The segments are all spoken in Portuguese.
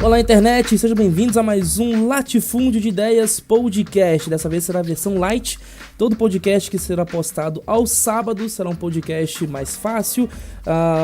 Olá, internet, sejam bem-vindos a mais um Latifúndio de Ideias Podcast. Dessa vez será a versão light. Todo podcast que será postado aos sábados será um podcast mais fácil,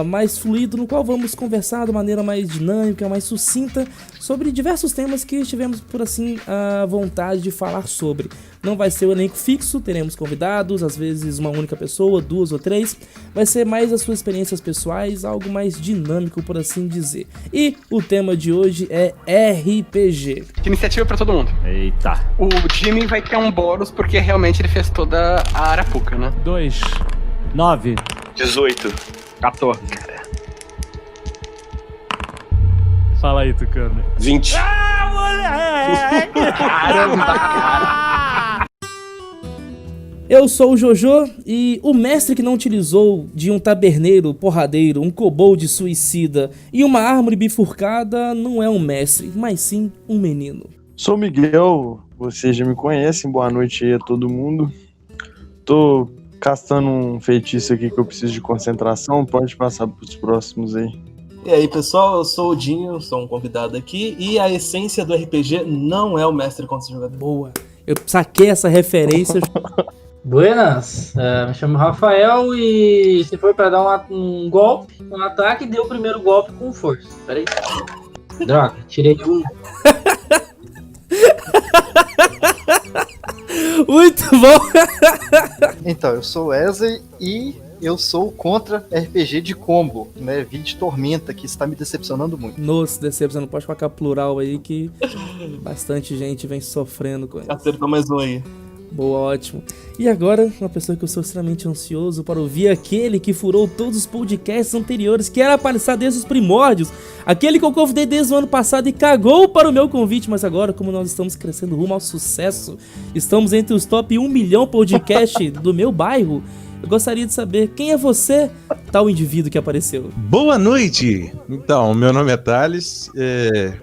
mais fluido, no qual vamos conversar de maneira mais dinâmica, mais sucinta, sobre diversos temas que tivemos, por assim, a vontade de falar sobre. Não vai ser o elenco fixo, teremos convidados, às vezes uma única pessoa, 2 ou 3. Vai ser mais as suas experiências pessoais, algo mais dinâmico, por assim dizer. E o tema de hoje é RPG. Iniciativa pra todo mundo. Eita. O Jimmy vai ter um bônus porque realmente ele fez toda a Arapuca, né? 2, 9, 18. 14. Fala aí, Tucano. 20. Eu sou o Jojo e o mestre que não utilizou de um taberneiro porradeiro, um kobold suicida e uma árvore bifurcada não é um mestre, mas sim um menino. Sou o Miguel, vocês já me conhecem, boa noite aí a todo mundo. Tô castando um feitiço aqui que eu preciso de concentração, pode passar pros próximos aí. E aí, pessoal, eu sou o Dinho, sou um convidado aqui, e a essência do RPG não é o mestre contra o jogador. Boa, eu saquei essa referência. Buenas, me chamo Rafael e se for pra dar um golpe, um ataque, dê o primeiro golpe com força. Peraí. Droga, tirei um. Muito bom! Então, eu sou o Wesley e eu sou contra RPG de combo, né? Vide Tormenta, que está me decepcionando muito. Nossa, decepção, pode colocar plural aí que bastante gente vem sofrendo com isso. Acertou mais um aí. Boa, ótimo. E agora, uma pessoa que eu sou extremamente ansioso para ouvir, aquele que furou todos os podcasts anteriores, que era aparecer desde os primórdios, aquele que eu convidei desde o ano passado e cagou para o meu convite, mas agora, como nós estamos crescendo rumo ao sucesso, estamos entre os top 1 milhão podcast do meu bairro, eu gostaria de saber quem é você, tal indivíduo que apareceu. Boa noite! Então, meu nome é Thales.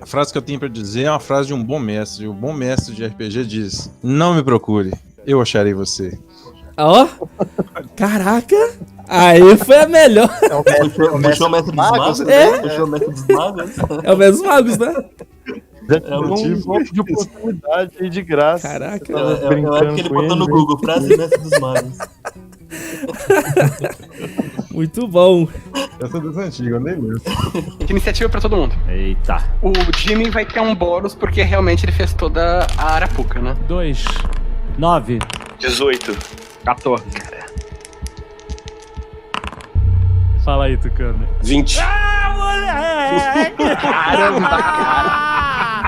A frase que eu tenho pra dizer é uma frase de um bom mestre. O bom mestre de RPG diz: não me procure, eu acharei você. Ó, caraca! Aí foi a melhor. Puxou o mestre dos magos? É. Puxou o mestre dos magos? É o mesmo dos magos, né? É um golpe de oportunidade aí de graça. Caraca. É que ele botou no Google, frase mestre dos magos. Muito bom. Essa é das antigas, eu nem lembro. Iniciativa pra todo mundo. Eita. O Jimmy vai ter um bônus porque realmente ele fez toda a Arapuca, né? 2, 9, 18. 14. Fala aí, Tucano. 20.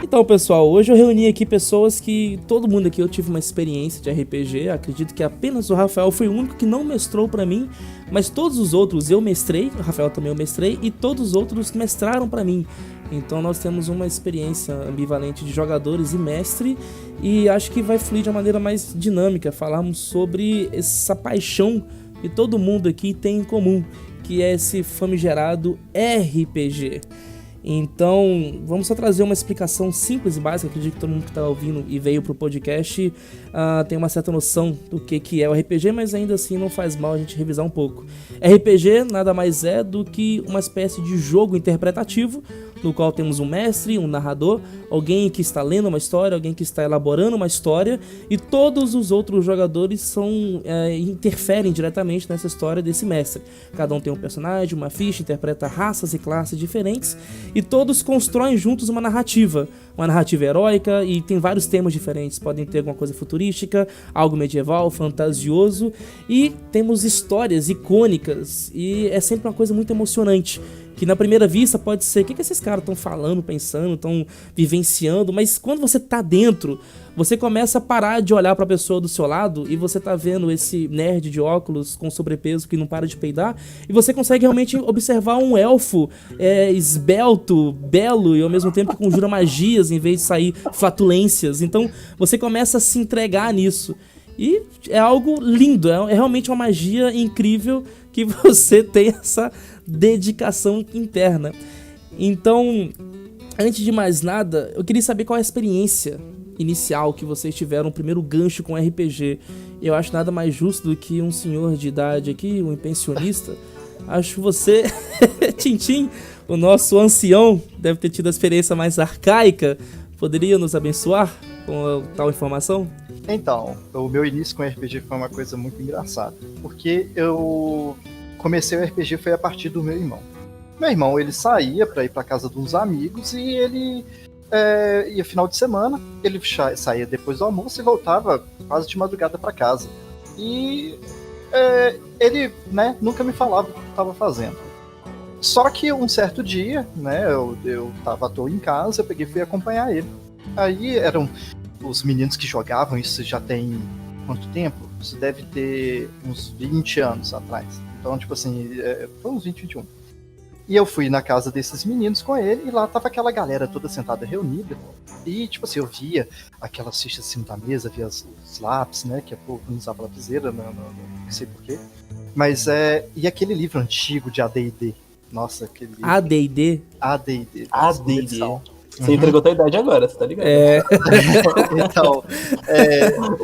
Então, pessoal, hoje eu reuni aqui pessoas que todo mundo aqui eu tive uma experiência de RPG. Acredito que apenas o Rafael foi o único que não mestrou pra mim, mas todos os outros eu mestrei, o Rafael também eu mestrei e todos os outros mestraram pra mim. Então nós temos uma experiência ambivalente de jogadores e mestre e acho que vai fluir de uma maneira mais dinâmica, falarmos sobre essa paixão que todo mundo aqui tem em comum, que é esse famigerado RPG. Então, vamos só trazer uma explicação simples e básica. Acredito que todo mundo que está ouvindo e veio pro podcast tem uma certa noção do que é o RPG, mas ainda assim não faz mal a gente revisar um pouco. RPG nada mais é do que uma espécie de jogo interpretativo, no qual temos um mestre, um narrador, alguém que está lendo uma história, alguém que está elaborando uma história, e todos os outros jogadores interferem diretamente nessa história desse mestre. Cada um tem um personagem, uma ficha, interpreta raças e classes diferentes, e todos constroem juntos uma narrativa heróica, e tem vários temas diferentes. Podem ter alguma coisa futurística, algo medieval, fantasioso, e temos histórias icônicas, e é sempre uma coisa muito emocionante, que na primeira vista pode ser, o que esses caras estão falando, pensando, estão vivenciando, mas quando você tá dentro, você começa a parar de olhar pra pessoa do seu lado e você tá vendo esse nerd de óculos com sobrepeso que não para de peidar, e você consegue realmente observar um elfo esbelto, belo e ao mesmo tempo que conjura magias em vez de sair flatulências. Então você começa a se entregar nisso. E é algo lindo, é realmente uma magia incrível que você tem essa dedicação interna. Então, antes de mais nada, eu queria saber qual é a experiência inicial que vocês tiveram, o primeiro gancho com RPG. Eu acho nada mais justo do que um senhor de idade aqui, um pensionista. Acho você, Tintim, o nosso ancião, deve ter tido a experiência mais arcaica. Poderia nos abençoar com tal informação? Então, o meu início com RPG foi uma coisa muito engraçada. Porque eu comecei o RPG foi a partir do meu irmão. Meu irmão, ele saía pra ir pra casa de uns amigos e ele ia final de semana, ele saía depois do almoço e voltava quase de madrugada pra casa. E ele, né, nunca me falava o que estava fazendo. Só que um certo dia, né, eu tava à toa em casa, eu peguei e fui acompanhar ele. Aí eram os meninos que jogavam, isso já tem quanto tempo? Isso deve ter uns 20 anos atrás. Então, tipo assim, foi uns 20, 21. E eu fui na casa desses meninos com ele, e lá tava aquela galera toda sentada, reunida. E, tipo assim, eu via aquelas fichas assim da mesa, via os lápis, né, que é pouco não usava lapiseira, não sei porquê. Mas, e aquele livro antigo de AD&D. Nossa, aquele livro. AD&D? AD&D. AD&D. Você entregou tua idade agora, você tá ligado? Então,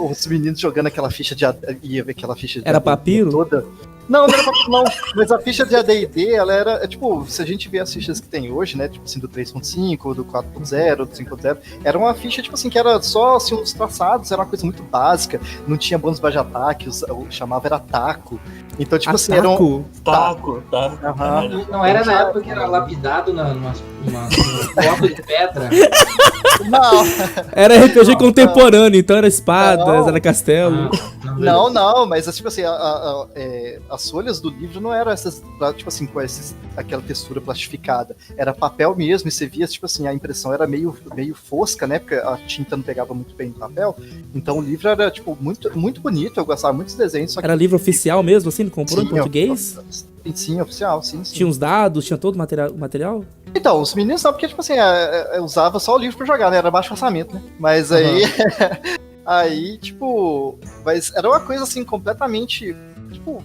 os meninos jogando aquela ficha de AD&D, ia ver aquela ficha de Era AD&D papiro? toda. Não era papiro, não. Mas a ficha de AD&D, ela era, tipo, se a gente vê as fichas que tem hoje, né, tipo assim, do 3.5, do 4.0, do 5.0, era uma ficha, tipo assim, que era só, assim, uns traçados, era uma coisa muito básica, não tinha bônus de ataque, chamava era taco. Então, tipo assim, era um... Taco. Uhum. Não era na época que era lapidado numa bloco de pedra? Não. Era RPG contemporâneo, então era espadas, era castelo. Não, mas tipo assim, as folhas do livro não eram essas, tipo assim, com aquela textura plastificada. Era papel mesmo, e você via, tipo assim, a impressão era meio fosca, né? Porque a tinta não pegava muito bem no papel. Então o livro era, tipo, muito, muito bonito, eu gostava muito dos desenhos. Só que... Era livro oficial mesmo, assim? Comprou em português? Sim, oficial, sim. Tinha uns dados, tinha todo o material? Então, os meninos não, porque, tipo assim, eu usava só o livro pra jogar, né? Era baixo orçamento, né? Mas aí... Aí, tipo... Mas era uma coisa, assim, completamente... Tipo...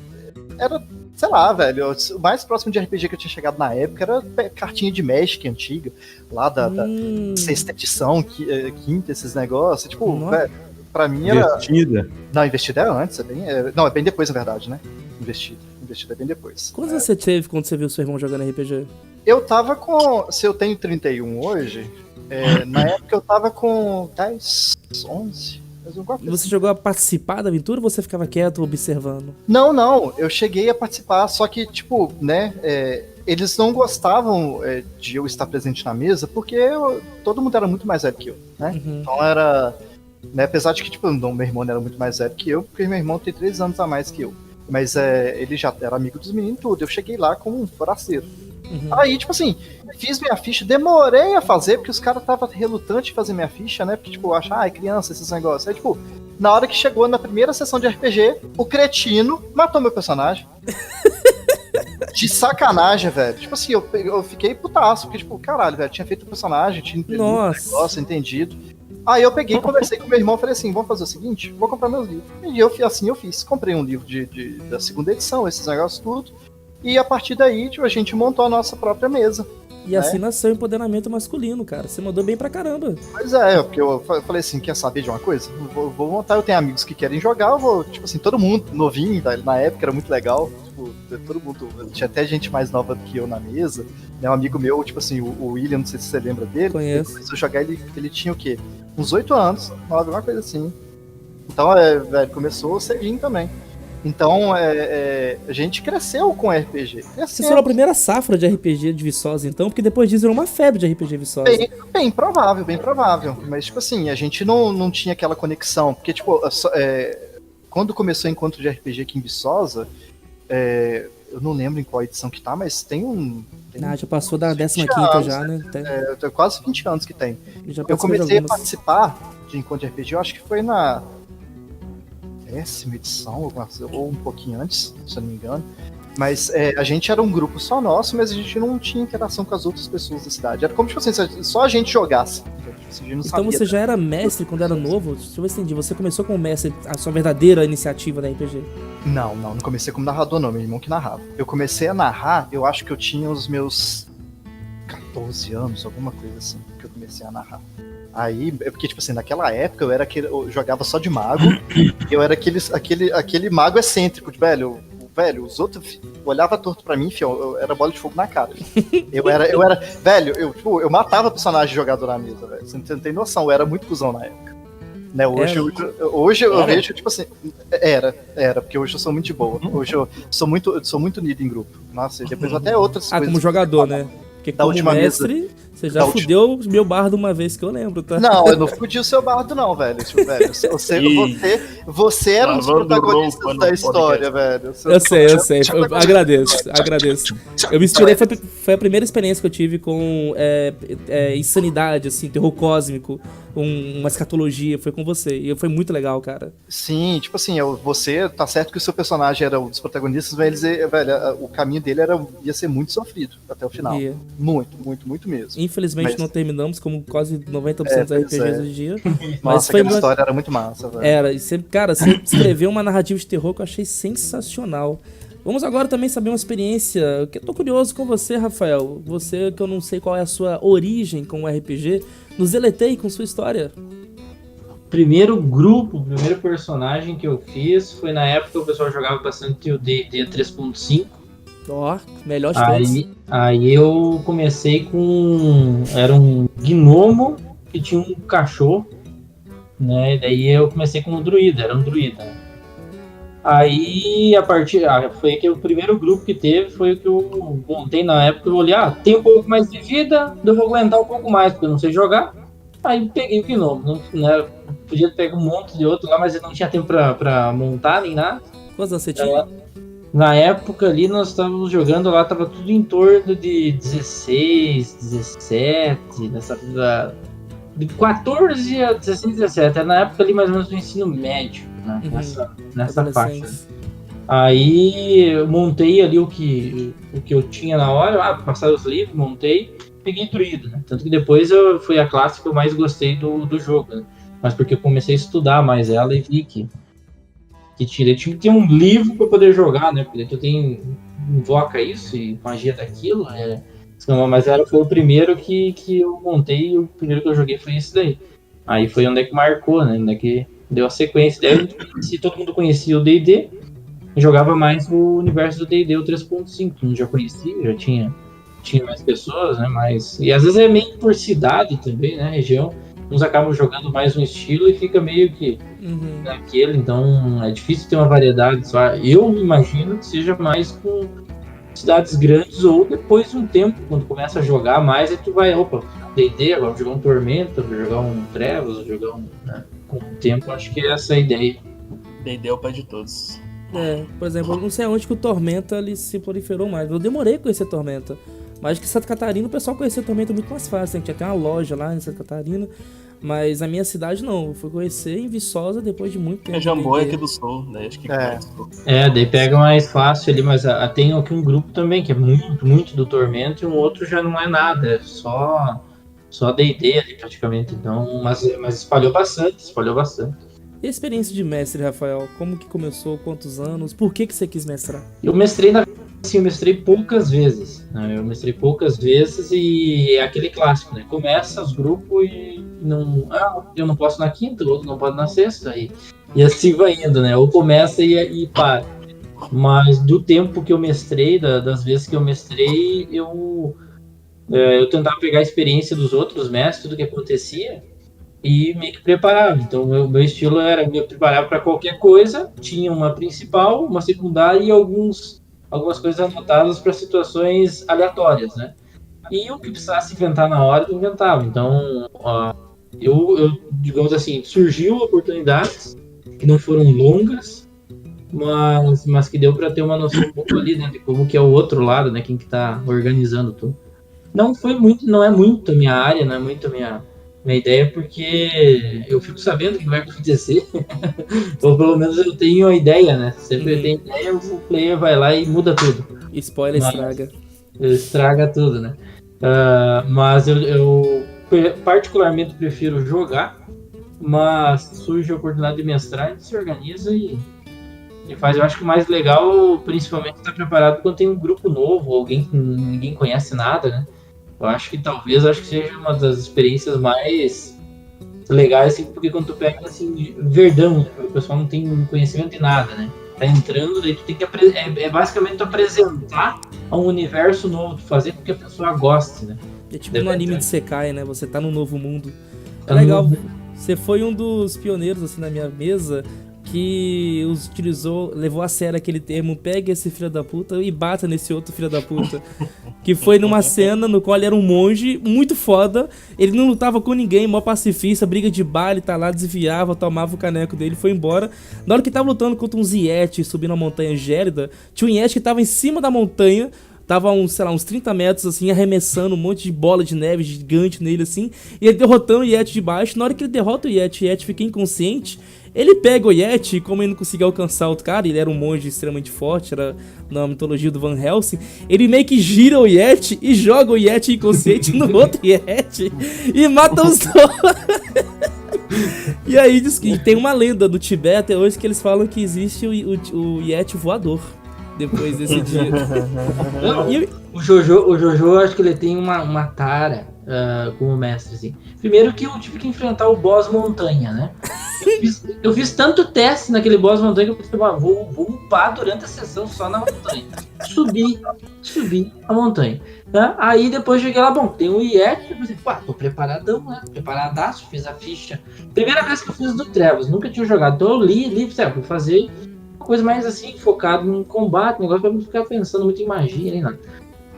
Era... Sei lá, velho. O mais próximo de RPG que eu tinha chegado na época era cartinha de Magic antiga. Lá da sexta edição, quinta, esses negócios. Tipo, velho, pra mim era... Investida? Não, Investida é antes. Não, é bem depois, na verdade, né? Investida é bem depois. Quantos anos você teve quando você viu seu irmão jogando RPG? Eu tava com... Se eu tenho 31 hoje... na época eu tava com 10, 11... E você chegou a participar da aventura ou você ficava quieto observando? Não, eu cheguei a participar, só que, tipo, né, eles não gostavam de eu estar presente na mesa, porque todo mundo era muito mais velho que eu, né? Uhum. Então era, né, apesar de que, tipo, meu irmão era muito mais velho que eu, porque meu irmão tem 3 anos a mais que eu. Mas ele já era amigo dos meninos e tudo, eu cheguei lá como um forasteiro. Uhum. Aí, tipo assim, fiz minha ficha, demorei a fazer, porque os caras estavam relutantes de fazer minha ficha, né? Porque, tipo, achar, criança, esses negócios. Aí, tipo, na hora que chegou na primeira sessão de RPG, o cretino matou meu personagem. De sacanagem, velho. Tipo assim, eu fiquei putaço, porque, tipo, caralho, velho, tinha feito o personagem, tinha entendido o negócio, entendido. Aí eu peguei, conversei com meu irmão, falei assim, vamos fazer o seguinte, vou comprar meus livros. E eu fiz. Comprei um livro da segunda edição, esses negócios tudo. E a partir daí, tipo, a gente montou a nossa própria mesa. E assim nasceu o empoderamento masculino, cara. Você mandou bem pra caramba. Pois porque eu falei assim, quer saber de uma coisa? Vou montar, eu tenho amigos que querem jogar, eu vou, tipo assim, todo mundo novinho, na época era muito legal. Tipo, todo mundo, tinha até gente mais nova do que eu na mesa. Né, um amigo meu, tipo assim, o William, não sei se você lembra dele. Conheço. Ele começou a jogar, ele tinha o quê? Uns 8 anos, 9, uma coisa assim. Então, velho, começou cedinho também. Então, a gente cresceu com RPG. Você foi a primeira safra de RPG de Viçosa, então? Porque depois disso era uma febre de RPG Viçosa. Bem provável. Mas, tipo assim, a gente não tinha aquela conexão. Porque, tipo, quando começou o encontro de RPG aqui em Viçosa, eu não lembro em qual edição que tá, mas tem já passou da 15ª já, né? Tem quase 20 anos que tem. Eu comecei a participar de encontro de RPG, eu acho que foi na 10ª edição, ou um pouquinho antes, se eu não me engano. Mas a gente era um grupo só nosso, mas a gente não tinha interação com as outras pessoas da cidade. Era como se só a gente jogasse. Então você já era mestre quando era novo? Deixa eu ver se entendi. Você começou como mestre, a sua verdadeira iniciativa da RPG? Não comecei como narrador não, meu irmão que narrava. Eu comecei a narrar, eu acho que eu tinha os meus 14 anos, alguma coisa assim, que eu comecei a narrar. Aí, porque, tipo assim, naquela época eu jogava só de mago, e eu era aquele mago excêntrico, velho, velho, os outros olhavam torto pra mim, fião, eu era bola de fogo na cara. Eu era, velho, eu matava personagem jogador na mesa, velho. Você não tem noção, eu era muito cuzão na época. Né, hoje eu vejo, tipo assim, porque hoje eu sou muito de boa. Hoje eu sou muito unido em grupo. Nossa, e depois até outras coisas. Como jogador, né? Porque da como mestre, mesa, você já fudeu o meu bardo uma vez que eu lembro, tá? Não, eu não fudi o seu bardo não, velho. Você era um dos protagonistas da história, velho. Eu sei. Agradeço. Eu me inspirei, foi a primeira experiência que eu tive com insanidade, assim, terror cósmico, uma escatologia, foi com você. E foi muito legal, cara. Sim, tipo assim, você, tá certo que o seu personagem era um dos protagonistas, mas velho, o caminho dele ia ser muito sofrido até o final. Muito mesmo. Infelizmente não terminamos, como quase 90% dos RPGs hoje em dia. Mas aquela história era muito massa, velho. Era, e sempre, cara, você escreveu uma narrativa de terror que eu achei sensacional. Vamos agora também saber uma experiência, que eu tô curioso com você, Rafael. Você, que eu não sei qual é a sua origem com o RPG, nos deleitei com sua história. Primeiro personagem que eu fiz foi na época que o pessoal jogava bastante o D&D 3.5. Ó, melhor de todos. Aí eu comecei com... Era um gnomo que tinha um cachorro, né? E daí eu comecei com um druida, era um druida. Aí, foi que o primeiro grupo que teve foi o que eu montei na época. Eu olhei, tem um pouco mais de vida, eu vou aguentar um pouco mais, porque eu não sei jogar. Aí peguei o gnomo, né? Podia pegar um monte de outro lá, mas eu não tinha tempo pra montar nem nada. Quantos anos você tinha? Na época ali nós estávamos jogando lá, tava tudo em torno de 16, 17, de 14 a 16, 17. Era na época ali mais ou menos do ensino médio, né? Nessa faixa. Aí eu montei ali o que eu tinha na hora, passar os livros, montei, peguei druida, né? Tanto que depois foi a classe que eu mais gostei do jogo, né? Mas porque eu comecei a estudar mais ela e vi que tinha que ter um livro para poder jogar, né? Porque tu invoca isso e magia daquilo, mas foi o primeiro que eu montei e o primeiro que eu joguei foi esse daí. Aí foi onde é que marcou, né? Onde é que deu a sequência. Daí, se todo mundo conhecia o D&D, jogava mais o universo do D&D, o 3.5. Todo mundo já conhecia, já tinha mais pessoas, né? E às vezes é meio por cidade também, né? Região. Uns acabam jogando mais um estilo e fica meio que naquele, então é difícil ter uma variedade só. Eu imagino que seja mais com cidades grandes ou depois de um tempo, quando começa a jogar mais, aí tu vai, D&D, agora vou jogar um Tormenta, vou jogar um Trevas, vou jogar né? Com o tempo, acho que é essa a ideia. D&D é o pai de todos. Por exemplo, eu não sei aonde que o Tormenta ele se proliferou mais. Eu demorei a conhecer Tormenta. Mas que em Santa Catarina o pessoal conhecia Tormenta muito mais fácil, né? Tinha até uma loja lá em Santa Catarina. Mas na minha cidade não, eu fui conhecer em Viçosa depois de muito tempo. Jamboa é aqui do sul, daí acho que daí pega mais fácil ali, mas tem aqui um grupo também que é muito do Tormenta e um outro já não é nada, é só D&D ali praticamente, então, mas espalhou bastante. E a experiência de mestre, Rafael? Como que começou? Quantos anos? Por que você quis mestrar? Eu mestrei poucas vezes, né? E é aquele clássico, né? Começa os grupos e eu não posso na quinta, o outro não pode na sexta, e assim vai indo, né? Ou começa e para. Mas do tempo que eu mestrei, das vezes que eu mestrei, eu tentava pegar a experiência dos outros mestres, do que acontecia, e meio que preparava. Então, meu estilo era me preparar para qualquer coisa, tinha uma principal, uma secundária e algumas coisas anotadas para situações aleatórias, né? E o que precisasse inventar na hora, eu inventava. Então, eu digamos assim, surgiu oportunidades que não foram longas, mas que deu para ter uma noção um pouco ali, né, de como que é o outro lado, né, quem que tá organizando tudo. Não é muito a minha área, não é muito a minha ideia, porque eu fico sabendo o que vai acontecer, ou pelo menos eu tenho a ideia, né? Sempre tem ideia, o player vai lá e muda tudo. Spoiler estraga. Estraga tudo, né? Mas eu particularmente prefiro jogar, mas surge a oportunidade de mestrar, a gente se organiza e faz. Eu acho que o mais legal, principalmente, estar preparado quando tem um grupo novo, alguém que ninguém conhece nada, né? Eu acho que seja uma das experiências mais legais, assim, porque quando tu pega assim, verdão, o pessoal não tem conhecimento de nada, né? tá entrando, daí tu tem que é basicamente tu apresentar um universo novo, tu fazer com que a pessoa goste, né? É tipo no anime de Sekai, né? Você tá num novo mundo. É Tá legal, no- você foi um dos pioneiros, assim, na minha mesa que levou a sério aquele termo, pega esse filho da puta e bata nesse outro filho da puta. Que foi numa cena no qual ele era um monge muito foda, ele não lutava com ninguém, mó pacifista, briga de bar, ele tá lá, desviava, tomava o caneco dele, foi embora. Na hora que tava lutando contra uns Yeti subindo a montanha gélida, tinha um Yeti que tava em cima da montanha, tava uns 30 metros, assim, arremessando um monte de bola de neve gigante nele, assim, e ele derrotando o Yeti de baixo. Na hora que ele derrota o Yeti fica inconsciente, ele pega o Yeti, e como ele não conseguia alcançar outro cara, ele era um monge extremamente forte, era na mitologia do Van Helsing, ele meio que gira o Yeti e joga o Yeti inconsciente no outro Yeti e mata os dois. E aí diz que tem uma lenda do Tibete até hoje que eles falam que existe o Yeti voador depois desse dia. E O Jojo, acho que ele tem uma tara como mestre, assim. Primeiro que eu tive que enfrentar o boss montanha, né? Eu fiz tanto teste naquele boss montanha que eu pensei, vou upar durante a sessão só na montanha. Subi a montanha. Tá? Aí depois cheguei lá, tem um Yeti, eu pensei, tô preparadão, né? Preparadaço, fiz a ficha. Primeira vez que eu fiz do Trevas, nunca tinha jogado. Então eu li, vou fazer uma coisa mais assim, focado em combate, negócio pra não ficar pensando muito em magia nem nada.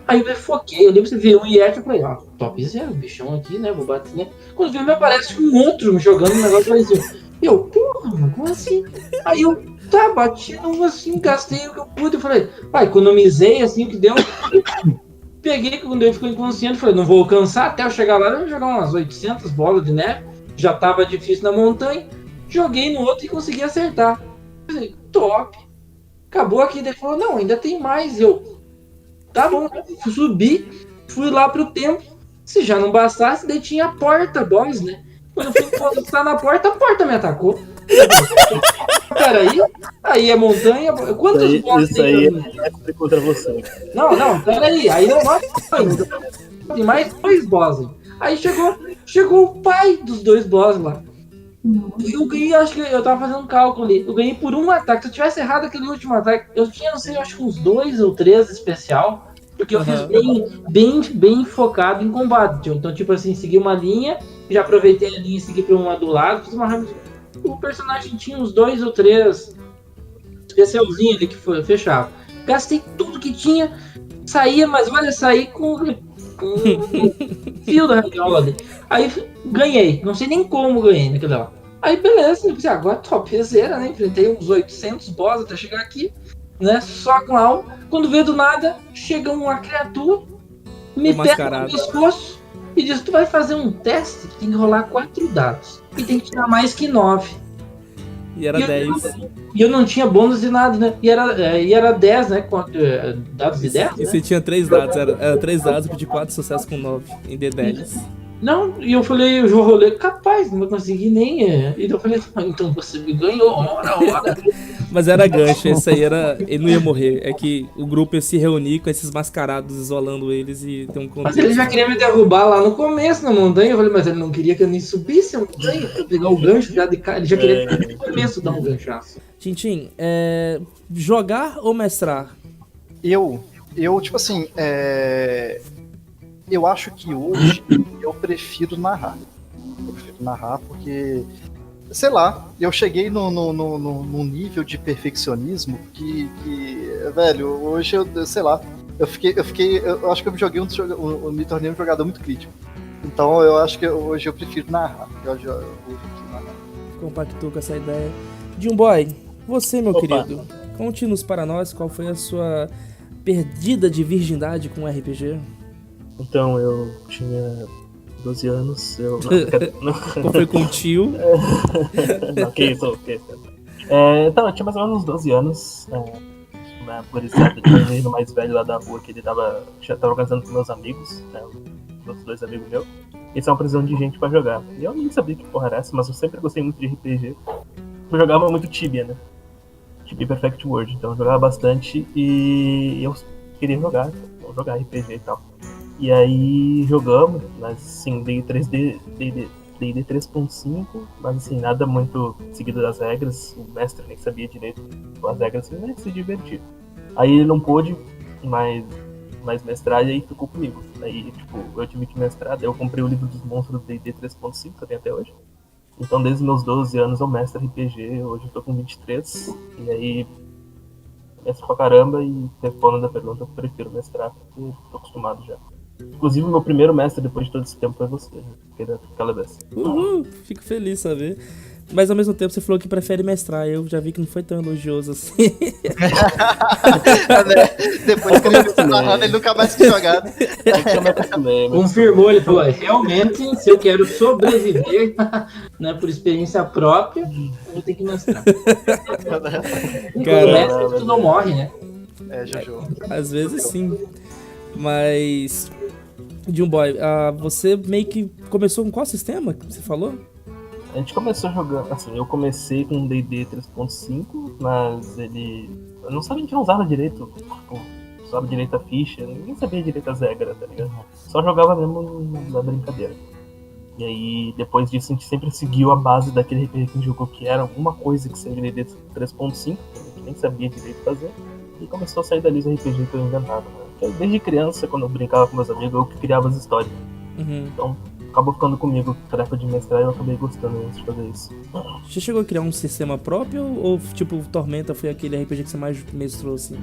Aí eu foquei, eu li pra você ver um Yeti, eu falei, top zero, bichão aqui, né? Vou bater, né? Quando vi, me aparece um outro me jogando um negócio parecido. Eu, porra, mano, como assim? Aí eu, bati no assim, gastei o que eu pude, eu falei, economizei assim o que deu. Peguei, quando ele ficou inconsciente, falei, não vou alcançar, até eu chegar lá, eu vou jogar umas 800 bolas de neve, já tava difícil na montanha, joguei no outro e consegui acertar. Falei, top. Acabou aqui, ele falou, não, ainda tem mais, eu, tá bom, subi, fui lá pro templo, se já não bastasse, daí tinha a porta boss, né? Quando eu fui encostar na porta, a porta me atacou. Peraí, aí é montanha. Quantos boss Isso aí é contra você. Não, peraí, aí não vai. Tem mais 2 bosses. Aí chegou o pai dos 2 bosses lá. Eu ganhei, acho que eu tava fazendo um cálculo ali. Eu ganhei por um ataque. Se eu tivesse errado aquele último ataque, eu tinha, não sei, acho que uns 2 ou 3 especial. Porque eu fiz bem focado em combate. Então, tipo assim, segui uma linha, já aproveitei a linha e segui pra uma do lado, fiz uma rápida. O personagem tinha uns 2 ou 3 especialzinho ali que fechava. Gastei tudo que tinha, saía, mas olha, saí com fio da radiola ali. Aí ganhei, não sei nem como ganhei naquele lá. Aí beleza, eu pensei, agora topzera, né? Enfrentei uns 800 boss até chegar aqui, né? Só com alma. Quando veio do nada, chega uma criatura, me pega no pescoço e diz, tu vai fazer um teste que tem que rolar 4 dados. E tem que tirar mais que 9. E era 10. E eu não tinha bônus de nada, né? E era 10, né? Dados de 10, E você tinha 3 dados, era 3 dados, eu pedi 4 sucessos com 9 em D10. Não, e eu falei, eu rolei, capaz, não vou conseguir nem. E eu falei, então você me ganhou, ora. Mas era gancho, esse aí era. Ele não ia morrer. É que o grupo ia se reunir com esses mascarados, isolando eles e ter um contexto. Mas ele já queria me derrubar lá no começo na montanha. Eu falei, mas ele não queria que eu nem subisse a montanha pra pegar o gancho já de cara. Ele já queria no começo dar um ganchaço. Tintin, jogar ou mestrar? Eu tipo assim, eu acho que hoje eu prefiro narrar. Eu prefiro narrar porque, sei lá, eu cheguei num nível de perfeccionismo que velho, hoje eu sei lá, eu acho que eu me tornei um jogador muito crítico. Então eu acho que hoje eu prefiro narrar. Compactou com essa ideia. Boy, você, meu querido, conte-nos para nós qual foi a sua perdida de virgindade com o RPG. Então, eu tinha 12 anos, Qual foi com o tio? Não, que isso. Então, eu tinha mais ou menos uns 12 anos, na época do menino mais velho lá da rua, que ele tava organizando com meus amigos, outros 2 amigos meus. Eles estavam precisando de gente pra jogar. E eu nem sabia que porra era essa, mas eu sempre gostei muito de RPG. Eu jogava muito Tibia, né? Tibia Perfect World, então eu jogava bastante e eu queria jogar RPG e tal. E aí jogamos, mas sim, D&D D&D 3.5, mas assim, nada muito seguido das regras. O mestre nem sabia direito as regras, assim, né? Se divertir. Aí ele não pôde mais mestrar e aí ficou comigo. Aí, tipo, eu tive que mestrar, daí eu comprei o livro dos monstros do D&D 3.5, que eu tenho até hoje. Então, desde os meus 12 anos eu mestro RPG, hoje eu tô com 23, e aí mestro pra caramba e respondendo a pergunta, eu prefiro mestrar, porque tô acostumado já. Inclusive, meu primeiro mestre depois de todo esse tempo foi você, aquela vez. Uhul, fico feliz de saber. Mas ao mesmo tempo você falou que prefere mestrar, eu já vi que não foi tão elogioso assim. Depois que ele começou narrando, ele nunca mais tinha jogado. Confirmou, ele falou, realmente, se eu quero sobreviver, né, por experiência própria, eu vou ter que mestrar. Quando mestre, tu não morre, né? É, Jojo. Às vezes sim. Mas, Jumboy, você meio que começou com qual sistema que você falou? A gente começou jogando, assim, eu comecei com D&D 3.5, mas eu não sabia que não usava direito, tipo, usava direito a ficha, ninguém sabia direito as regras, tá ligado? Só jogava mesmo na brincadeira. E aí, depois disso, a gente sempre seguiu a base daquele RPG que a gente jogou, que era alguma coisa que seria D&D 3.5, que a gente nem sabia direito fazer, e começou a sair dali os RPG que eu inventava, né? Porque desde criança, quando eu brincava com meus amigos, eu que criava as histórias. Então, acabou ficando comigo a tarefa de mestrar e eu acabei gostando de fazer isso. Você chegou a criar um sistema próprio ou tipo Tormenta foi aquele RPG que você mais mestrou assim?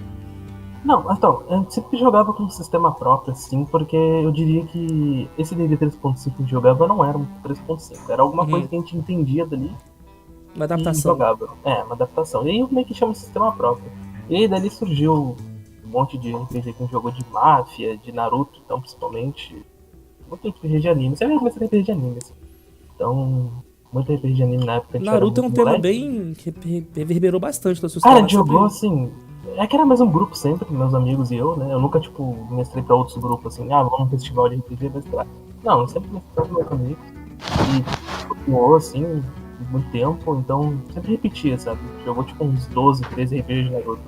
Não, então, eu sempre jogava com um sistema próprio, assim, porque eu diria que esse D&D 3.5 que a gente jogava não era um 3.5, era alguma coisa que a gente entendia dali. Uma adaptação. E jogava. É, uma adaptação. E aí eu meio que chamo de sistema próprio. E aí dali surgiu um monte de RPG que a gente jogou de máfia, de Naruto, então, principalmente. Muito RPG de anime. Você vai começar RPG de anime, assim. Então, muito RPG de anime na época. Naruto é um tema bem que reverberou bastante da sua história. Cara, jogou assim. É que era mais um grupo sempre, meus amigos e eu, né? Eu nunca, tipo, mestrei pra outros grupos assim, vamos num festival de RPG mestrar. Não, eu sempre mestrei com meus amigos. E continuou assim, muito tempo, então sempre repetia, sabe? Jogou tipo uns 12, 13 RPGs de Naruto.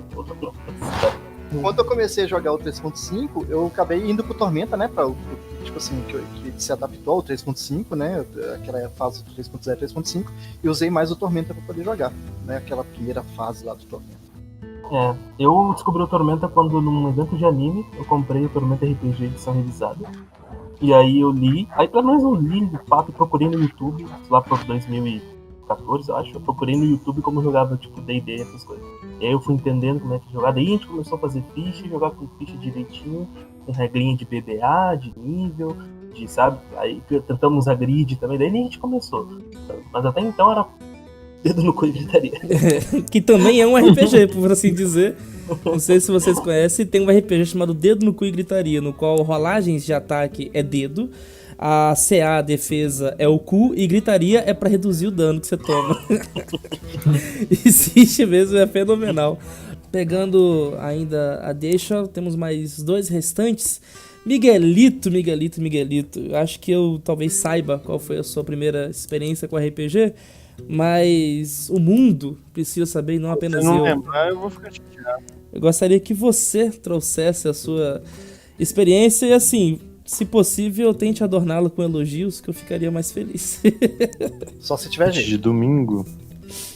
Quando eu comecei a jogar o 3.5, eu acabei indo pro Tormenta, né? Tipo assim, que se adaptou ao 3.5, né? Aquela fase do 3.0 e 3.5, e usei mais o Tormenta pra poder jogar, né? Aquela primeira fase lá do Tormenta. Eu descobri o Tormenta quando num evento de anime, eu comprei o Tormenta RPG edição revisada. E aí eu li, pelo menos eu li de fato, procurei no YouTube, lá por 2014, eu acho, eu procurei no YouTube como jogava, tipo, D&D, essas coisas. E aí eu fui entendendo como é que jogava, daí a gente começou a fazer ficha, jogar com ficha direitinho, com regrinha de BBA, de nível, sabe? Aí tentamos a grid também, daí a gente começou. Mas até então era dedo no cu e gritaria. Que também é um RPG, por assim dizer. Não sei se vocês conhecem, tem um RPG chamado Dedo no Cu e Gritaria, no qual rolagens de ataque é dedo, a CA, a defesa, é o cu, e gritaria é pra reduzir o dano que você toma. Existe mesmo, é fenomenal. Pegando ainda a deixa, temos mais dois restantes. Miguelito. Acho que eu talvez saiba qual foi a sua primeira experiência com RPG, mas o mundo precisa saber, e não apenas eu. Se não lembrar, eu vou ficar chateado. Eu gostaria que você trouxesse a sua experiência e, assim, se possível, tente adorná-la com elogios, que eu ficaria mais feliz. Só se tiver jeito. De domingo,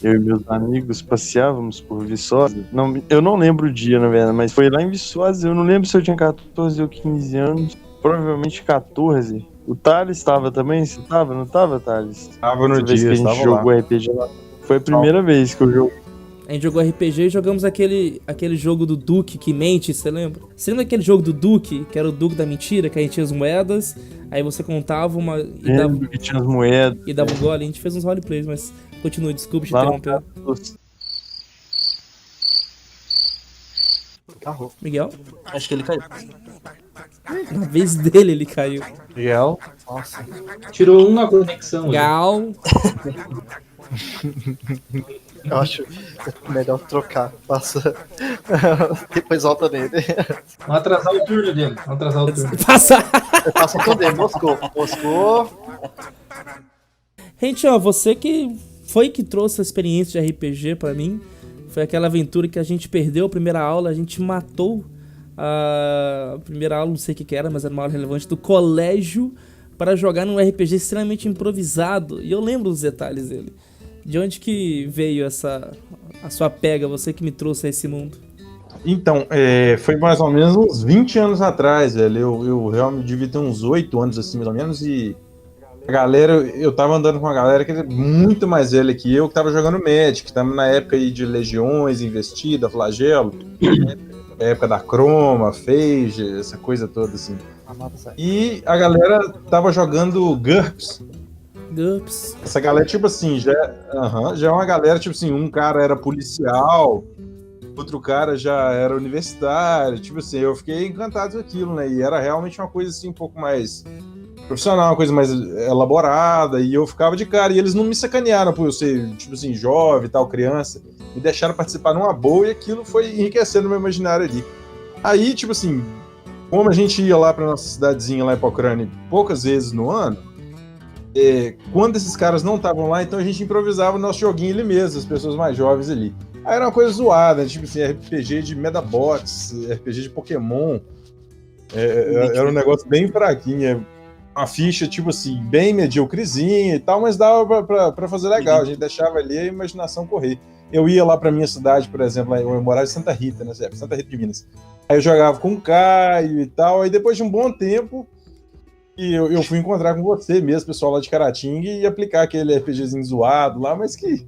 eu e meus amigos passeávamos por Viçosa. Eu não lembro o dia, na verdade, mas foi lá em Viçosa. Eu não lembro se eu tinha 14 ou 15 anos. Provavelmente 14. O Thales estava também? Você estava? Não estava, Thales? Estava no dia, que a gente jogou lá. RPG lá. Foi a primeira vez que eu joguei. A gente jogou RPG e jogamos aquele jogo do Duque que mente, você lembra? Você lembra aquele jogo do Duque, que era o Duque da mentira, que a gente tinha as moedas, aí você contava uma... Que tinha as moedas. E dava um gole, a gente fez uns roleplays, mas continue, desculpa te interromper. Miguel? Acho que ele caiu. Na vez dele ele caiu. Miguel? Nossa. Tirou uma conexão. Gal. Eu acho melhor trocar. Passa. Depois volta nele. Vamos atrasar o turno dele. Passa. Passa o turno dele. Moscou. Gente, ó, você que trouxe a experiência de RPG pra mim. Foi aquela aventura que a gente perdeu a primeira aula, a gente matou a primeira aula, não sei o que era, mas era uma aula relevante do colégio para jogar num RPG extremamente improvisado. E eu lembro dos detalhes dele. De onde que veio a sua pega, você que me trouxe a esse mundo? Então, foi mais ou menos uns 20 anos atrás, velho. Eu realmente devia ter uns 8 anos, assim, mais ou menos, e a galera, eu tava andando com uma galera que era muito mais velha que eu, que tava jogando Magic, que tava na época aí de Legiões, Investida, Flagelo, época da Croma, Phage, essa coisa toda, assim. E a galera tava jogando GURPS. GURPS. Essa galera, tipo assim, já é uma galera, tipo assim, um cara era policial, outro cara já era universitário, tipo assim, eu fiquei encantado com aquilo, né? E era realmente uma coisa assim, um pouco mais profissional, uma coisa mais elaborada, e eu ficava de cara, e eles não me sacanearam por eu ser, tipo assim, jovem e tal, criança, me deixaram participar numa boa, e aquilo foi enriquecendo o meu imaginário ali. Aí, tipo assim, como a gente ia lá pra nossa cidadezinha lá em Pocrane poucas vezes no ano, quando esses caras não estavam lá, então a gente improvisava o nosso joguinho ali mesmo, as pessoas mais jovens ali. Aí era uma coisa zoada, tipo assim, RPG de Medabots, RPG de Pokémon. Era um negócio bem fraquinho. Uma ficha, tipo assim, bem mediocrezinha e tal, mas dava pra fazer legal. A gente deixava ali a imaginação correr. Eu ia lá pra minha cidade, por exemplo, eu morava em Santa Rita, né? Santa Rita de Minas. Aí eu jogava com o Caio e tal, aí depois de um bom tempo, eu fui encontrar com você mesmo, pessoal lá de Caratinga, e aplicar aquele RPGzinho zoado lá, mas que...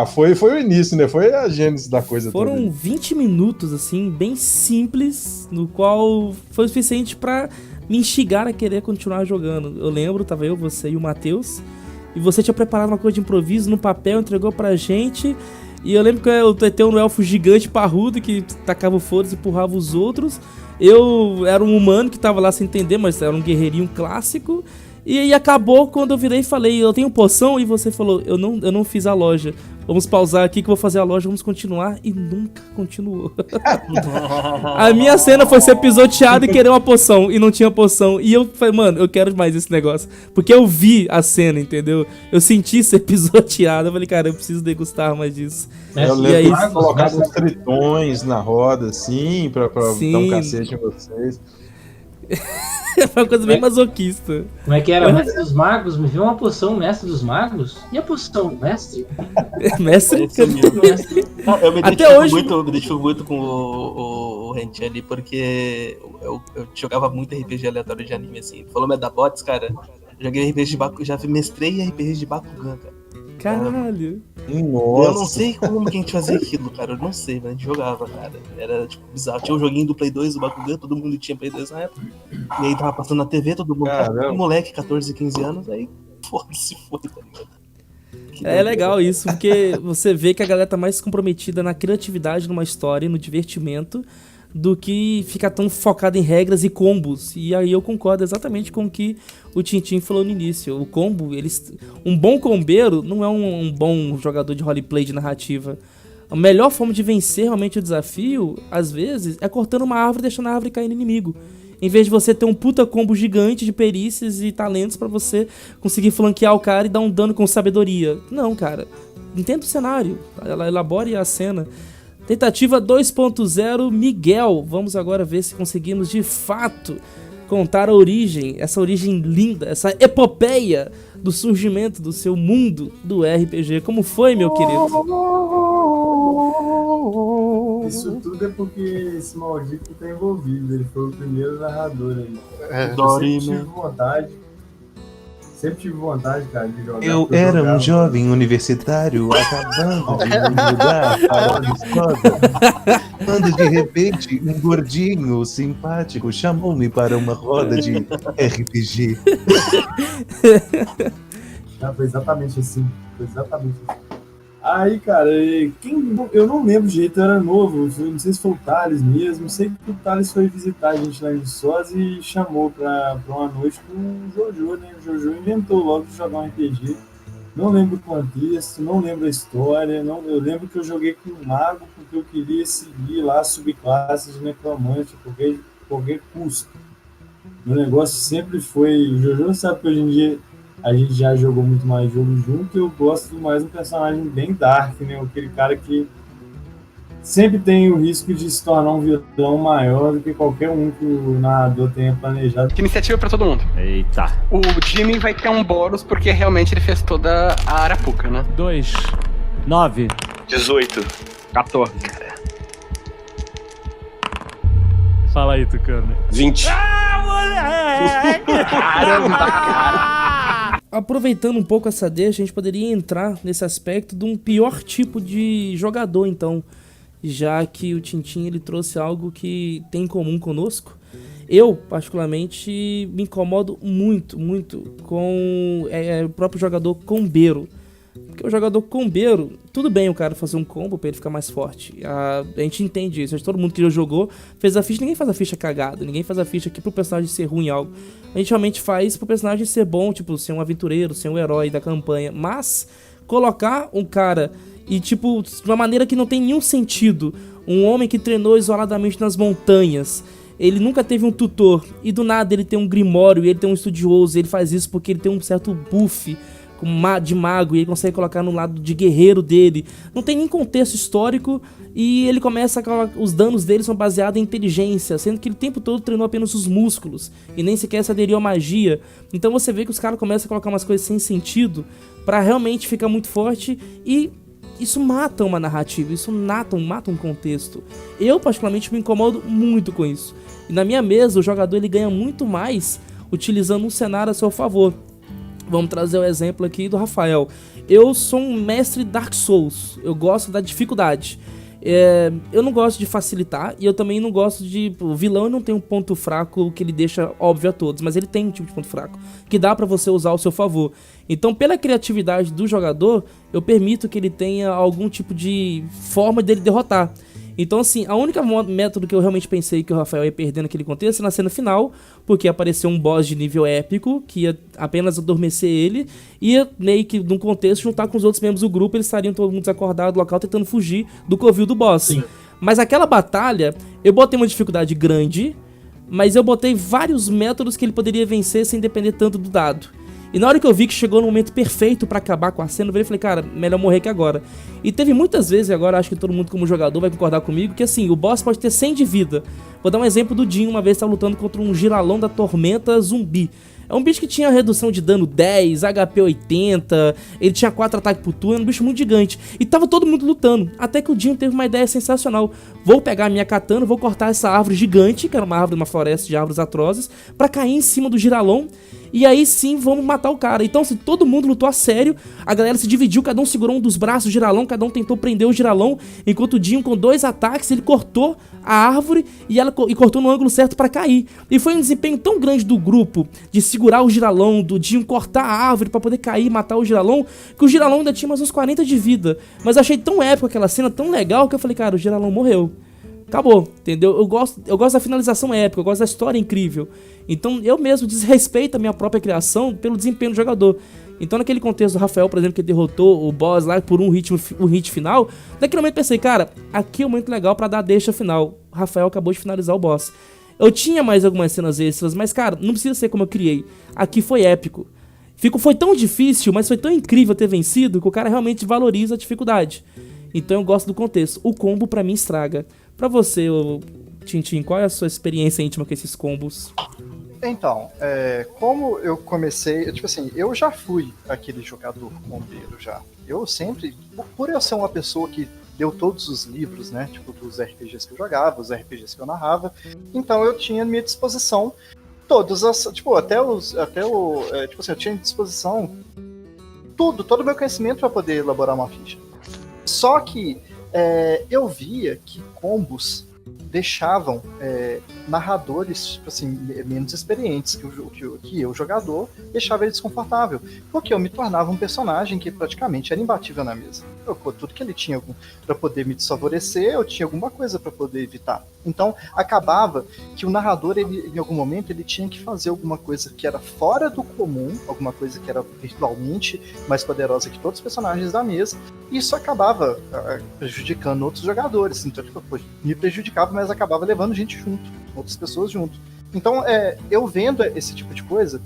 foi o início, né? Foi a gênese da coisa toda. Foram 20 minutos, assim, bem simples, no qual foi o suficiente pra me instigar a querer continuar jogando. Eu lembro, tava eu, você e o Matheus, e você tinha preparado uma coisa de improviso no papel, entregou pra gente, e eu lembro que eu tenho um elfo gigante parrudo que tacava o foda-se e empurrava os outros. Eu era um humano que tava lá sem entender, mas era um guerreirinho clássico. E acabou quando eu virei e falei, eu tenho poção, e você falou, eu não fiz a loja. Vamos pausar aqui que eu vou fazer a loja, vamos continuar. E nunca continuou. A minha cena foi ser pisoteado e querer uma poção, e não tinha poção. E eu falei, mano, eu quero mais esse negócio. Porque eu vi a cena, entendeu? Eu senti ser pisoteado. Eu falei, cara, eu preciso degustar mais disso. Eu lembro de colocar uns tritões na roda, assim, pra dar um cacete em vocês. É uma coisa bem masoquista. Como é que era? Mestre dos Magos? Me viu uma poção, Mestre dos Magos? E a poção, mestre? Mestre? Eu me Até hoje... identifico muito com o Rent ali, porque eu jogava muito RPG aleatório de anime, assim. Falou Medabots, cara. Joguei RPG de Bakugan, já mestrei RPG de Bakugan, cara. Caralho. Nossa. Eu não sei como que a gente fazia aquilo, cara. Eu não sei, mas a gente jogava, cara. Era tipo bizarro. Tinha um joguinho do Play 2 do Bakugan, todo mundo tinha Play 2 na época. E aí tava passando na TV, todo mundo. Moleque, 14, 15 anos, aí foda-se, tá ligado? É legal isso, porque você vê que a galera tá mais comprometida na criatividade numa história, no divertimento, do que ficar tão focado em regras e combos. E aí eu concordo exatamente com o que o Tintin falou no início. O combo, um bom combeiro não é um bom jogador de roleplay de narrativa. A melhor forma de vencer realmente o desafio, às vezes, é cortando uma árvore e deixando a árvore cair no inimigo. Em vez de você ter um puta combo gigante de perícias e talentos pra você conseguir flanquear o cara e dar um dano com sabedoria. Não, cara. Entenda o cenário. Elabore a cena. Tentativa 2.0, Miguel. Vamos agora ver se conseguimos de fato contar a origem, essa origem linda, essa epopeia do surgimento do seu mundo do RPG. Como foi, meu querido? Isso tudo é porque esse maldito tá envolvido. Ele foi o primeiro narrador aí. Sempre tive vontade, cara, de jogar. Eu era um jovem universitário acabando de mudar para a escola, quando de repente um gordinho simpático chamou-me para uma roda de RPG. Foi exatamente assim. Aí, cara, eu não lembro o jeito, eu era novo, não sei se foi o Thales mesmo, sei que o Thales foi visitar a gente lá em Viçosa e chamou pra uma noite com o Jojo, né? O Jojo inventou logo de jogar um RPG. Não lembro o contexto, não lembro a história, eu lembro que eu joguei com um mago porque eu queria seguir lá subclasses de necromante por qualquer custo. Meu negócio sempre foi, o Jojo sabe que hoje em dia a gente já jogou muito mais jogo junto e eu gosto mais de um personagem bem dark, né? Aquele cara que sempre tem o risco de se tornar um vilão maior do que qualquer um que o narrador tenha planejado. Que iniciativa pra todo mundo. Eita. O Jimmy vai ter um bônus porque realmente ele fez toda a arapuca, né? 2. 9. 18. 14. Fala aí, Tucano. 20. Caramba, cara. Aproveitando um pouco essa deixa, a gente poderia entrar nesse aspecto de um pior tipo de jogador, então, já que o Tintin ele trouxe algo que tem em comum conosco. Eu, particularmente, me incomodo muito com o próprio jogador combeiro. Porque o jogador combeiro, tudo bem o cara fazer um combo pra ele ficar mais forte. A gente entende isso. Todo mundo que já jogou fez a ficha. Ninguém faz a ficha cagada. Ninguém faz a ficha aqui pro personagem ser ruim em algo. A gente realmente faz pro personagem ser bom, tipo, ser um aventureiro, ser um herói da campanha. Mas colocar um cara e, tipo, de uma maneira que não tem nenhum sentido. Um homem que treinou isoladamente nas montanhas. Ele nunca teve um tutor. E do nada ele tem um grimório e ele tem um estudioso. E ele faz isso porque ele tem um certo buff de mago, e ele consegue colocar no lado de guerreiro dele. Não tem nem contexto histórico, e ele começa a... Os danos dele são baseados em inteligência, sendo que ele o tempo todo treinou apenas os músculos, e nem sequer se aderiu à magia. Então você vê que os caras começam a colocar umas coisas sem sentido, pra realmente ficar muito forte, e isso mata uma narrativa, isso mata um contexto. Eu particularmente me incomodo muito com isso. E na minha mesa, o jogador ele ganha muito mais utilizando um cenário a seu favor. Vamos trazer o exemplo aqui do Rafael. Eu sou um mestre Dark Souls. Eu gosto da dificuldade. Eu não gosto de facilitar. E eu também não gosto de... O vilão não tem um ponto fraco que ele deixa óbvio a todos. Mas ele tem um tipo de ponto fraco que dá pra você usar ao seu favor. Então, pela criatividade do jogador, eu permito que ele tenha algum tipo de forma dele derrotar. Então, assim, a única método que eu realmente pensei que o Rafael ia perder naquele contexto é na cena final, porque apareceu um boss de nível épico, que ia apenas adormecer ele, e ia meio que, num contexto, juntar com os outros membros do grupo, eles estariam todo mundo desacordado do local, tentando fugir do covil do boss. Sim. Mas aquela batalha, eu botei uma dificuldade grande, mas eu botei vários métodos que ele poderia vencer sem depender tanto do dado. E na hora que eu vi que chegou no momento perfeito pra acabar com a cena, eu falei, cara, melhor morrer que agora. E teve muitas vezes, e agora acho que todo mundo como jogador vai concordar comigo, que assim, o boss pode ter 100 de vida. Vou dar um exemplo do Jin, uma vez estava lutando contra um giralão da tormenta zumbi. É um bicho que tinha redução de dano 10, HP 80, ele tinha 4 ataques por turno, era um bicho muito gigante. E tava todo mundo lutando, até que o Jin teve uma ideia sensacional. Vou pegar a minha katana, vou cortar essa árvore gigante, que era uma árvore, uma floresta de árvores atrozes, pra cair em cima do giralão. E aí sim, vamos matar o cara. Então, se todo mundo lutou a sério, a galera se dividiu, cada um segurou um dos braços do giralão, cada um tentou prender o giralão, enquanto o Jin, com 2 ataques, ele cortou a árvore e cortou no ângulo certo pra cair. E foi um desempenho tão grande do grupo de segurar o giralão, do Jin cortar a árvore pra poder cair e matar o giralão, que o giralão ainda tinha mais uns 40 de vida. Mas eu achei tão épico aquela cena, tão legal, que eu falei, cara, o giralão morreu. Acabou, entendeu? Eu gosto da finalização épica, eu gosto da história incrível. Então eu mesmo desrespeito a minha própria criação pelo desempenho do jogador. Então naquele contexto do Rafael, por exemplo, que derrotou o boss lá por um hit final, naquele momento pensei, cara, aqui é um momento legal pra dar a deixa final. O Rafael acabou de finalizar o boss. Eu tinha mais algumas cenas extras, mas cara, não precisa ser como eu criei. Aqui foi épico. Foi tão difícil, mas foi tão incrível ter vencido que o cara realmente valoriza a dificuldade. Então eu gosto do contexto. O combo pra mim estraga. Pra você, Tintin, qual é a sua experiência íntima com esses combos? Então, como eu comecei, tipo assim, eu já fui aquele jogador combeiro já. Eu sempre, por eu ser uma pessoa que deu todos os livros, né, tipo, dos RPGs que eu jogava, os RPGs que eu narrava, então eu tinha à minha disposição todos as, tipo, tipo assim, eu tinha à disposição todo o meu conhecimento para poder elaborar uma ficha. Só que eu via que combos deixavam narradores, tipo assim, menos experientes que eu, jogador, deixava ele desconfortável, porque eu me tornava um personagem que praticamente era imbatível na mesa. Tudo que ele tinha para poder me desfavorecer, eu tinha alguma coisa para poder evitar. Então, acabava que o narrador, ele, em algum momento, ele tinha que fazer alguma coisa que era fora do comum, alguma coisa que era virtualmente mais poderosa que todos os personagens da mesa, e isso acabava prejudicando outros jogadores. Então, tipo, me prejudicava, mas acabava levando gente junto, outras pessoas junto. Então, eu vendo esse tipo de coisa,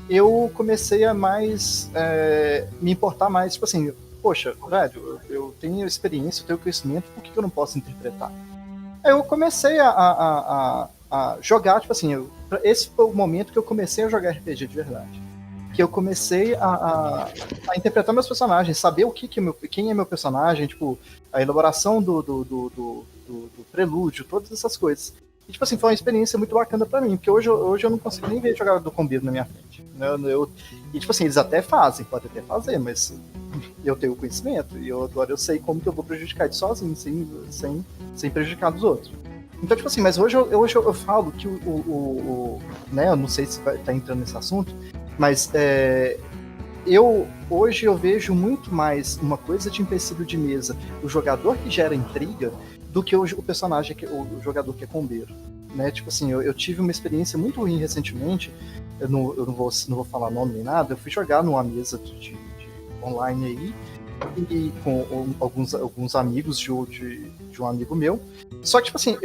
eu comecei a mais me importar mais, tipo assim, poxa, velho, eu tenho experiência, eu tenho conhecimento, por que eu não posso interpretar? Aí eu comecei a jogar, tipo assim, esse foi o momento que eu comecei a jogar RPG de verdade. Que eu comecei a interpretar meus personagens, saber quem é meu personagem, tipo, a elaboração do prelúdio, todas essas coisas. E, tipo assim, foi uma experiência muito bacana pra mim, porque hoje eu não consigo nem ver jogar do Combeiro na minha frente. E, tipo assim, eles até fazem, podem até fazer, mas eu tenho o conhecimento, e agora eu sei como que eu vou prejudicar ele sozinho, sem prejudicar dos outros. Então, tipo assim, mas hoje eu falo que né, eu não sei se tá entrando nesse assunto, mas hoje eu vejo muito mais uma coisa de empecilho de mesa, o jogador que gera intriga, do que o personagem, o jogador que é combeiro. Né? Tipo assim, eu tive uma experiência muito ruim recentemente, eu não vou falar nome nem nada, eu fui jogar numa mesa de online aí, e com alguns amigos de um amigo meu. Só que, tipo assim,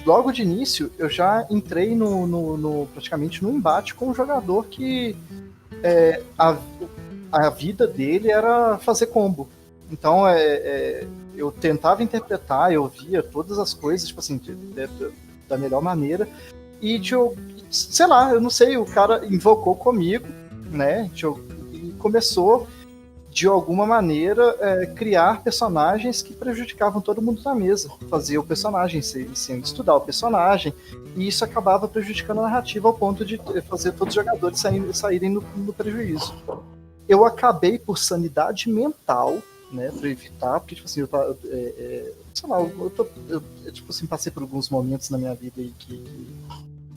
logo de início, eu já entrei praticamente no embate com um jogador que a vida dele era fazer combo. Então, eu tentava interpretar, eu via todas as coisas, tipo assim, da melhor maneira. E, sei lá, eu não sei, o cara invocou comigo, né? E começou, de alguma maneira, criar personagens que prejudicavam todo mundo na mesa. Fazer o personagem, sem estudar o personagem. E isso acabava prejudicando a narrativa ao ponto de fazer todos os jogadores saírem no prejuízo. Eu acabei, por sanidade mental, né, pra evitar, porque, tipo assim, sei lá, eu tipo assim, passei por alguns momentos na minha vida aí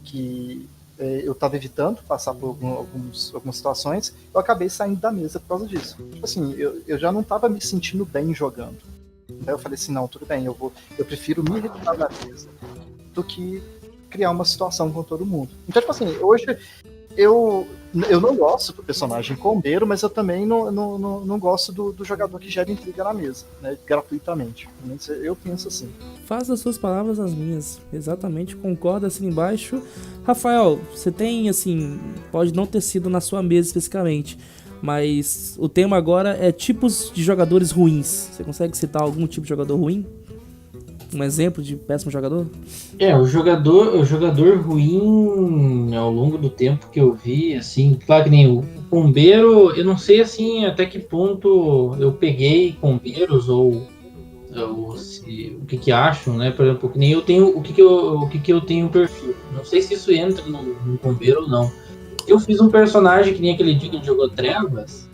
que eu tava evitando passar por algumas situações, eu acabei saindo da mesa por causa disso. Tipo assim, eu já não tava me sentindo bem jogando. Então eu falei assim, não, tudo bem, eu prefiro me retirar da mesa do que criar uma situação com todo mundo. Então, tipo assim, hoje eu não gosto do personagem combeiro, mas eu também não gosto do jogador que gera intriga na mesa, né, gratuitamente. Eu penso assim. Faz as suas palavras as minhas. Exatamente, concordo assim embaixo. Rafael, você tem, assim, pode não ter sido na sua mesa especificamente, mas o tema agora é tipos de jogadores ruins. Você consegue citar algum tipo de jogador ruim? Um exemplo de péssimo jogador? O jogador ruim ao longo do tempo que eu vi, assim, claro que nem o Combeiro, eu não sei assim até que ponto eu peguei Combeiros ou o que acham, né? Por exemplo, que nem eu tenho o que eu tenho perfil. Não sei se isso entra no Combeiro ou não. Eu fiz um personagem que nem aquele dia que ele jogou Trevas.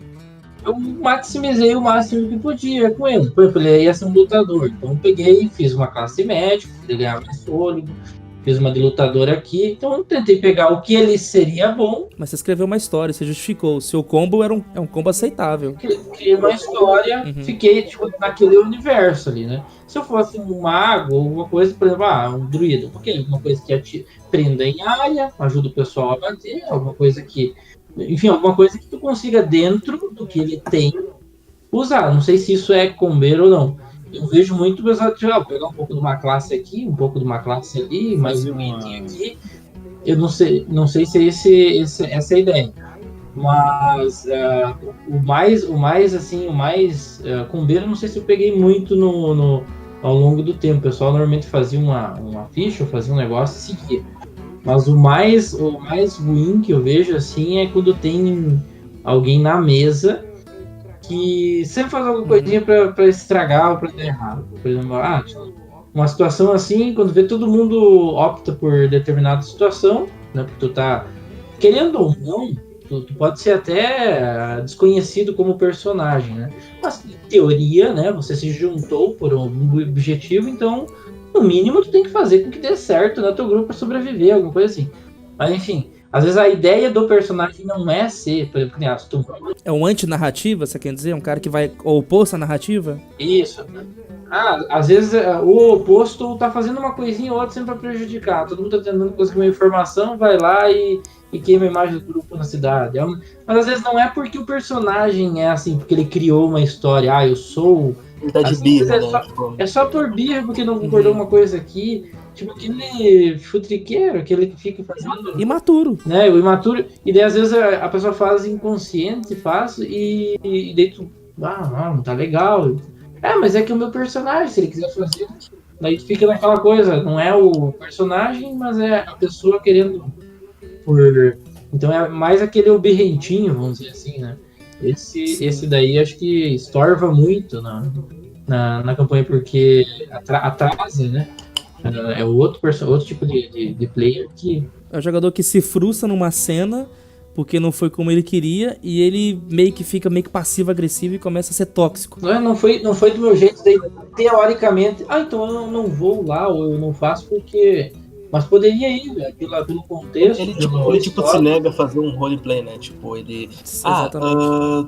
Eu maximizei o máximo que podia com ele. Por exemplo, ele ia ser um lutador. Então eu peguei, fiz uma classe médica, ele ganhava mais fôlego, fiz uma de lutador aqui. Então eu tentei pegar o que ele seria bom. Mas você escreveu uma história, você justificou. O seu combo é um combo aceitável. Criei uma história, fiquei tipo, naquele universo ali, né? Se eu fosse um mago ou alguma coisa, por exemplo, um druida, porque alguma coisa que prenda em área, ajuda o pessoal a bater, alguma coisa que... Enfim, alguma coisa que tu consiga dentro do que ele tem usar. Sei se isso é combeiro ou não. Eu vejo muito o pessoal pegar um pouco de uma classe aqui, um pouco de uma classe ali, mais um item aqui. Eu não sei se essa é a ideia. Mas o mais combeiro, não sei se eu peguei muito ao longo do tempo. O pessoal normalmente fazia uma ficha, ou fazia um negócio e seguia. Mas o mais ruim que eu vejo, assim, é quando tem alguém na mesa que sempre faz alguma coisinha pra estragar ou pra dar errado. Por exemplo, uma situação assim, quando vê todo mundo opta por determinada situação, né, porque tu tá querendo ou não, tu pode ser até desconhecido como personagem, né? Mas, em teoria, né, você se juntou por um objetivo, então... No mínimo, tu tem que fazer com que dê certo no teu grupo pra sobreviver, alguma coisa assim. Mas, enfim, às vezes a ideia do personagem não é ser, por exemplo, é um anti-narrativa, você quer dizer? Um cara que vai oposto à narrativa? Isso. Às vezes o oposto tá fazendo uma coisinha ou outra sempre pra prejudicar. Todo mundo tá tentando conseguir uma informação, vai lá e queima a imagem do grupo na cidade. Mas às vezes não é porque o personagem é assim, porque ele criou uma história. Eu sou... Ele tá de assim, birra, é só por birra, porque não concordou uma coisa aqui. Tipo aquele futriqueiro, aquele que fica fazendo... Imaturo. Né, o imaturo. E daí às vezes a pessoa faz inconsciente, e daí tu não, tá legal. Mas é que o meu personagem, se ele quiser fazer, daí fica naquela coisa, não é o personagem, mas é a pessoa querendo Então é mais aquele birrentinho, vamos dizer assim, né? Esse daí acho que estorva muito na campanha, porque atrasa, né? É outro tipo de player que... É o jogador que se frustra numa cena porque não foi como ele queria e ele meio que fica meio que passivo-agressivo e começa a ser tóxico. Não foi do meu jeito, daí teoricamente, então eu não vou lá ou eu não faço porque... Mas poderia ir, velho, pelo contexto. Ele se nega a fazer um roleplay, né? Tipo, ele.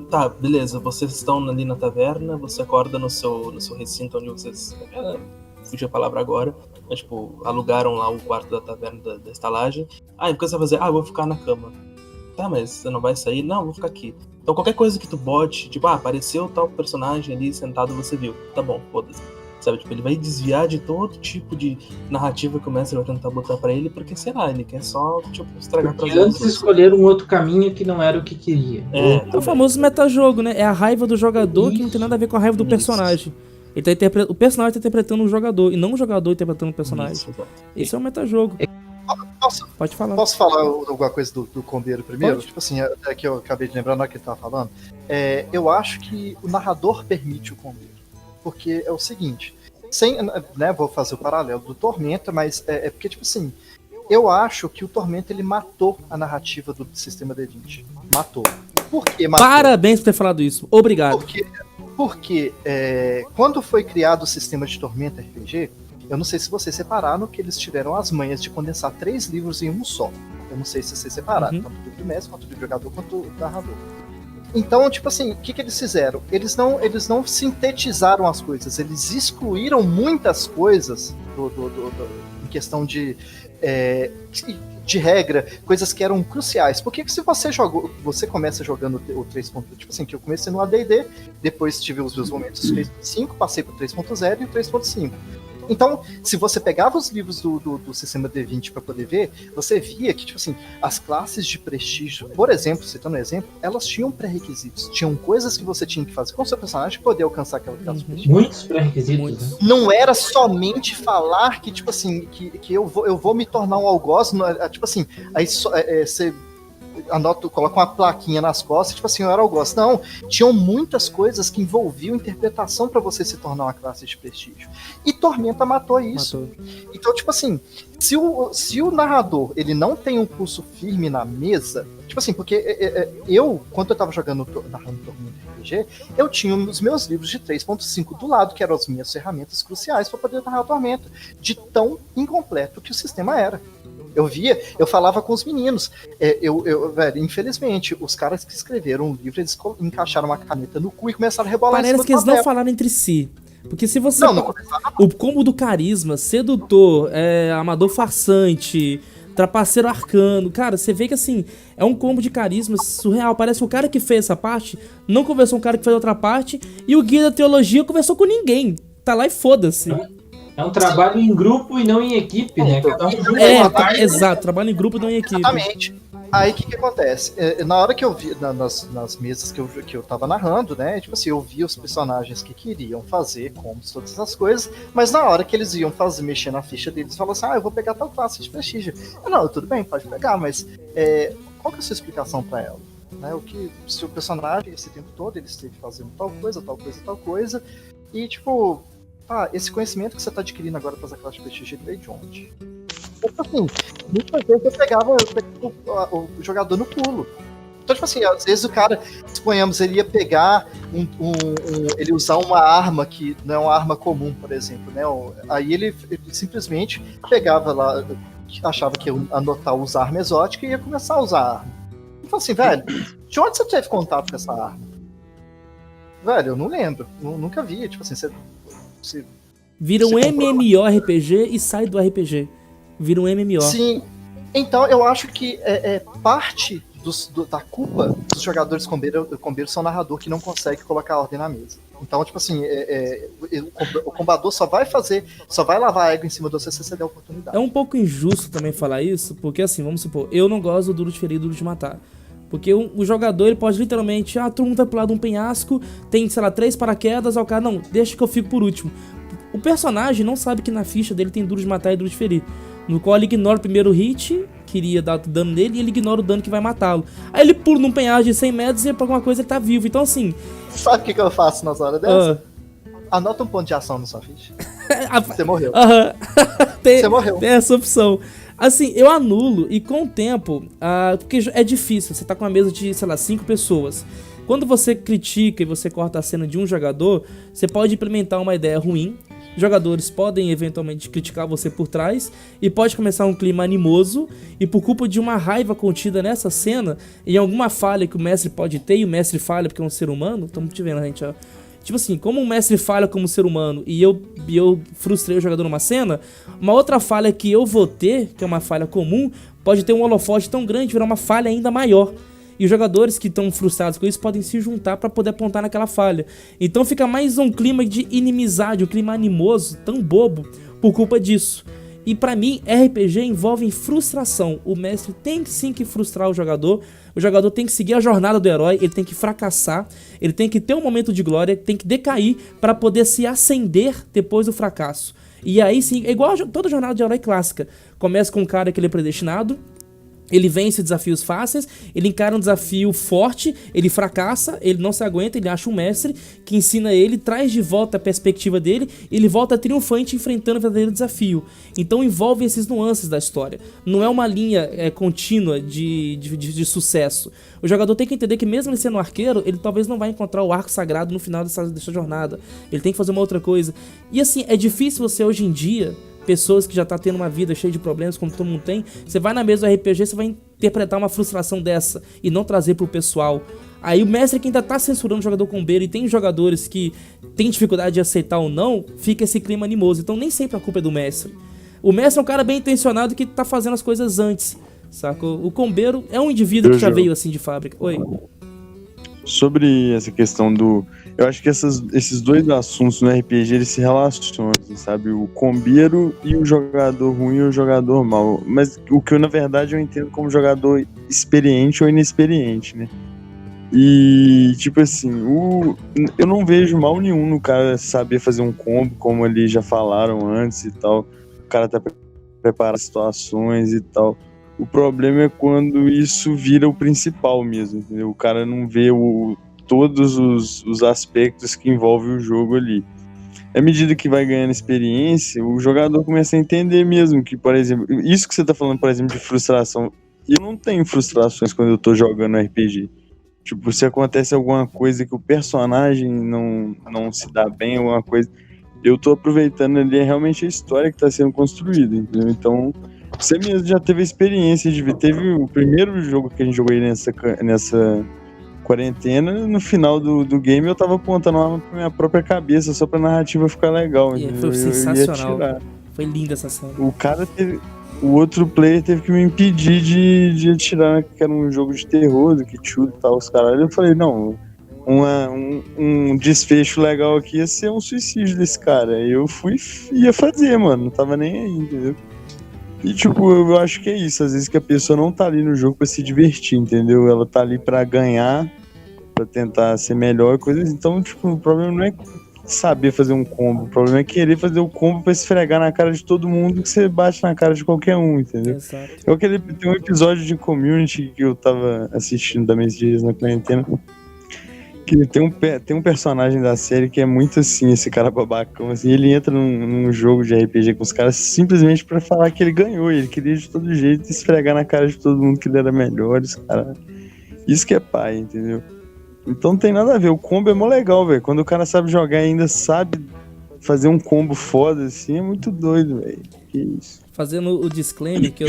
Tá, beleza, vocês estão ali na taverna, você acorda no seu recinto onde vocês. Fugiu a palavra agora. Mas, tipo, alugaram lá o quarto da taverna da estalagem. E o que você vai fazer? Eu vou ficar na cama. Tá, mas você não vai sair? Não, eu vou ficar aqui. Então qualquer coisa que tu bote, tipo, apareceu tal personagem ali sentado, você viu. Tá bom, foda-se. Sabe, tipo, ele vai desviar de todo tipo de narrativa que o mestre vai tentar botar pra ele, porque, sei lá, ele quer só, tipo, estragar pra antes escolher um outro caminho que não era o que queria. É o famoso metajogo, né? É a raiva do jogador que não tem nada a ver com a raiva do personagem. Ele tá o personagem tá interpretando um jogador, e não o jogador interpretando o personagem. Esse é o metajogo. Pode falar. Posso falar alguma coisa do Combeiro primeiro? Pode. Tipo assim, é que eu acabei de lembrar na hora que ele tava falando. Eu acho que o narrador permite o Combeiro. Porque é o seguinte, vou fazer o paralelo do Tormenta, mas é porque, tipo assim, eu acho que o Tormenta, ele matou a narrativa do sistema D20. Matou. Por que matou? Parabéns por ter falado isso. Obrigado. Porque quando foi criado o sistema de Tormenta RPG, eu não sei se vocês separaram que eles tiveram as manhas de condensar 3 livros em um só. Eu não sei se vocês separaram, tanto o livro do mestre, quanto o livro do jogador, quanto o narrador. Então, tipo assim, o que eles fizeram? Eles não sintetizaram as coisas, eles excluíram muitas coisas em questão de regra, coisas que eram cruciais. Porque se você começa jogando o 3.0, tipo assim, que eu comecei no AD&D, depois tive os meus momentos 3.5, passei pro 3.0 e o 3.5. Então, se você pegava os livros do sistema D20 para poder ver, você via que, tipo assim, as classes de prestígio, por exemplo, citando um exemplo, elas tinham pré-requisitos, tinham coisas que você tinha que fazer com o seu personagem para poder alcançar aquela classe de prestígio. Muitos pré-requisitos. Né? Não era somente falar que, tipo assim, que eu vou me tornar um algoz, tipo assim, aí você coloca uma plaquinha nas costas, tipo assim, eu era algoz. Não, tinham muitas coisas que envolviam interpretação para você se tornar uma classe de prestígio. E Tormenta matou isso. Então, tipo assim, se o narrador, ele não tem um pulso firme na mesa, tipo assim, porque quando eu tava narrando Tormenta RPG, eu tinha os meus livros de 3.5 do lado, que eram as minhas ferramentas cruciais para poder narrar Tormenta, de tão incompleto que o sistema era. Eu falava com os meninos. Velho, infelizmente, os caras que escreveram o livro, eles encaixaram uma caneta no cu e começaram a rebolar em cima do papel. Parece que eles não falaram entre si. Porque se você... O combo do carisma, sedutor, amador farsante, trapaceiro arcano, cara, você vê que assim, é um combo de carisma surreal. Parece que o cara que fez essa parte não conversou com o cara que fez outra parte, e o guia da teologia conversou com ninguém. Tá lá e foda-se. É um trabalho em grupo e não em equipe, né? Exato, trabalho em grupo e não em equipe. Exatamente. Aí o que acontece? Na hora que eu vi, nas mesas que eu tava narrando, né? Tipo assim, eu vi os personagens que queriam fazer combos, todas essas coisas, mas na hora que eles iam mexer na ficha deles, falaram assim, eu vou pegar tal classe de prestígio. Não, tudo bem, pode pegar, mas qual que é a sua explicação pra ela? Né, se o personagem, esse tempo todo, ele esteve fazendo tal coisa, e tipo... esse conhecimento que você está adquirindo agora para essa classe de prestígio veio de onde? Assim, muitas vezes eu pegava o jogador no pulo. Então, tipo assim, às vezes o cara, suponhamos, ele ia pegar ele usar uma arma que não é uma arma comum, por exemplo, né? Aí ele simplesmente pegava lá, achava que ia anotar usar arma exótica e ia começar a usar a arma. Então, assim, velho, de onde você teve contato com essa arma? Velho, eu não lembro, nunca vi, tipo assim, você vira um MMORPG e sai do RPG. Vira um MMO. Sim. Então eu acho que parte da culpa dos jogadores combeiro são narrador que não consegue colocar ordem na mesa. Então, tipo assim, o combador só vai lavar a égua em cima de você se você der a oportunidade. É um pouco injusto também falar isso, porque assim, vamos supor, eu não gosto do duro de ferir e duro de matar. Porque o jogador, ele pode literalmente, todo mundo vai pular de um penhasco, tem, sei lá, 3 paraquedas, o cara, não, deixa que eu fico por último. O personagem não sabe que na ficha dele tem duro de matar e duro de ferir. No qual ele ignora o primeiro hit, que iria dar dano nele, e ele ignora o dano que vai matá-lo. Aí ele pula num penhasco de 100 metros e por alguma coisa ele tá vivo. Então assim... Sabe o que eu faço nas horas dessa? Anota um ponto de ação na sua ficha. Você morreu. Você morreu. Tem essa opção. Assim, eu anulo e com o tempo, porque é difícil, você tá com uma mesa de, sei lá, 5 pessoas. Quando você critica e você corta a cena de um jogador, você pode implementar uma ideia ruim. Jogadores podem eventualmente criticar você por trás e pode começar um clima animoso, e por culpa de uma raiva contida nessa cena, em alguma falha que o mestre pode ter, e o mestre falha porque é um ser humano, estamos te vendo, gente, ó. Tipo assim, como o mestre falha como ser humano e eu frustrei o jogador numa cena, uma outra falha que eu vou ter, que é uma falha comum, pode ter um holofote tão grande, virar uma falha ainda maior. E os jogadores que estão frustrados com isso podem se juntar para poder apontar naquela falha. Então fica mais um clima de inimizade, um clima animoso, tão bobo, por culpa disso. E pra mim, RPG envolve frustração. O mestre tem sim que frustrar o jogador tem que seguir a jornada do herói, ele tem que fracassar, ele tem que ter um momento de glória, tem que decair para poder se ascender depois do fracasso. E aí sim, é igual toda jornada de herói clássica. Começa com um cara que ele é predestinado, ele vence desafios fáceis, ele encara um desafio forte, ele fracassa, ele não se aguenta, ele acha um mestre que ensina ele, traz de volta a perspectiva dele, e ele volta triunfante enfrentando o verdadeiro desafio. Então envolve esses nuances da história. Não é uma linha contínua de sucesso. O jogador tem que entender que mesmo ele sendo um arqueiro, ele talvez não vai encontrar o arco sagrado no final dessa jornada. Ele tem que fazer uma outra coisa. E assim, é difícil você hoje em dia... Pessoas que já tá tendo uma vida cheia de problemas, como todo mundo tem, você vai na mesa do RPG, você vai interpretar uma frustração dessa e não trazer pro pessoal. Aí o mestre que ainda tá censurando o jogador combeiro, e tem jogadores que tem dificuldade de aceitar ou não, fica esse clima animoso. Então nem sempre a culpa é do mestre. O mestre é um cara bem intencionado que tá fazendo as coisas antes, saca? O combeiro é um indivíduo que já veio assim de fábrica. Oi. Sobre essa questão do... Eu acho que esses dois assuntos no RPG, eles se relacionam, assim, sabe? O combeiro e o jogador ruim e o jogador mau. Mas o que eu, na verdade, eu entendo como jogador experiente ou inexperiente, né? E, tipo assim, eu não vejo mal nenhum no cara saber fazer um combo, como eles já falaram antes e tal. O cara tá preparado situações e tal. O problema é quando isso vira o principal mesmo, entendeu? O cara não vê todos os aspectos que envolvem o jogo ali. À medida que vai ganhando experiência, o jogador começa a entender mesmo que, por exemplo, isso que você tá falando, por exemplo, de frustração, eu não tenho frustrações quando eu tô jogando RPG. Tipo, se acontece alguma coisa que o personagem não se dá bem, alguma coisa, eu tô aproveitando ali realmente a história que tá sendo construída, entendeu? Então, você mesmo já teve a experiência de ver. Teve o primeiro jogo que a gente jogou aí nessa quarentena, no final do game eu tava apontando uma arma pra minha própria cabeça, só pra narrativa ficar legal. Foi sensacional. Foi linda essa cena. O outro player teve que me impedir de atirar, que era um jogo de terror, do que chuta e tal, os caralho. Eu falei, não, um desfecho legal aqui ia ser um suicídio desse cara. Aí eu ia fazer, mano, não tava nem aí, entendeu? E, tipo, eu acho que é isso. Às vezes que a pessoa não tá ali no jogo pra se divertir, entendeu? Ela tá ali pra ganhar, pra tentar ser melhor, coisas. Então, tipo, o problema não é saber fazer um combo. O problema é querer fazer o combo pra esfregar na cara de todo mundo, que você bate na cara de qualquer um, entendeu? Exato. Tem um episódio de Community que eu tava assistindo também esses dias na quarentena, que tem um personagem da série que é muito assim, esse cara babacão, assim, ele entra num jogo de RPG com os caras simplesmente pra falar que ele ganhou, ele queria de todo jeito esfregar na cara de todo mundo que ele era melhor, esse cara. Isso que é pai, entendeu? Então não tem nada a ver, o combo é mó legal, velho, quando o cara sabe jogar e ainda sabe fazer um combo foda, assim, é muito doido, velho, que isso. Fazendo o disclaimer que eu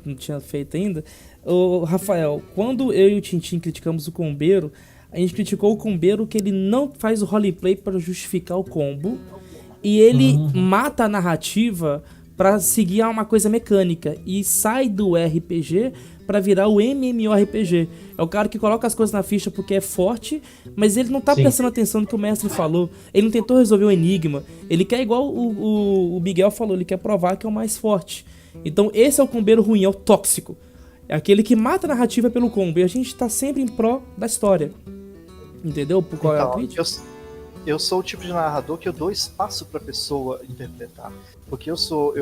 não tinha feito ainda, ô Rafael, quando eu e o Tintin criticamos o combeiro, a gente criticou o combeiro que ele não faz o roleplay para justificar o combo, e ele mata a narrativa para seguir uma coisa mecânica e sai do RPG para virar o MMORPG. É o cara que coloca as coisas na ficha porque é forte, mas ele não tá prestando atenção no que o mestre falou. Ele não tentou resolver o enigma. Ele quer, igual o Miguel falou, ele quer provar que é o mais forte. Então esse é o combeiro ruim, é o tóxico. É aquele que mata a narrativa pelo combo. E a gente tá sempre em pró da história. Entendeu? Por qual é a crítica? Eu sou o tipo de narrador que eu dou espaço pra pessoa interpretar. Porque eu sou.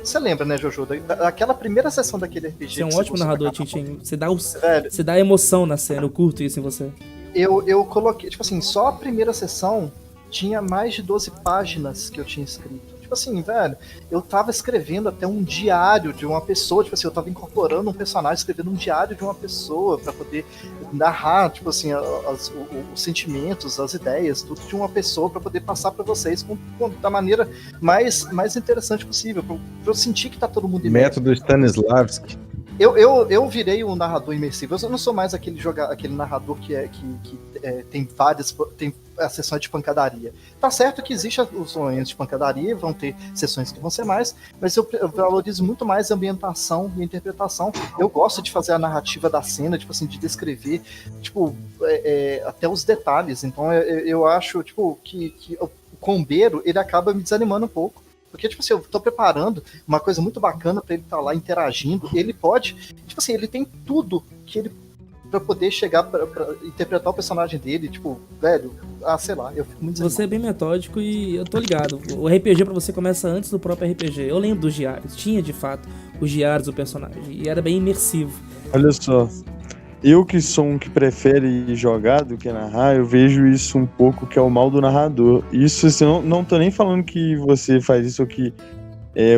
Você lembra, né, Jojo? Daquela primeira sessão daquele RPG. Você é um ótimo narrador, Tintin. Você dá emoção na cena. Eu curto isso em você. Eu coloquei. Tipo assim, só a primeira sessão tinha mais de 12 páginas que eu tinha escrito. Tipo assim, velho, eu tava escrevendo até um diário de uma pessoa, tipo assim, eu tava incorporando um personagem, escrevendo um diário de uma pessoa pra poder narrar, tipo assim, os sentimentos, as ideias, tudo de uma pessoa pra poder passar pra vocês da maneira mais interessante possível, pra eu sentir que tá todo mundo imerso. Método Stanislavski. Eu virei um narrador imersivo. Eu não sou mais aquele narrador que tem várias. Tem a sessão de pancadaria. Tá certo que existem os momentos de pancadaria, vão ter sessões que vão ser mais, mas eu valorizo muito mais a ambientação e a interpretação. Eu gosto de fazer a narrativa da cena, tipo assim, de descrever, tipo, até os detalhes. Então eu acho, tipo, que o combeiro, ele acaba me desanimando um pouco. Porque, tipo assim, eu tô preparando uma coisa muito bacana pra ele estar lá interagindo. Ele pode, tipo assim, ele tem tudo que ele pra poder chegar pra interpretar o personagem dele, tipo, velho, sei lá, eu fico muito desanimado. Você é bem metódico e eu tô ligado. O RPG pra você começa antes do próprio RPG. Eu lembro dos diários, tinha de fato os diários do personagem e era bem imersivo. Olha só, eu que sou um que prefere jogar do que narrar, eu vejo isso um pouco que é o mal do narrador. Isso, assim, não tô nem falando que você faz isso ou que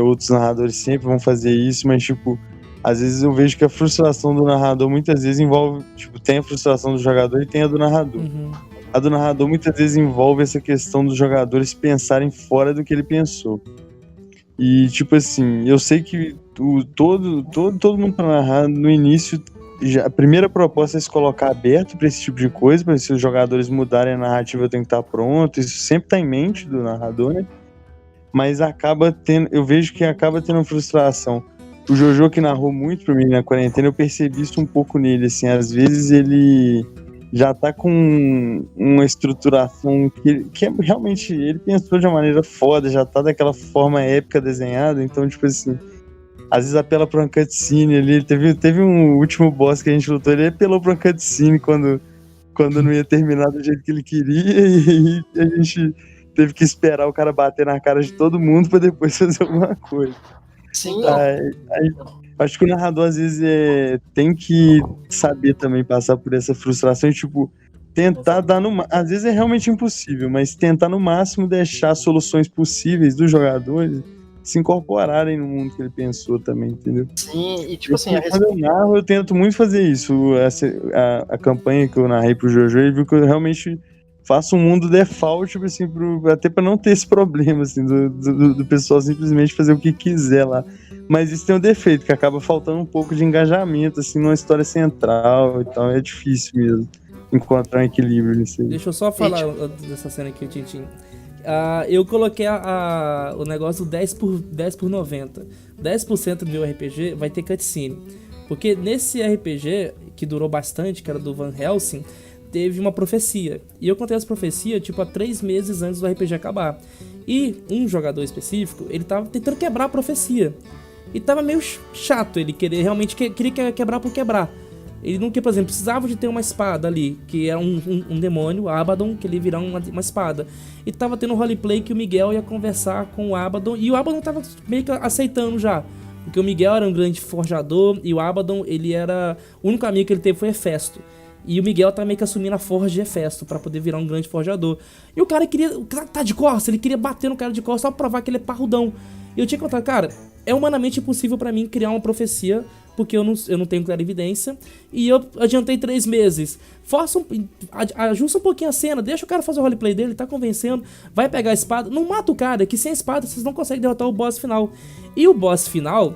outros narradores sempre vão fazer isso, mas, tipo, às vezes eu vejo que a frustração do narrador muitas vezes envolve, tipo, tem a frustração do jogador e tem a do narrador. Uhum. A do narrador muitas vezes envolve essa questão dos jogadores pensarem fora do que ele pensou. E, tipo assim, eu sei que todo mundo pra narrar, no início, a primeira proposta é se colocar aberto pra esse tipo de coisa, pra se os jogadores mudarem a narrativa, eu tenho que estar pronto, isso sempre tá em mente do narrador, né? Mas eu vejo que acaba tendo frustração. O Jojo, que narrou muito pra mim na quarentena, eu percebi isso um pouco nele, assim, às vezes ele já tá com uma estruturação que realmente ele pensou de uma maneira foda, já tá daquela forma épica desenhada, então, tipo assim, às vezes apela pra uma cutscene ali. Teve um último boss que a gente lutou, ele apelou pra uma cutscene quando não ia terminar do jeito que ele queria, e a gente teve que esperar o cara bater na cara de todo mundo pra depois fazer alguma coisa. Sim. Acho que o narrador às vezes tem que saber também passar por essa frustração e, tipo, tentar dar às vezes é realmente impossível, mas tentar no máximo deixar soluções possíveis dos jogadores se incorporarem no mundo que ele pensou também, entendeu? Sim, e tipo assim... Quando eu narro, eu tento muito fazer isso. A campanha que eu narrei pro Jojo, ele viu que eu realmente faço um mundo default, tipo assim, até pra não ter esse problema, assim, do pessoal simplesmente fazer o que quiser lá. Mas isso tem um defeito, que acaba faltando um pouco de engajamento, assim, numa história central, então é difícil mesmo encontrar um equilíbrio nisso aí. Deixa eu só falar dessa cena aqui, Tintin. Eu coloquei o negócio 10 por 90. 10% do meu RPG vai ter cutscene. Porque nesse RPG, que durou bastante, que era do Van Helsing, teve uma profecia. E eu contei essa profecia, tipo, há 3 meses antes do RPG acabar. E um jogador específico, ele tava tentando quebrar a profecia. E tava meio chato, ele realmente queria quebrar por quebrar. Ele não queria, por exemplo, precisava de ter uma espada ali, que era um demônio, o Abaddon, que ele ia virar uma espada. E tava tendo um roleplay que o Miguel ia conversar com o Abaddon, e o Abaddon tava meio que aceitando já. Porque o Miguel era um grande forjador, e o Abaddon, ele era... O único amigo que ele teve foi Hefesto. E o Miguel tá meio que assumindo a forja de Hefesto pra poder virar um grande forjador. E o cara tá de costas, ele queria bater no cara de costas só pra provar que ele é parrudão. E eu tinha que contar, cara, é humanamente impossível pra mim criar uma profecia, porque eu não tenho clarividência, e eu adiantei 3 meses. Ajusta um pouquinho a cena, deixa o cara fazer o roleplay dele, tá convencendo, vai pegar a espada, não mata o cara, que sem a espada vocês não conseguem derrotar o boss final. E o boss final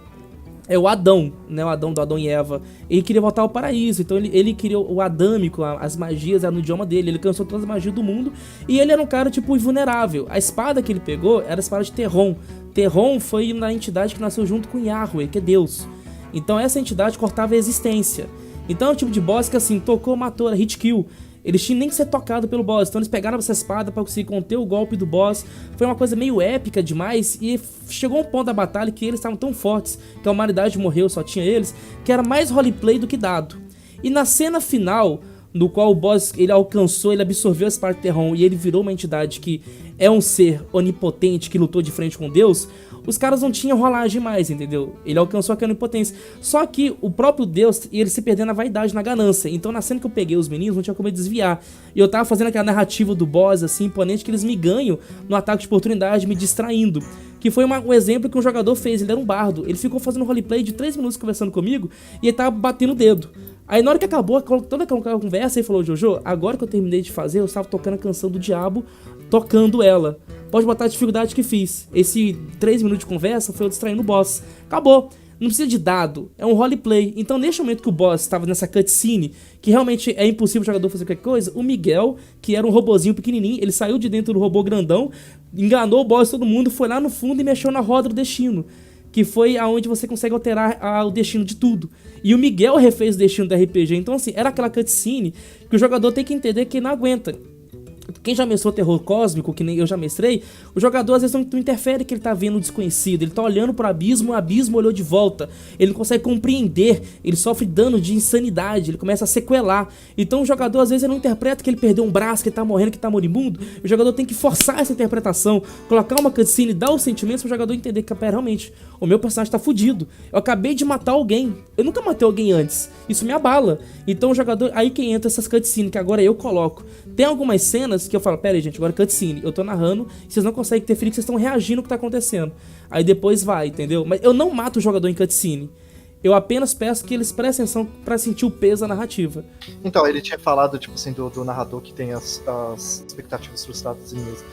é o Adão, né? O Adão do Adão e Eva. Ele queria voltar ao paraíso, então ele queria o adâmico, as magias eram no idioma dele, ele cansou todas as magias do mundo, e ele era um cara, tipo, invulnerável. A espada que ele pegou era a espada de Terron. Terron foi uma entidade que nasceu junto com Yahweh, que é Deus. Então essa entidade cortava a existência. Então é o tipo de boss que, assim, tocou, matou, era hit kill. Eles tinham nem que ser tocado pelo boss, então eles pegaram essa espada pra conseguir conter o golpe do boss. Foi uma coisa meio épica demais, e chegou um ponto da batalha que eles estavam tão fortes, que a humanidade morreu, só tinha eles, que era mais roleplay do que dado. E na cena final, no qual o boss, ele alcançou, ele absorveu a espada de Terron e ele virou uma entidade que é um ser onipotente que lutou de frente com Deus, os caras não tinham rolagem mais, entendeu? Ele alcançou aquela onipotência. Só que o próprio Deus, ele se perdeu na vaidade, na ganância. Então na cena que eu peguei os meninos, não tinha como desviar. E eu tava fazendo aquela narrativa do boss, assim, imponente, que eles me ganham no ataque de oportunidade, me distraindo. Que foi um exemplo que um jogador fez, ele era um bardo. Ele ficou fazendo roleplay de 3 minutos conversando comigo e ele tava batendo o dedo. Aí na hora que acabou toda aquela conversa, ele falou: Jojo, agora que eu terminei de fazer, eu estava tocando a canção do diabo, tocando ela. Pode botar a dificuldade que fiz. Esse 3 minutos de conversa foi eu distraindo o boss. Acabou. Não precisa de dado, é um roleplay. Então neste momento que o boss estava nessa cutscene, que realmente é impossível o jogador fazer qualquer coisa, o Miguel, que era um robozinho pequenininho, ele saiu de dentro do robô grandão, enganou o boss, todo mundo, foi lá no fundo e mexeu na roda do destino, que foi aonde você consegue alterar o destino de tudo. E o Miguel refez o destino do RPG. Então assim, era aquela cutscene que o jogador tem que entender que ele não aguenta. Quem já mestrou terror cósmico, que nem eu já mestrei, o jogador às vezes não interfere que ele tá vendo o desconhecido, ele tá olhando pro abismo, o abismo olhou de volta, ele não consegue compreender, ele sofre dano de insanidade, ele começa a sequelar. Então o jogador às vezes ele não interpreta que ele perdeu um braço, que ele tá morrendo, que tá moribundo. O jogador tem que forçar essa interpretação, colocar uma cutscene, dar os sentimentos pro jogador entender que, pera, realmente, o meu personagem tá fudido, eu acabei de matar alguém, eu nunca matei alguém antes, isso me abala. Então o jogador, aí que entra essas cutscenes, que agora eu coloco. Tem algumas cenas que eu falo: pera aí, gente, agora cutscene, eu tô narrando, vocês não conseguem interferir, que vocês estão reagindo ao que tá acontecendo. Aí depois vai, entendeu? Mas eu não mato o jogador em cutscene. Eu apenas peço que eles prestem atenção pra sentir o peso da narrativa. Então, ele tinha falado, tipo assim, do narrador que tem as expectativas frustradas em mesa.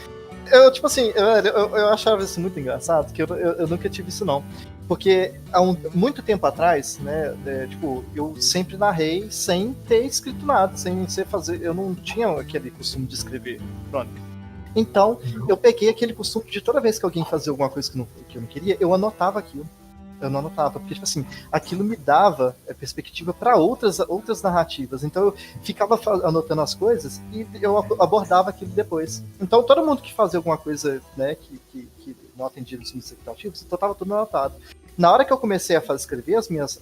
Eu, tipo assim, eu achava isso muito engraçado, que eu nunca tive isso não. Porque há muito tempo atrás, né, tipo, eu sempre narrei sem ter escrito nada, sem ser fazer, eu não tinha aquele costume de escrever crônica. Então, eu peguei aquele costume de toda vez que alguém fazia alguma coisa que eu não queria, eu anotava aquilo. Eu não anotava, porque, tipo assim, aquilo me dava perspectiva para outras narrativas. Então, eu ficava anotando as coisas e eu abordava aquilo depois. Então, todo mundo que fazia alguma coisa, né, que não atendia os meus expectativas, então tava tudo anotado. Na hora que eu comecei a escrever as minhas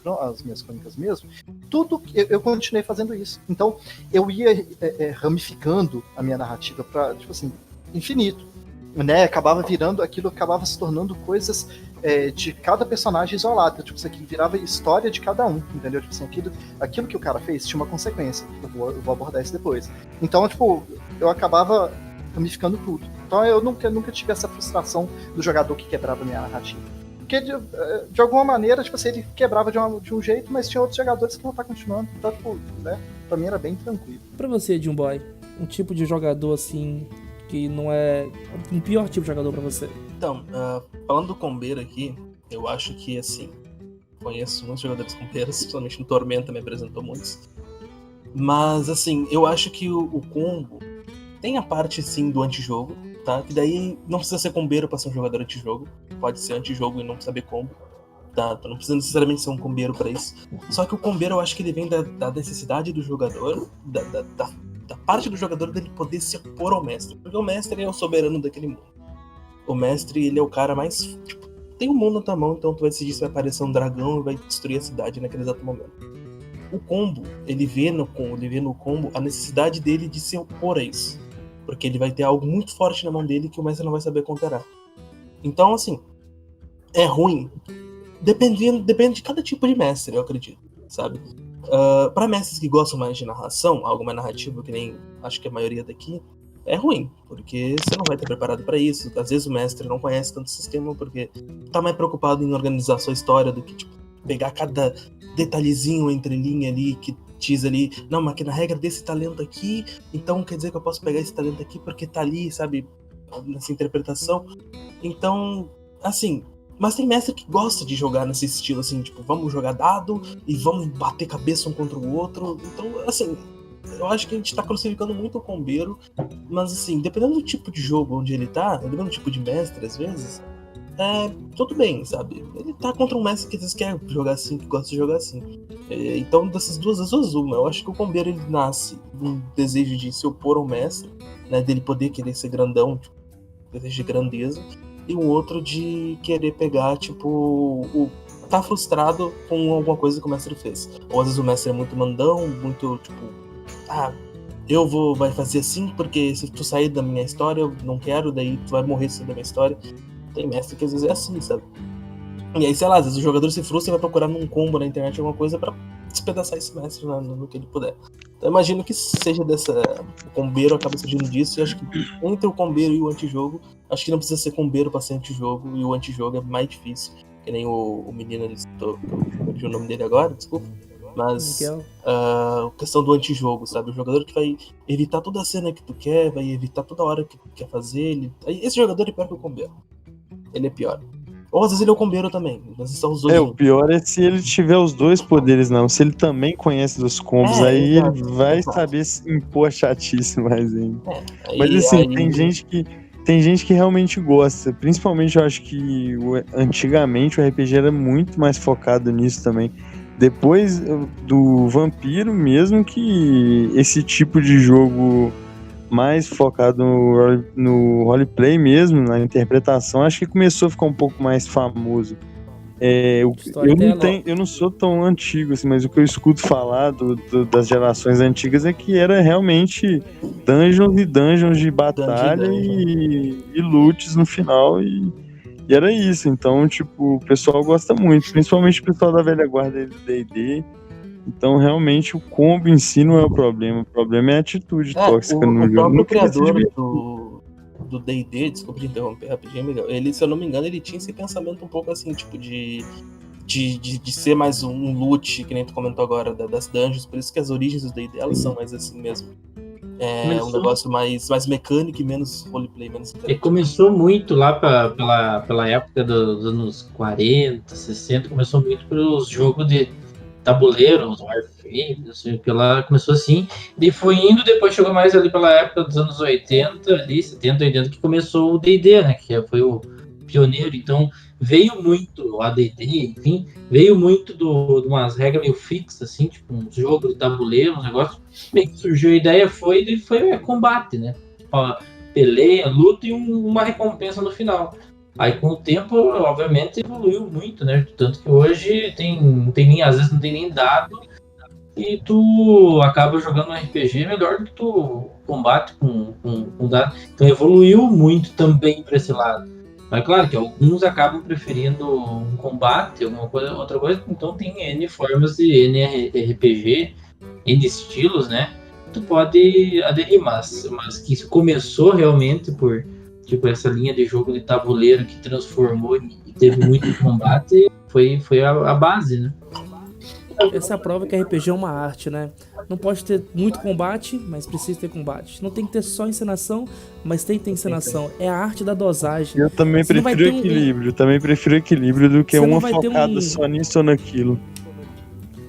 crônicas mesmo, tudo eu continuei fazendo isso. Então, eu ia ramificando a minha narrativa para, tipo assim, infinito. Né? Acabava se tornando coisas de cada personagem isolado. Tipo, isso aqui virava história de cada um, entendeu? Tipo assim, aquilo que o cara fez tinha uma consequência. Eu vou abordar isso depois. Então, tipo, eu acabava ramificando tudo. Então eu nunca tive essa frustração do jogador que quebrava a minha narrativa. Porque de alguma maneira, tipo assim, ele quebrava de um jeito, mas tinha outros jogadores que não tá continuando. Então, tipo, né, pra mim era bem tranquilo. Pra você, Jumboy, um tipo de jogador assim que não é um pior tipo de jogador pra você? Então, falando do combeiro aqui, eu acho que, assim, conheço muitos jogadores combeiros, principalmente no Tormenta me apresentou muitos. Mas, assim, eu acho que o combo tem a parte, sim, do antijogo, tá? Que daí não precisa ser combeiro pra ser um jogador antijogo. Pode ser antijogo e não saber combo, tá? Não precisa necessariamente ser um combeiro pra isso. Só que o combeiro, eu acho que ele vem da necessidade do jogador, da parte do jogador dele poder se opor ao mestre. Porque o mestre, ele é o soberano daquele mundo. O mestre, ele é o cara mais... Tipo, tem o mundo na tua mão, então tu vai decidir se vai aparecer um dragão e vai destruir a cidade naquele exato momento. O combo, ele vê no combo a necessidade dele de se opor a isso. Porque ele vai ter algo muito forte na mão dele que o mestre não vai saber counterar. Então, assim, é ruim. Depende de cada tipo de mestre, eu acredito, sabe? Para mestres que gostam mais de narração, algo mais narrativo, que nem acho que a maioria daqui, é ruim, porque você não vai estar preparado para isso. Às vezes o mestre não conhece tanto o sistema, porque tá mais preocupado em organizar a sua história do que, tipo, pegar cada detalhezinho entre linha ali, que diz ali, não, mas que na regra desse talento aqui, então quer dizer que eu posso pegar esse talento aqui porque tá ali, sabe, nessa interpretação. Então, assim, mas tem mestre que gosta de jogar nesse estilo, assim, tipo, vamos jogar dado e vamos bater cabeça um contra o outro. Então, assim, eu acho que a gente tá crucificando muito o combeiro, mas, assim, dependendo do tipo de jogo onde ele tá, dependendo do tipo de mestre, às vezes, tudo bem, sabe? Ele tá contra um mestre que às vezes quer jogar assim, que gosta de jogar assim. Então, das duas uma. Eu acho que o combeiro, ele nasce um desejo de se opor ao mestre, né, dele poder querer ser grandão, tipo, desejo de grandeza, e um outro de querer pegar, tipo, tá frustrado com alguma coisa que o mestre fez. Ou às vezes o mestre é muito mandão, muito, tipo, vai fazer assim, porque se tu sair da minha história, eu não quero, daí tu vai morrer se sair da minha história. Tem mestre que às vezes é assim, sabe? E aí, sei lá, às vezes o jogador se frustra e vai procurar num combo na internet alguma coisa pra despedaçar esse mestre no que ele puder. Então eu imagino que seja o combeiro acaba surgindo disso, e acho que entre o combeiro e o antijogo, acho que não precisa ser combeiro pra ser antijogo, e o antijogo é mais difícil, que nem o menino ali citou, o nome dele agora, desculpa. Mas a questão do antijogo, sabe? O jogador que vai evitar toda a cena que tu quer, vai evitar toda a hora que tu quer fazer. Esse jogador é pior que o combeiro. Ele é pior. Ou às vezes ele é o combeiro também. Mas são os dois. O pior é se ele tiver os dois poderes, não. Se ele também conhece dos combos, aí exato, ele vai saber se impor a chatice mais ainda. Mas assim, tem gente que realmente gosta. Principalmente eu acho que antigamente o RPG era muito mais focado nisso também. Depois do Vampiro mesmo, que esse tipo de jogo mais focado no roleplay mesmo, na interpretação, acho que começou a ficar um pouco mais famoso. Eu não sou tão antigo assim, mas o que eu escuto falar das gerações antigas é que era realmente dungeons e dungeons de batalha e loots no final, e era isso. Então, tipo, o pessoal gosta muito, principalmente o pessoal da velha guarda do D&D. Então, realmente, o combo em si não é o problema é a atitude tóxica no jogo. O próprio criador do D&D, desculpa te interromper rapidinho, Miguel, ele, se eu não me engano, ele tinha esse pensamento um pouco assim, tipo, de ser mais um loot, que nem tu comentou agora, das dungeons, por isso que as origens do D&D, elas são mais assim mesmo. Um negócio mais mecânico e menos roleplay, menos... E começou muito lá pela época dos anos 40, 60, começou muito pelos jogos de tabuleiro, os Warframe, assim, começou assim, e foi indo, depois chegou mais ali pela época dos anos 80, ali, 70, 80, que começou o D&D, né, que foi o pioneiro. Então veio muito o AD&D, enfim, veio muito de umas regras meio fixas, assim, tipo um jogo de tabuleiro, um negócio, meio que surgiu a ideia, foi combate, né, peleia, luta e uma recompensa no final. Aí com o tempo, obviamente, evoluiu muito, né? Tanto que hoje às vezes não tem nem dado, e tu acaba jogando um RPG melhor do que tu combate com dado. Então evoluiu muito também para esse lado. Mas claro que alguns acabam preferindo um combate, alguma coisa, outra coisa. Então tem N formas de N RPG, N estilos, né? Tu pode aderir, mas que isso começou realmente por... tipo, essa linha de jogo de tabuleiro que transformou e teve muito combate, foi a base, né? Essa é a prova que a RPG é uma arte, né? Não pode ter muito combate, mas precisa ter combate. Não tem que ter só encenação, mas tem que ter encenação. É a arte da dosagem. Eu também prefiro equilíbrio. Também prefiro equilíbrio do que uma focada só nisso ou naquilo.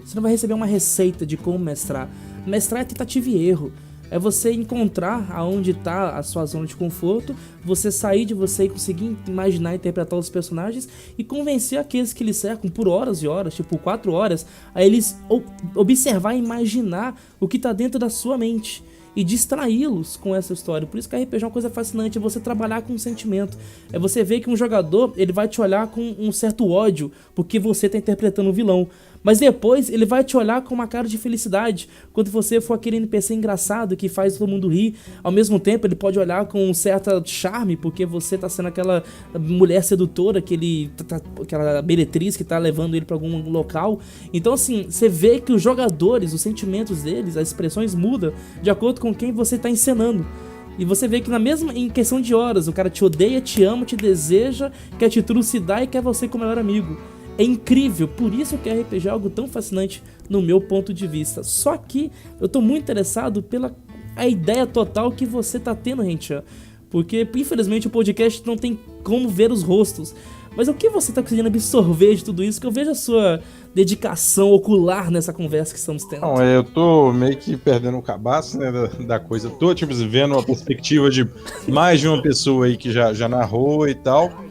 Você não vai receber uma receita de como mestrar. Mestrar é tentativa e erro. É você encontrar aonde está a sua zona de conforto, você sair de você e conseguir imaginar e interpretar os personagens e convencer aqueles que lhe cercam por horas e horas, tipo 4 horas, a eles observar e imaginar o que está dentro da sua mente e distraí-los com essa história. Por isso que a RPG é uma coisa fascinante, é você trabalhar com um sentimento. É você ver que um jogador, ele vai te olhar com um certo ódio porque você está interpretando um vilão. Mas depois ele vai te olhar com uma cara de felicidade quando você for aquele NPC engraçado que faz todo mundo rir. Ao mesmo tempo ele pode olhar com um certo charme porque você tá sendo aquela mulher sedutora, aquela meretriz que tá levando ele pra algum local. Então assim, você vê que os jogadores, os sentimentos deles, as expressões mudam de acordo com quem você tá encenando. E você vê que em questão de horas, o cara te odeia, te ama, te deseja, quer te trucidar e quer você como melhor amigo. É incrível, por isso que a RPG é algo tão fascinante no meu ponto de vista. Só que eu tô muito interessado pela a ideia total que você tá tendo, Renchan. Porque, infelizmente, o podcast não tem como ver os rostos. Mas o que você tá conseguindo absorver de tudo isso? Que eu vejo a sua dedicação ocular nessa conversa que estamos tendo. Não, eu tô meio que perdendo o cabaço, né, da coisa. Tô, tipo, vendo uma perspectiva de mais de uma pessoa aí que já narrou e tal.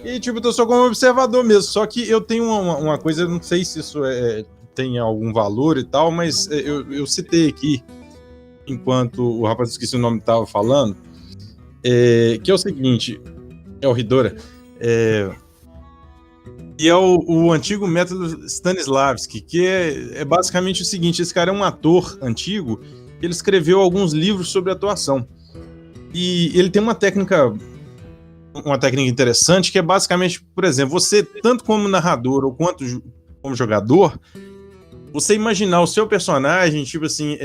E, tipo, eu sou como observador mesmo. Só que eu tenho uma coisa, não sei se isso tem algum valor e tal, mas eu citei aqui enquanto o rapaz, esqueci o nome, estava falando, que é o seguinte, é o Hidora, e é o antigo método Stanislavski, que é basicamente o seguinte, esse cara é um ator antigo, ele escreveu alguns livros sobre atuação, e ele tem uma técnica interessante, que é basicamente, por exemplo, você, tanto como narrador ou quanto como jogador, você imaginar o seu personagem, tipo assim,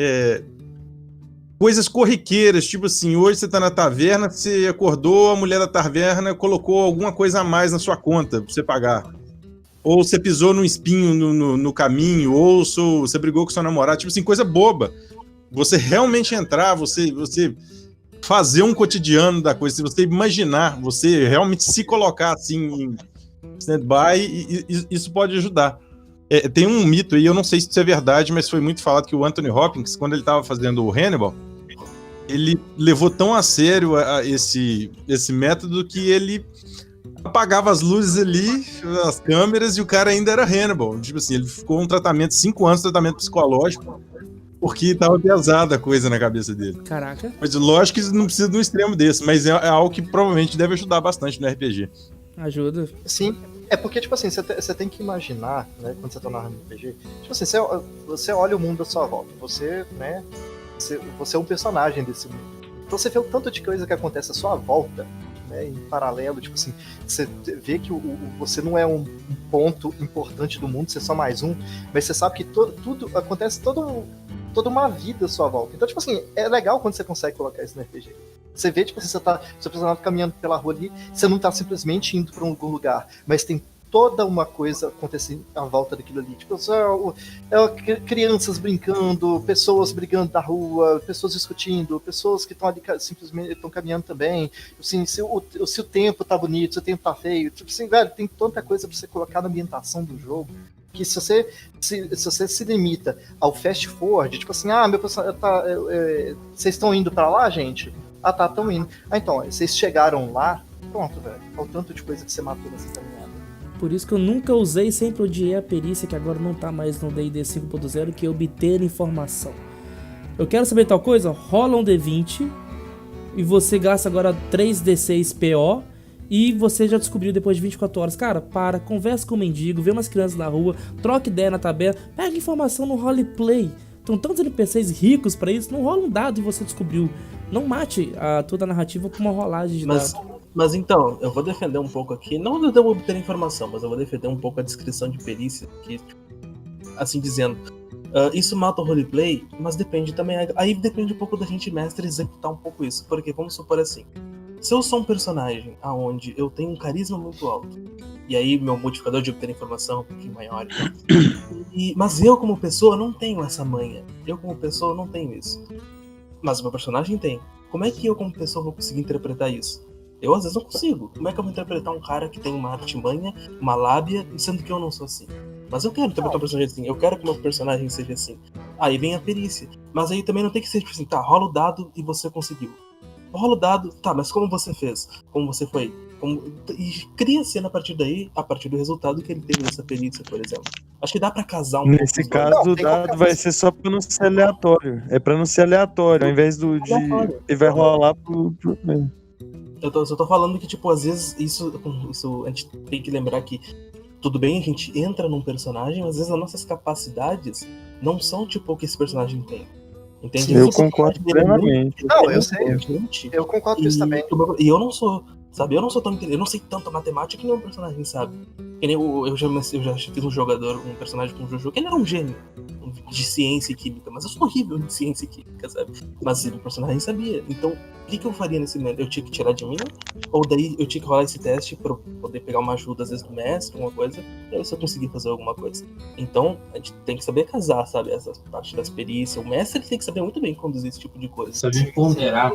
coisas corriqueiras, tipo assim, hoje você tá na taverna, você acordou, a mulher da taverna colocou alguma coisa a mais na sua conta pra você pagar. Ou você pisou num espinho no caminho, ou você brigou com seu namorado, tipo assim, coisa boba. Você realmente entrar, você fazer um cotidiano da coisa, se você imaginar, você realmente se colocar assim em stand-by, isso pode ajudar. Tem um mito aí, eu não sei se isso é verdade, mas foi muito falado que o Anthony Hopkins, quando ele estava fazendo o Hannibal, ele levou tão a sério esse método que ele apagava as luzes ali, as câmeras, e o cara ainda era Hannibal. Tipo assim, ele ficou 5 anos de tratamento psicológico, porque tava pesada a coisa na cabeça dele. Caraca. Mas lógico que não precisa de um extremo desse, mas é algo que provavelmente deve ajudar bastante no RPG. Ajuda. Sim, é porque, tipo assim, você tem que imaginar, né, quando você tá narrando RPG, tipo assim, você olha o mundo à sua volta, você, né, você é um personagem desse mundo. Então você vê o tanto de coisa que acontece à sua volta, né, em paralelo, tipo assim, você vê que você não é um ponto importante do mundo, você é só mais um, mas você sabe que tudo acontece, toda uma vida à sua volta. Então, tipo assim, é legal quando você consegue colocar isso no RPG. Você vê, tipo assim, seu personagem tá caminhando pela rua ali, você não tá simplesmente indo pra algum lugar, mas tem toda uma coisa acontecendo à volta daquilo ali. Tipo, crianças brincando, pessoas brigando na rua, pessoas discutindo, pessoas que estão ali simplesmente estão caminhando também. Assim, se o tempo tá bonito, se o tempo tá feio. Tipo assim, velho, tem tanta coisa pra você colocar na ambientação do jogo, que se você se limita ao fast forward, tipo assim, meu personagem vocês estão indo pra lá, gente? Tá, estão indo. Então, vocês chegaram lá, pronto, velho. Olha o tanto de coisa que você matou nessa caminhada. Por isso que eu nunca usei, sempre odiei a perícia, que agora não tá mais no D&D 5.0, que é obter informação. Eu quero saber tal coisa? Rola um D20 e você gasta agora 3D6 PO e você já descobriu depois de 24 horas. Cara, conversa com o mendigo, vê umas crianças na rua, troca ideia na tabela, pega informação no roleplay. Tem tantos NPCs ricos pra isso, não rola um dado e você descobriu. Não mate toda a narrativa com uma rolagem de dado. Mas então, eu vou defender um pouco aqui, não eu devo obter informação, mas eu vou defender um pouco a descrição de perícia, que, assim dizendo, isso mata o roleplay, mas depende também, aí depende um pouco da gente mestre executar um pouco isso, porque vamos supor assim, se eu sou um personagem aonde eu tenho um carisma muito alto, e aí meu modificador de obter informação é um pouquinho maior, mas eu como pessoa não tenho essa manha, eu como pessoa não tenho isso, mas o meu personagem tem. Como é que eu como pessoa vou conseguir interpretar isso? Eu às vezes não consigo. Como é que eu vou interpretar um cara que tem uma artimanha, uma lábia, sendo que eu não sou assim? Mas eu quero interpretar um personagem assim, eu quero que o meu personagem seja assim. Aí vem a perícia. Mas aí também não tem que ser tipo assim, tá, rola o dado e você conseguiu. Rola o dado, tá, mas como você fez? Como você foi? E cria a cena a partir daí, a partir do resultado que ele teve nessa perícia, por exemplo. Acho que dá pra casar um pouco. Nesse caso, o dado vai ser só pra não ser aleatório. É pra não ser aleatório, ao invés ele vai rolar pro... Eu tô falando que, tipo, às vezes isso a gente tem que lembrar que tudo bem, a gente entra num personagem, mas às vezes as nossas capacidades não são, tipo, o que esse personagem tem. Entende? Eu concordo plenamente. Não, eu sei. Eu concordo com isso também. E eu não sou, sabe? Eu não sou tão inteligente, eu não sei tanto matemática que nem um personagem sabe. Que nem eu já fiz um personagem com o Jojo, que ele era um gênio de ciência e química, mas eu sou horrível em ciência e química, sabe? Mas o personagem sabia. Então, o que eu faria nesse momento? Eu tinha que tirar de mim? Ou daí eu tinha que rolar esse teste pra poder pegar uma ajuda, às vezes, do mestre, alguma coisa, pra ver se eu conseguir fazer alguma coisa. Então, a gente tem que saber casar, sabe? Essa parte da experiência. O mestre tem que saber muito bem conduzir esse tipo de coisa. Saber ponderar.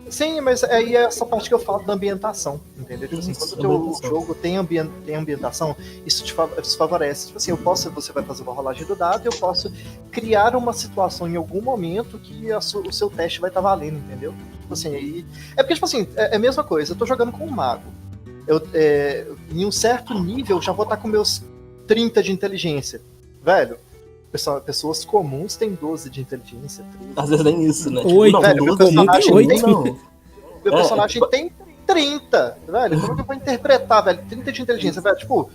Sim, mas aí é essa parte que eu falo da ambientação, entendeu? Tipo assim, quando o teu jogo tem ambientação, isso te favorece. Tipo assim, você vai fazer uma rolagem do dado e eu posso criar uma situação em algum momento que o seu teste vai estar valendo, entendeu? Tipo assim, aí... É porque, tipo assim, é a mesma coisa, eu tô jogando com um mago. Em um certo nível, eu já vou estar com meus 30 de inteligência. Velho, pessoas comuns têm 12 de inteligência, 13. Às vezes nem isso, né? Oito. Não, Velho, meu 12 personagem oito. tem, não. meu personagem tem 30, velho. Como é que eu vou interpretar, velho? 30 de inteligência, velho. Tipo,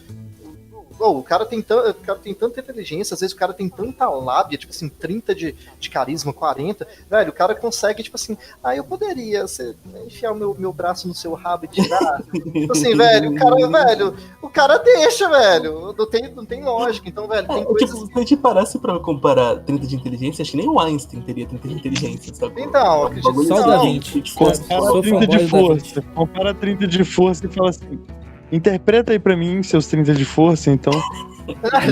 o cara tem tanta inteligência, às vezes o cara tem tanta lábia, tipo assim, 30 de carisma, 40. Velho, o cara consegue, tipo assim, eu poderia enfiar o meu braço no seu rabo e tirar. Tipo assim, velho, o cara deixa, velho. Não tem lógica. Então, velho, tem coisas... Tipo, se a gente parasse pra comparar 30 de inteligência, acho que nem o Einstein teria 30 de inteligência, sabe? Então, acredito Só o da gente. Compara 30 de força. Compara 30 de força e fala assim. Interpreta aí pra mim seus 30 de força, então.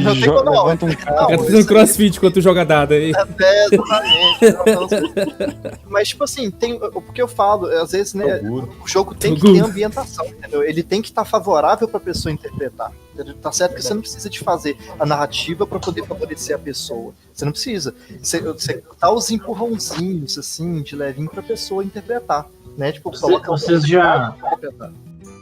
Não tem como não. Fica fazendo crossfit enquanto joga dado aí. Exatamente. Mas, tipo assim, porque eu falo, às vezes, né, o jogo tem que ter ambientação, entendeu? Ele tem que estar favorável pra pessoa interpretar. Tá certo que você não precisa de fazer a narrativa pra poder favorecer a pessoa. Você não precisa. Você dá os empurrãozinhos, assim, de levinho pra pessoa interpretar. Né? Tipo,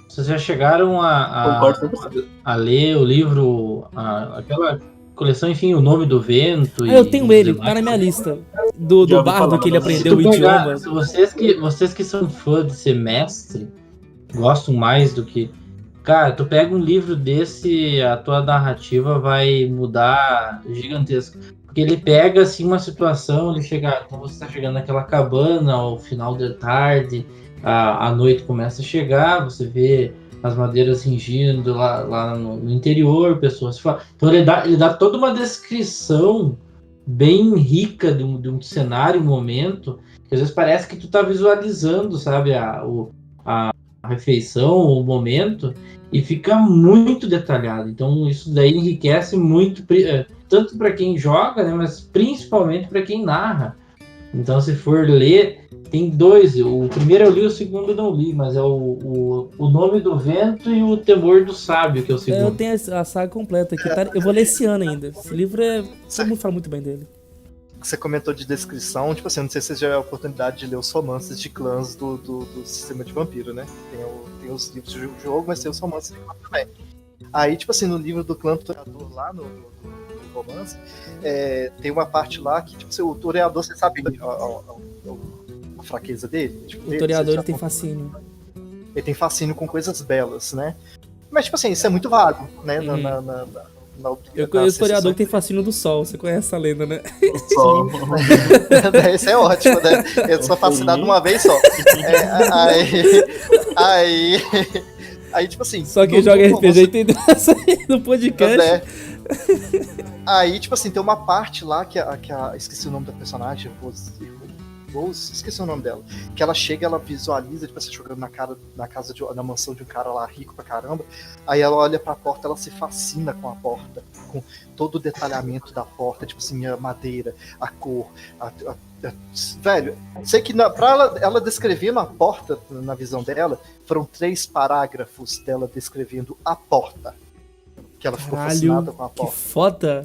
Vocês já chegaram a ler o livro, aquela coleção, enfim, O Nome do Vento? Eu tenho ele, tá na minha lista. Do bardo que ele aprendeu o idioma. Vocês que são fãs de ser mestre, gostam mais do que... Cara, tu pega um livro desse, a tua narrativa vai mudar gigantesco. Porque ele pega, assim, uma situação, então você tá chegando naquela cabana ao final da tarde... A noite começa a chegar, você vê as madeiras ringindo lá no interior, pessoas falam. Então ele dá toda uma descrição bem rica de um cenário, um momento, que às vezes parece que tu tá visualizando, sabe, a refeição, o momento, e fica muito detalhado. Então isso daí enriquece muito, tanto para quem joga, né, mas principalmente para quem narra. Então, se for ler, tem dois. O primeiro eu li, o segundo eu não li, mas é o Nome do Vento e o Temor do Sábio, que é o segundo. Eu tenho a saga completa aqui, tá? Eu vou ler esse ano ainda. Esse livro todo mundo fala muito bem dele. Você comentou de descrição, tipo assim, eu não sei se você já tiver a oportunidade de ler os romances de clãs do sistema de vampiro, né? Tem os livros de jogo, mas tem os romances de clã também. Aí, tipo assim, no livro do clã toreador lá no romance, tem uma parte lá que, tipo assim, o toreador, você sabe a fraqueza dele? Tipo, o toreador ele tem fascínio. Ele tem fascínio com coisas belas, né? Mas, tipo assim, isso é muito vago, né? Eu conheço o toreador que tem fascínio do sol. Você conhece essa lenda, né? Sol. Isso é ótimo, né? Eu sou fascinado uma vez só. Aí, tipo assim... Só quem joga RPG entendeu essa aí no podcast. Aí, tipo assim, tem uma parte lá que esqueci o nome da personagem, esqueci o nome dela. Que ela chega, ela visualiza, tipo assim, jogando na mansão de um cara lá rico pra caramba. Aí ela olha pra porta, ela se fascina com a porta, com todo o detalhamento da porta, tipo assim, a madeira, a cor, velho, sei que pra ela descrevendo a porta, na visão dela, foram 3 parágrafos dela descrevendo a porta. Que ela ficou fascinada com a porta. Que foda!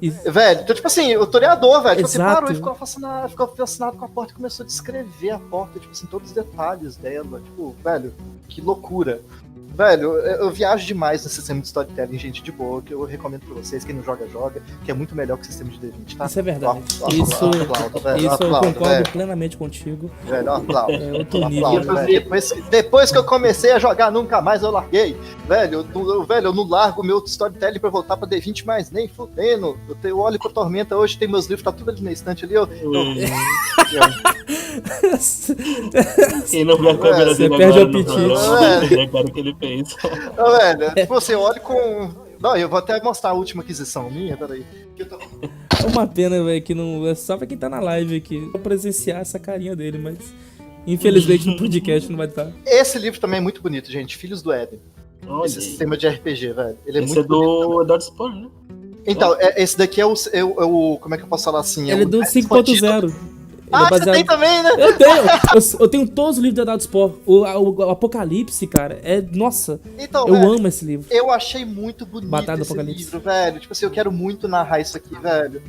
Velho, então, tipo assim, o toreador, velho, tipo assim, Exato. parou e ficou fascinado com a porta e começou a descrever a porta, tipo assim, todos os detalhes dela. Tipo, velho, que loucura. Velho, eu viajo demais no sistema de storytelling, gente, de boa, que eu recomendo pra vocês, quem não joga, que é muito melhor que o sistema de D20, tá? Isso é verdade. Isso eu concordo plenamente contigo. Velho, aplaudo. É outro nível. Depois que eu comecei a jogar, nunca mais eu larguei. Velho, eu não largo meu storytelling pra voltar pra D20 mais, nem fudendo. Eu olho pra Tormenta hoje, tem meus livros, tá tudo ali na estante ali. Quem não vê a câmera você dele perde o agora, apetite. é claro que ele fez. Velho, tipo, você olha com... Não, eu vou até mostrar a última aquisição minha, peraí. É uma pena, velho, que não... É só pra quem tá na live aqui, pra presenciar essa carinha dele, mas... Infelizmente no podcast não vai estar. Esse livro também é muito bonito, gente. Filhos do Éden. Olha Esse aí. sistema de RPG, velho. Ele é Esse muito bonito. do Eduardo Spor, né? Então, esse daqui é o... Como é que eu posso falar assim? Ele é do 5.0. Você tem também, né? Eu tenho todos os livros da Dado Sport. O Apocalipse, cara, Nossa, então, eu velho, amo esse livro. Eu achei muito bonito Batalha do esse Apocalipse. livro, velho. Tipo assim, eu quero muito narrar isso aqui, velho.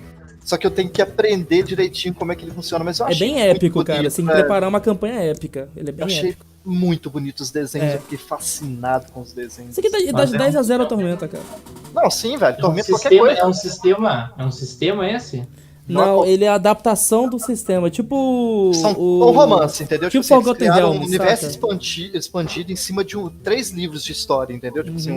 Só que eu tenho que aprender direitinho como é que ele funciona, mas eu achei bem épico, muito cara. bonito, Você tem que velho. preparar uma campanha épica. Ele é bem Eu achei épico. muito bonito os desenhos, eu fiquei fascinado com os desenhos. Isso aqui dá de 10 a 0 a Tormenta, cara. Não, sim, velho. É um Tormenta qualquer sistema, coisa. é um sistema esse? Não, ele é a adaptação do sistema. Tipo. São um romance, entendeu? Tipo assim, eles Forgotten criaram um Realms, universo saca? expandido em cima de 3 livros de história, entendeu? Tipo assim,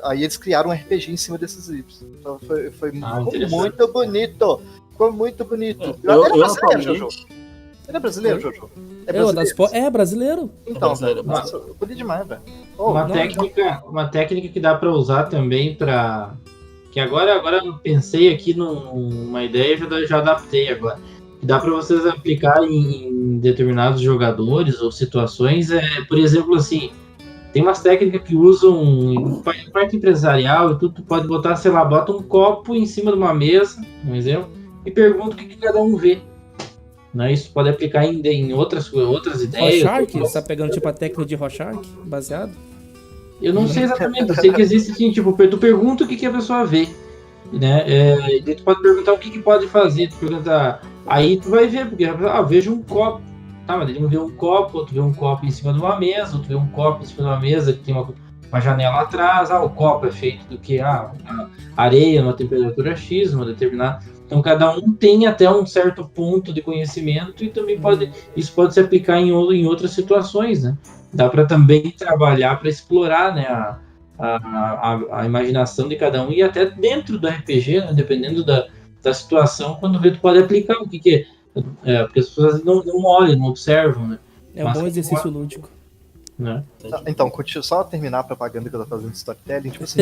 aí eles criaram um RPG em cima desses livros. Então foi interessante. muito bonito. Ficou muito bonito. Eu Ele é brasileiro, Jojo. atualmente... Ele é brasileiro, Jojo. É brasileiro. Então, brasileiro, velho, nossa, bonito demais, velho. Oh, Uma técnica que dá pra usar também pra... Que agora eu pensei aqui numa ideia e já adaptei agora. Que dá pra vocês aplicar em determinados jogadores ou situações. Por exemplo, assim, tem umas técnicas que usam em parte empresarial e tudo. Tu pode botar, sei lá, bota um copo em cima de uma mesa, um exemplo, e pergunta o que cada um vê. Né? Isso pode aplicar em outras ideias. Rorschach? Você tá pegando tipo a técnica de Rorschach? Baseado? Eu não sei exatamente, eu sei que existe assim, tipo, tu pergunta o que a pessoa vê, né? E tu pode perguntar o que pode fazer, tu pergunta, aí tu vai ver, porque eu vejo um copo, tá, mas ele não vê um copo, outro vê um copo em cima de uma mesa, outro vê um copo em cima de uma mesa que tem uma janela atrás, o copo é feito do que? A areia numa temperatura X, uma determinada. Então cada um tem até um certo ponto de conhecimento e também isso pode se aplicar em outras situações, né? Dá para também trabalhar para explorar, né, a imaginação de cada um e até dentro do RPG, né, dependendo da situação, quando vê tu pode aplicar o que é, porque as pessoas não olham, não observam, né? É um bom exercício lúdico. Né? Então, só terminar a propaganda que eu tô fazendo de Storytelling, tipo assim,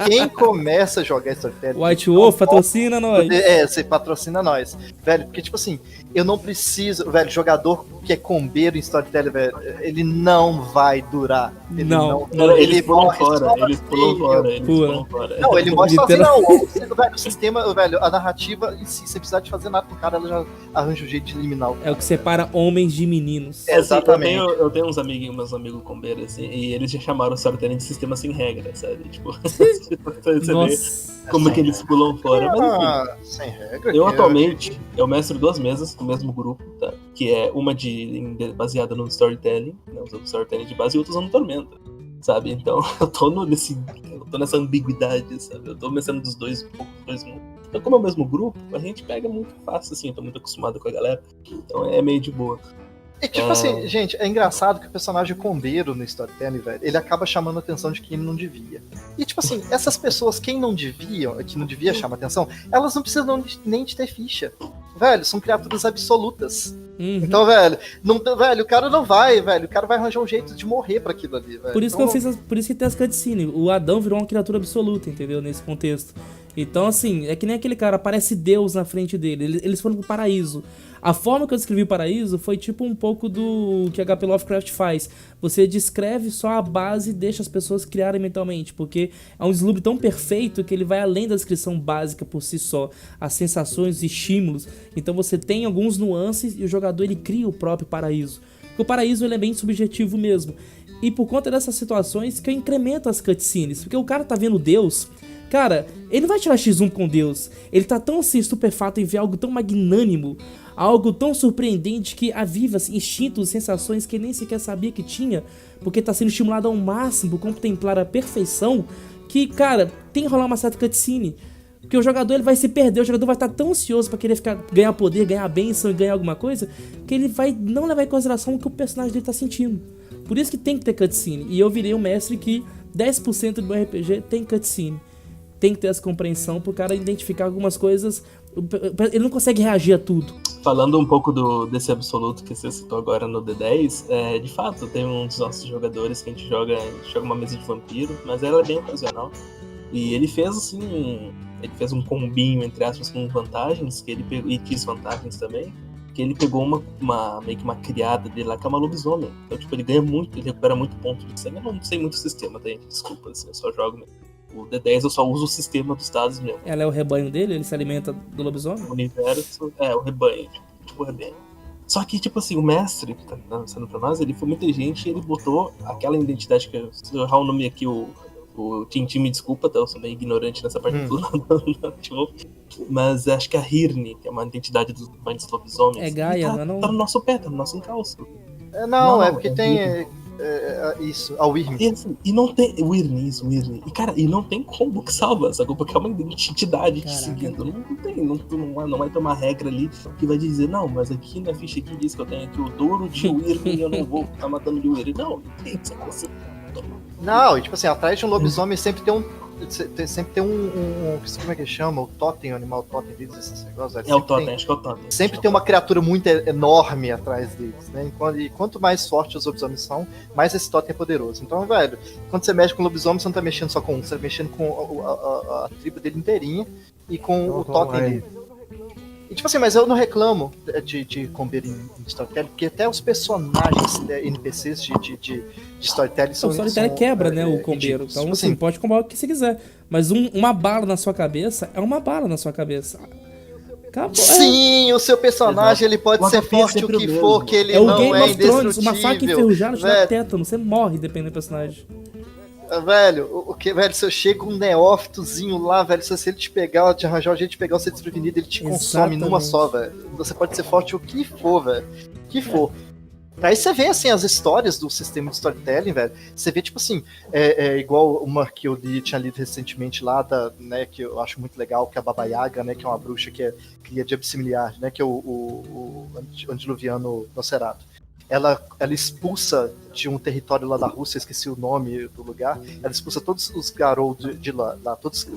quem começa a jogar Storytelling... White Wolf, patrocina nós. Você patrocina nós. Velho, porque tipo assim, eu não preciso... Velho, jogador que é combeiro em Storytelling, velho, ele não vai durar. Ele pulam morre fora, eles pulam Pula. fora. Não, ele morre sozinho, não. Velho, o sistema, velho, a narrativa em si, sem precisar de fazer nada pro cara, ela já arranja um jeito de eliminar o cara. É o que separa homens de meninos. Exatamente. Eu tenho uns amiguinhos, meus amigos combeiros, assim, e eles já chamaram o Storytelling de sistema sem regra, sabe? Tipo, você vê como que eles pulam fora. Mas enfim, sem regra. eu atualmente, eu mestro 2 mesas do mesmo grupo, tá? Que é uma baseada no Storytelling, né? Usando Storytelling de base e outra usando Tormenta, sabe? Então, eu tô nessa ambiguidade, sabe? Eu tô mestrando dos dois mundos. Então, como é o mesmo grupo, a gente pega muito fácil, assim, eu tô muito acostumado com a galera, então é meio de boa. E tipo assim, gente, é engraçado que o personagem combeiro no Storytelling, velho, ele acaba chamando a atenção de quem não devia. E tipo assim, essas pessoas, que não devia chamar atenção, elas não precisam nem de ter ficha. Velho, são criaturas absolutas. Então, velho, o cara não vai, velho. O cara vai arranjar um jeito de morrer pra aquilo ali, velho. Por isso por isso que tem as cutscenes. O Adão virou uma criatura absoluta, entendeu? Nesse contexto. Então, assim, é que nem aquele cara, aparece Deus na frente dele. Eles foram pro paraíso. A forma que eu descrevi o paraíso foi tipo um pouco do que HP Lovecraft faz. Você descreve só a base e deixa as pessoas criarem mentalmente, porque é um vislumbre tão perfeito que ele vai além da descrição básica por si só, as sensações e estímulos. Então você tem alguns nuances e o jogador ele cria o próprio paraíso. Porque o paraíso ele é bem subjetivo mesmo. E por conta dessas situações que eu incremento as cutscenes, porque o cara tá vendo Deus... Cara, ele não vai tirar X1 com Deus. Ele tá tão assim, estupefato em ver algo tão magnânimo, algo tão surpreendente que aviva assim, instintos, sensações que ele nem sequer sabia que tinha, porque tá sendo estimulado ao máximo, contemplar a perfeição, que, cara, tem que rolar uma certa cutscene. Porque o jogador ele vai se perder, o jogador vai estar tão ansioso pra querer ganhar poder, ganhar bênção e ganhar alguma coisa, que ele vai não levar em consideração o que o personagem dele tá sentindo. Por isso que tem que ter cutscene. E eu virei um mestre que 10% do meu RPG tem cutscene. Tem que ter essa compreensão pro cara identificar algumas coisas. Ele não consegue reagir a tudo. Falando um pouco desse absoluto que você citou agora no D10, de fato, tem um dos nossos jogadores que a gente joga uma mesa de vampiro, mas ela é bem ocasional. E ele fez assim, ele fez um combinho, entre aspas, com vantagens, que ele pegou, e desvantagens também, que ele pegou meio que uma criada dele lá, que é uma lobisomem. Então, tipo, ele ganha muito, ele recupera muito ponto de sangue. Eu não sei muito o sistema, tá, gente? Desculpa, assim, eu só jogo mesmo. O D10 eu só uso o sistema dos dados mesmo. Ela é o rebanho dele? Ele se alimenta do lobisomem? O universo o rebanho, tipo o rebanho. Só que, tipo assim, o mestre que tá lançando pra nós, ele foi muito inteligente e ele botou aquela identidade que se eu errar o nome aqui, o Tintin me desculpa, tá? Eu sou meio ignorante nessa parte tudo. Mas acho que a Hirne, que é uma identidade dos rebanhos lobisomens, é Gaia, não? Tá no nosso pé, tá no nosso encalço. É porque tem... Isso, a Wyrm. E assim, e não tem. Wyrm. E cara, e não tem combo que salva, sacou? Porque é uma entidade te seguindo. Não tem, não vai ter uma regra ali que vai dizer, não, mas aqui na ficha aqui diz que eu tenho aqui o Douro de Wyrm e eu não vou ficar matando de Wyrm. Não tem, sacou? Não, e tipo assim, atrás de um lobisomem sempre tem um. Como é que chama? O totem, o animal totem deles, esses negócios. É o totem, acho que é o totem. Sempre tem uma criatura muito enorme atrás deles, né? E quanto mais forte os lobisomens são, mais esse totem é poderoso. Então, velho, quando você mexe com o lobisomem, você não tá mexendo só com um, você tá mexendo com a tribo dele inteirinha e com o totem dele. E tipo assim, mas eu não reclamo de combeiro em storytelling, porque até os personagens NPCs de storytelling são... O storytelling quebra, né, o combeiro. Então, tipo assim, pode combar o que você quiser. Mas uma bala na sua cabeça é uma bala na sua cabeça. Acabou. Sim, o seu personagem ele pode ser forte o que for, que ele não é indestrutível. É o Game of Thrones, uma faca enferrujada te dá tétano, você morre dependendo do personagem. Velho, velho, se eu chego um neófitozinho lá, velho, se ele te pegar, te arranjar o jeito de pegar você desprevenido, ele te consome numa só, velho. Você pode ser forte o que for, velho. O que for. Aí você vê, assim, as histórias do sistema de storytelling, velho. Você vê, tipo assim, igual uma que eu tinha lido recentemente lá, né, que eu acho muito legal, que é a Baba Yaga, né, que é uma bruxa que é cria de Abssimiliar, né, que é o antediluviano Nosferatu. Ela expulsa de um território lá da Rússia, esqueci o nome do lugar, ela expulsa todos os Garou de lá todos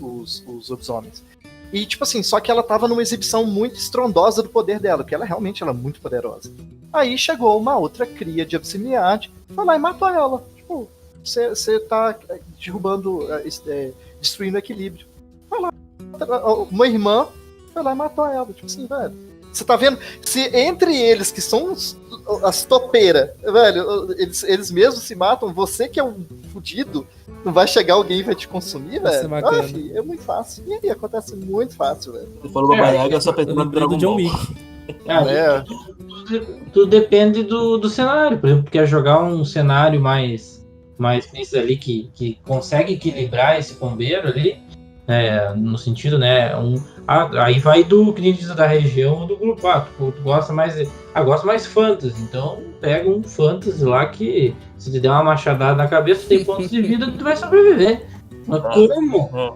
os lobisomens. E, tipo assim, só que ela tava numa exibição muito estrondosa do poder dela, porque ela realmente é muito poderosa. Aí chegou uma outra cria de Absimiad, foi lá e matou ela. Tipo, você tá derrubando, destruindo o equilíbrio. Foi lá, uma irmã foi lá e matou ela. Tipo assim, velho. Você tá vendo? Se entre eles, que são as topeiras, velho, eles mesmos se matam, você que é um fudido, não vai chegar alguém e vai te consumir, velho? Filho, é muito fácil. E aí, acontece muito fácil, velho. Você falou Baba Yaga, eu só pensei no Dragon Ball. Tudo depende do cenário. Por exemplo, quer jogar um cenário mais desses ali que consegue equilibrar esse combeiro ali, no sentido, né, aí vai do que diz da região ou do grupo. Tu gosta mais fantasy, então pega um fantasy lá que se te der uma machadada na cabeça, tem pontos de vida, tu vai sobreviver. Mas como?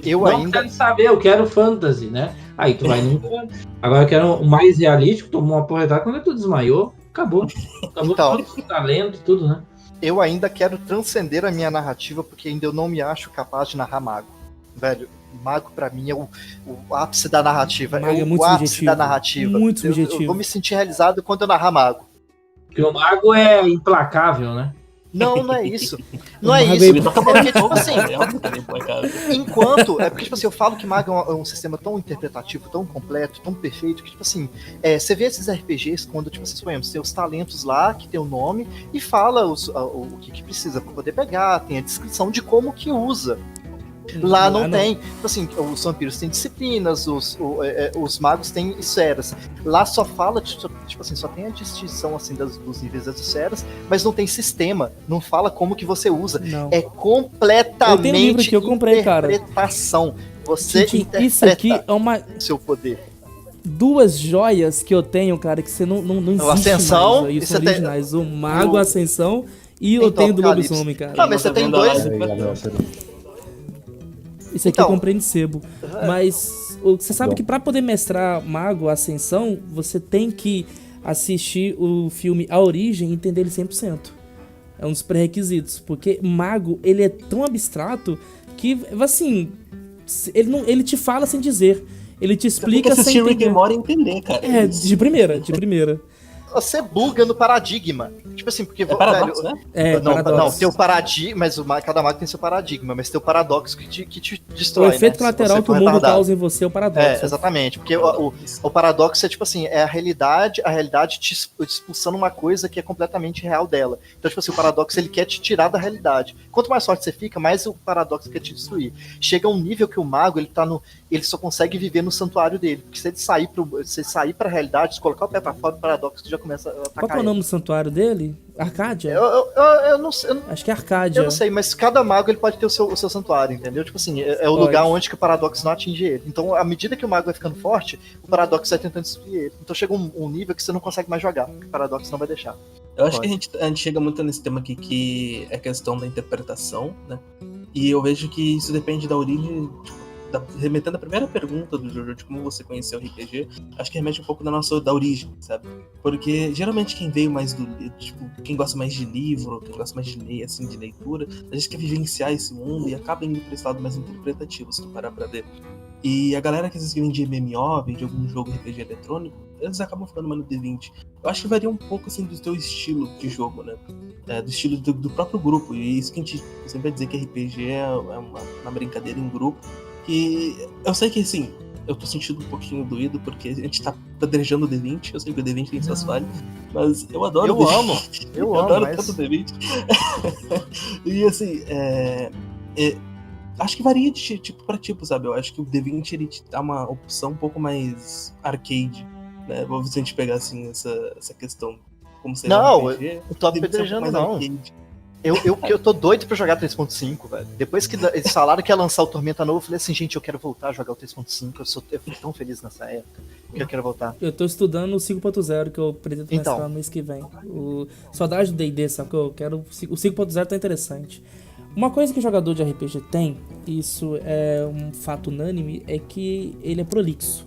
Eu quero saber, eu quero fantasy, né? Aí tu vai no fantasy. Agora eu quero o mais realístico, tomou uma porretada, quando tu desmaiou, acabou então, todo o talento, tudo, né? Eu ainda quero transcender a minha narrativa, porque ainda eu não me acho capaz de narrar mago. Velho, mago pra mim é o ápice da narrativa. Mago é o ápice da narrativa. Muito subjetivo. Eu vou me sentir realizado quando eu narrar mago. Porque o mago é implacável, né? Não é isso. Não é isso. É porque, tipo assim, enquanto. É porque, tipo assim, eu falo que mago é um sistema tão interpretativo, tão completo, tão perfeito, que, tipo assim, você vê esses RPGs quando, tipo assim, suponhamos, tem os talentos lá, que tem o nome, e fala o que precisa pra poder pegar, tem a descrição de como que usa. Lá não tem. Tipo assim, os vampiros têm disciplinas, os magos têm esferas. Lá só fala, tipo assim, só tem a distinção assim, dos níveis das esferas, mas não tem sistema. Não fala como que você usa. Não. É completamente um livro que eu comprei, interpretação. Cara. Você interpreta isso aqui é uma seu poder. Duas joias que eu tenho, cara, que você não existe. O Ascensão, mais, isso originais. O Mago, a Ascensão e eu tenho do Lobisomem, cara. Não, mas você tem dois. Isso aqui eu comprei em sebo. Mas você sabe que pra poder mestrar Mago Ascensão, você tem que assistir o filme A Origem e entender ele 100%. É um dos pré-requisitos. Porque Mago, ele é tão abstrato que, assim, ele te fala sem dizer. Ele te explica sem entender. Rick and Morty entender, cara. De primeira. Você buga no paradigma. Tipo assim, porque... paradoxo, velho, né? Não, tem o paradigma, mas cada mago tem seu paradigma, mas tem o paradoxo que te destrói, o efeito colateral que o mundo causa em você é o paradoxo. Exatamente, porque o paradoxo é tipo assim, é a realidade te expulsando uma coisa que é completamente real dela. Então, tipo assim, o paradoxo, ele quer te tirar da realidade. Quanto mais forte você fica, mais o paradoxo quer te destruir. Chega a um nível que o mago, ele só consegue viver no santuário dele, porque se ele sair pra realidade, se colocar o pé pra fora, o paradoxo já começa a atacar. Qual é o nome do santuário dele? Arcádia? Eu não sei. Acho que é Arcádia. Eu não sei, mas cada mago ele pode ter o seu santuário, entendeu? Tipo assim, é o lugar onde que o paradoxo não atinge ele. Então, à medida que o mago vai ficando forte, o paradoxo vai tentando destruir ele. Então chega um nível que você não consegue mais jogar, porque o paradoxo não vai deixar. Eu acho que a gente chega muito nesse tema aqui, que é a questão da interpretação, né? E eu vejo que isso depende da origem, tipo, remetendo à primeira pergunta do Jojo, de como você conheceu o RPG, acho que remete um pouco da origem, sabe? Porque geralmente quem veio mais do, tipo, quem gosta mais de livro, quem gosta mais de ler, assim, de leitura, a gente quer vivenciar esse mundo e acaba indo pra esse lado mais interpretativo, se tu parar pra ver. E a galera que às vezes vem de MMO, vem de algum jogo RPG eletrônico, eles acabam ficando mais no D20. Eu acho que varia um pouco, assim, do teu estilo de jogo, né? Do estilo do próprio grupo. E isso que a gente sempre vai dizer que RPG é uma brincadeira em grupo. E eu sei que, assim, eu tô sentindo um pouquinho doído, porque a gente tá apedrejando o D20, eu sei que o D20 tem suas falhas, mas eu adoro o D20. Eu adoro tanto o D20. E, assim, acho que varia de tipo pra tipo, sabe? Eu acho que o D20, ele te dá uma opção um pouco mais arcade, né? Vamos se a gente pegar, assim, essa questão. Como seria não, RPG, eu tô apedrejando, não. Arcade. Eu tô doido pra jogar 3.5, velho. Depois que eles falaram que ia lançar o Tormenta novo, eu falei assim, gente, eu quero voltar a jogar o 3.5. Eu fui tão feliz nessa época que eu quero voltar. Eu tô estudando o 5.0, que eu pretendo começar no mês que vem. Saudade do D&D, sabe? Que eu quero. O 5.0 tá interessante. Uma coisa que o jogador de RPG tem, isso é um fato unânime, é que ele é prolixo.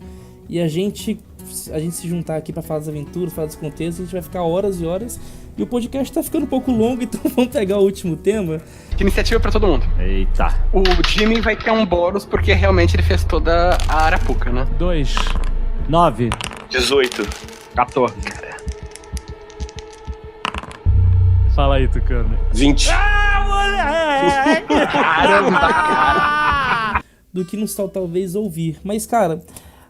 E a gente se juntar aqui pra falar das aventuras, falar dos contextos, a gente vai ficar horas e horas. E o podcast tá ficando um pouco longo, então vamos pegar o último tema. Que iniciativa pra todo mundo. Eita. O Jimmy vai ter um bônus porque realmente ele fez toda a Arapuca, né? 2, 9, 18. 14. Fala aí, Tucano. 20. Caramba, cara. Do que nos talvez ouvir. Mas, cara,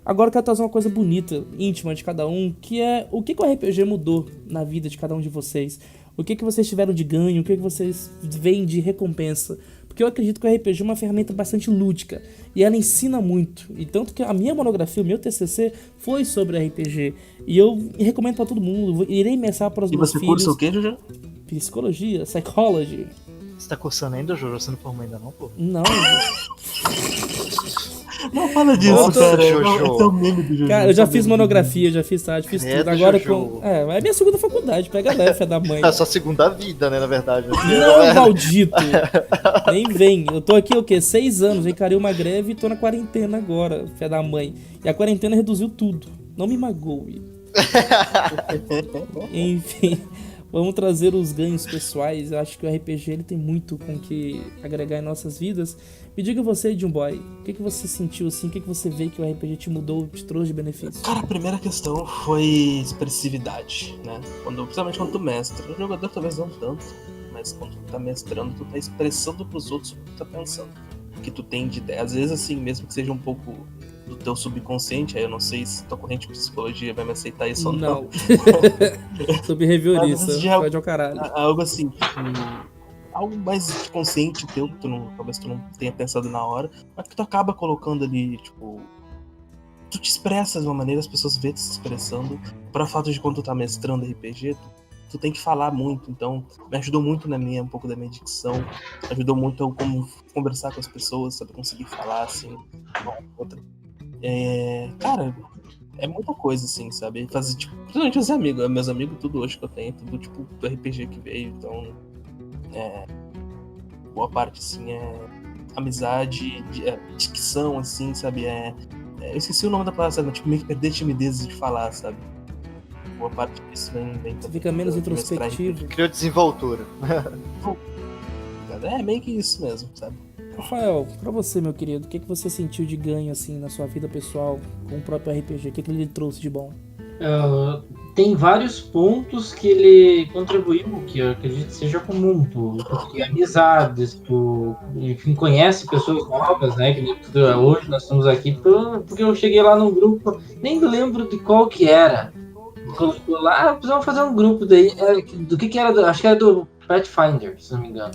agora eu quero trazer uma coisa bonita, íntima de cada um, que é o que o RPG mudou na vida de cada um de vocês. O que vocês tiveram de ganho, o que vocês veem de recompensa. Porque eu acredito que o RPG é uma ferramenta bastante lúdica e ela ensina muito. E tanto que a minha monografia, o meu TCC, foi sobre RPG. E eu recomendo pra todo mundo, irei imersar para os meus filhos. E você cursa o quê, Jojo? Psicologia, psychology. Você tá cursando ainda, Jojo? Você não formou ainda não, pô? Não. Não fala disso, Nossa, cara. Jojo. É o meme do Jojo. Cara, eu já fiz monografia, já fiz tudo. Agora Jojo. é minha segunda faculdade, pega leve, é da mãe. É a sua segunda vida, né, na verdade. Não, maldito. Nem vem. Eu tô aqui, o quê? 6 anos, encarei uma greve e tô na quarentena agora, fé da mãe. E a quarentena reduziu tudo. Não me magoe. Enfim, vamos trazer os ganhos pessoais. Eu acho que o RPG ele tem muito com que agregar em nossas vidas. Me diga você, Jim Boy, o que você sentiu assim? O que você vê que o RPG te mudou, te trouxe de benefício? Cara, a primeira questão foi expressividade, né? Principalmente quando tu mestra. O jogador talvez não tanto, mas quando tu tá mestrando, tu tá expressando pros outros o que tu tá pensando. O que tu tem de ideia. Às vezes, assim, mesmo que seja um pouco do teu subconsciente, aí eu não sei se tua corrente de psicologia vai me aceitar isso ou não. Sobre reviorista, pode ao caralho. Algo assim, algo mais consciente teu, que talvez tu não tenha pensado na hora, mas que tu acaba colocando ali, tipo, tu te expressas de uma maneira, as pessoas vêem tu se expressando, para fato de quando tu tá mestrando RPG, tu tem que falar muito, então me ajudou muito um pouco da minha dicção, ajudou muito a como conversar com as pessoas, sabe, conseguir falar, assim, uma outra. Cara, é muita coisa, assim, sabe, fazer, tipo, principalmente os amigos, meus amigos, tudo hoje que eu tenho, tudo, tipo, do RPG que veio, então, boa parte, assim, amizade, dicção, assim, sabe, eu esqueci o nome da palavra, sabe, tipo, meio que perder timidez de falar, sabe. Boa parte disso vem você fica menos introspectivo. Criou desenvoltura. É meio que isso mesmo, sabe? Rafael, pra você, meu querido, o que você sentiu de ganho, assim, na sua vida pessoal com o próprio RPG? O que ele trouxe de bom? Tem vários pontos que ele contribuiu, que eu acredito seja comum, porque amizades, enfim, conhece pessoas novas, né, que hoje nós estamos aqui, porque eu cheguei lá num grupo, nem lembro de qual que era, colocou lá, precisamos fazer um grupo daí, do que era, acho que era do Pathfinder, se não me engano.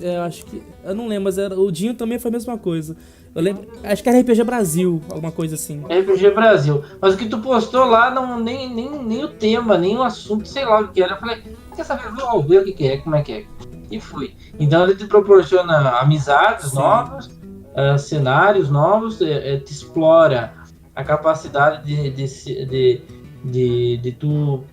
Eu não lembro, mas o Dinho também foi a mesma coisa. Eu lembro, acho que era RPG Brasil, alguma coisa assim. RPG Brasil. Mas o que tu postou lá, nem o tema, nem o assunto, sei lá o que era. Eu falei, quer saber? Vou ver o que é, como é que é. E fui. Então ele te proporciona amizades novas, cenários novos, te explora a capacidade de tu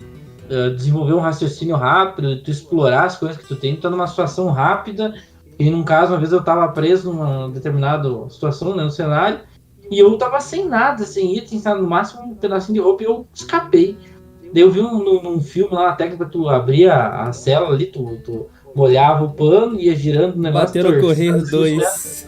desenvolver um raciocínio rápido, tu explorar as coisas que tu tem, tu tá numa situação rápida. E num caso, uma vez eu tava preso numa determinada situação, né, no cenário, e eu tava sem nada, sem item, no máximo um pedacinho de roupa, e eu escapei. Daí eu vi num filme lá, a técnica, tu abria a cela ali, tu molhava o pano, ia girando o negócio. Bateram a correr 2.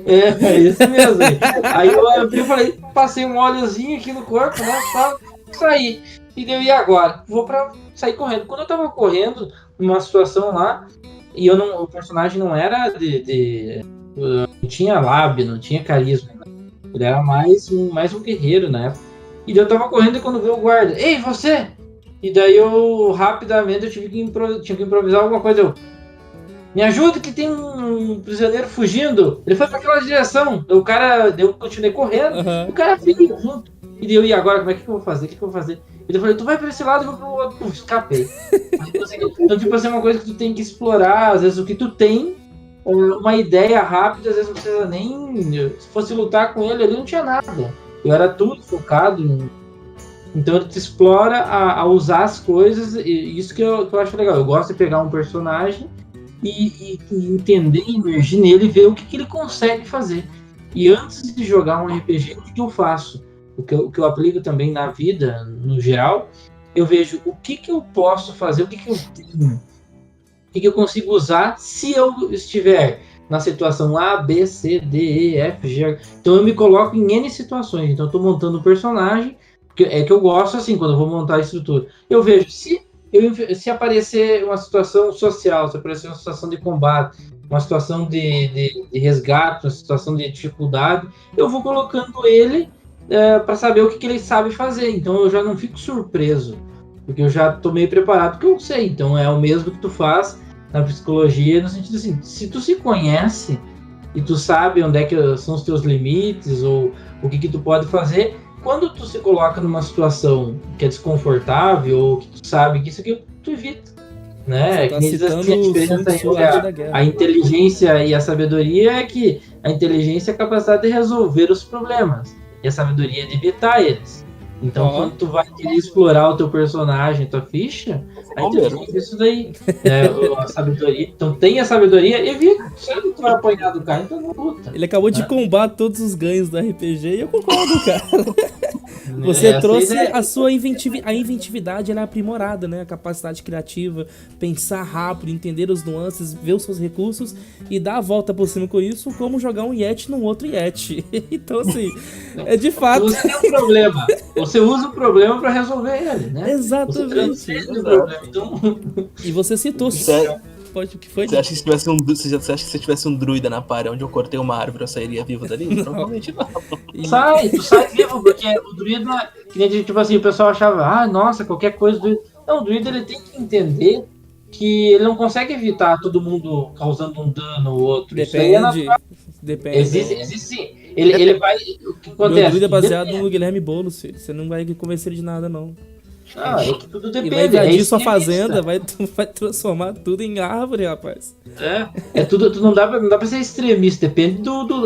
É isso mesmo. Aí eu abri e falei, passei um óleozinho aqui no corpo, né, pra sair. E daí eu ia agora, vou pra sair correndo. Quando eu tava correndo, numa situação lá, e o personagem não era não tinha lábio, não tinha carisma, né? Ele era mais um guerreiro na época. E daí eu tava correndo e quando veio o guarda, ei, você! E daí eu, rapidamente, eu tinha que improvisar alguma coisa. Me ajuda que tem um prisioneiro fugindo. Ele foi pra aquela direção. Eu continuei correndo, o cara veio junto. E daí eu, e agora, como é que eu vou fazer? O que eu vou fazer? E eu falei, tu vai pra esse lado e eu vou pro outro. Escapei. Então, tipo assim, é uma coisa que tu tem que explorar. Às vezes o que tu tem, uma ideia rápida, às vezes não precisa nem... Se fosse lutar com ele, ali não tinha nada. Eu era tudo focado em... Então ele te explora a usar as coisas, e isso que eu acho legal. Eu gosto de pegar um personagem e entender, emergir nele e ver o que ele consegue fazer. E antes de jogar um RPG, o que eu faço? O que eu aplico também na vida, no geral, eu vejo o que eu posso fazer, o que eu tenho, o que eu consigo usar se eu estiver na situação A, B, C, D, E, F, G. Então eu me coloco em N situações. Então eu estou montando um personagem, que eu gosto assim, quando eu vou montar a estrutura. Eu vejo, se aparecer uma situação social, se aparecer uma situação de combate, uma situação de resgate, uma situação de dificuldade, eu vou colocando ele para saber o que ele sabe fazer. Então eu já não fico surpreso, porque eu já estou meio preparado, porque eu sei. Então é o mesmo que tu faz na psicologia, no sentido assim, se tu se conhece e tu sabe onde é que são os teus limites ou o que tu pode fazer, quando tu se coloca numa situação que é desconfortável ou que tu sabe que isso aqui tu evita, né? Tá que diz assim, a diferença a inteligência e a sabedoria é que a inteligência é a capacidade de resolver os problemas e a sabedoria é de evitar eles. Então, quando tu vai querer explorar o teu personagem, tua ficha, a inteligência é isso daí. A sabedoria. Então, tem a sabedoria, evita. Sabe que tu vai apanhar do cara, então não luta. Ele acabou de combater todos os ganhos do RPG e eu concordo, cara. Você trouxe a sua inventividade, ela é aprimorada, né? A capacidade criativa, pensar rápido, entender os nuances, ver os seus recursos e dar a volta por cima com isso, como jogar um Yeti num outro Yeti. Então, assim, é de fato... Você tem um problema, você usa o problema pra resolver ele, né? Exatamente. Então... E você citou... O que foi? Você acha que se tivesse um druida na parede onde eu cortei uma árvore, eu sairia vivo dali? Não. Provavelmente não. Tu sai vivo, porque o druida, que nem, tipo assim, o pessoal achava, nossa, qualquer coisa do druida. Não, o druida ele tem que entender que ele não consegue evitar todo mundo causando um dano ou outro. Depende. Existe sim. Ele vai. O que acontece? Meu druida é baseado no Guilherme Boulos, filho. Você não vai convencer ele de nada, não. É que tudo depende. E vai invadir sua fazenda, vai transformar tudo em árvore, rapaz. Tudo, não dá pra ser extremista, depende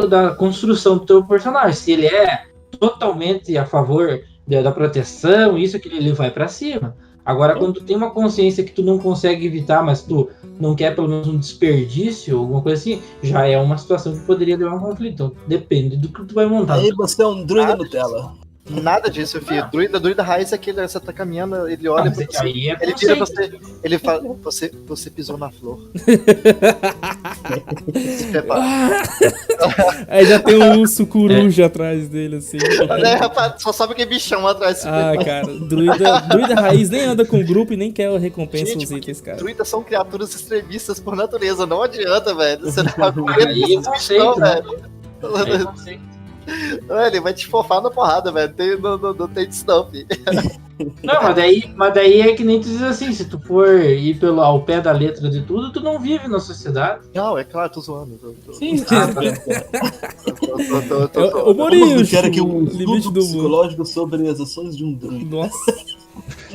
da construção do teu personagem. Se ele é totalmente a favor da proteção, isso que ele vai pra cima. Agora, quando tu tem uma consciência que tu não consegue evitar, mas tu não quer pelo menos um desperdício, alguma coisa assim, já é uma situação que poderia levar a um conflito. Então, depende do que tu vai montar. Aí você é um druida Nutella. Nada disso, filho. Druida raiz é aquele, você tá caminhando, ele olha pra você, ele vira pra você, ele fala, você pisou na flor. Se prepara. Aí já tem um urso coruja atrás dele, assim. Rapaz, só sabe que é bichão atrás. Cara, druida raiz nem anda com grupo e nem quer recompensa os itens, cara. Druidas são criaturas extremistas por natureza, não adianta, velho. Você não vai comer esses bichão, velho. Ele vai te fofar na porrada, velho. Não tem disso não, filho. Não, mas daí é que nem tu diz assim, se tu for ir ao pé da letra de tudo, tu não vive na sociedade. Não, é claro, tô zoando. Sim. O Morinho, quero aqui um estudo psicológico sobre as ações de um druida. Nossa.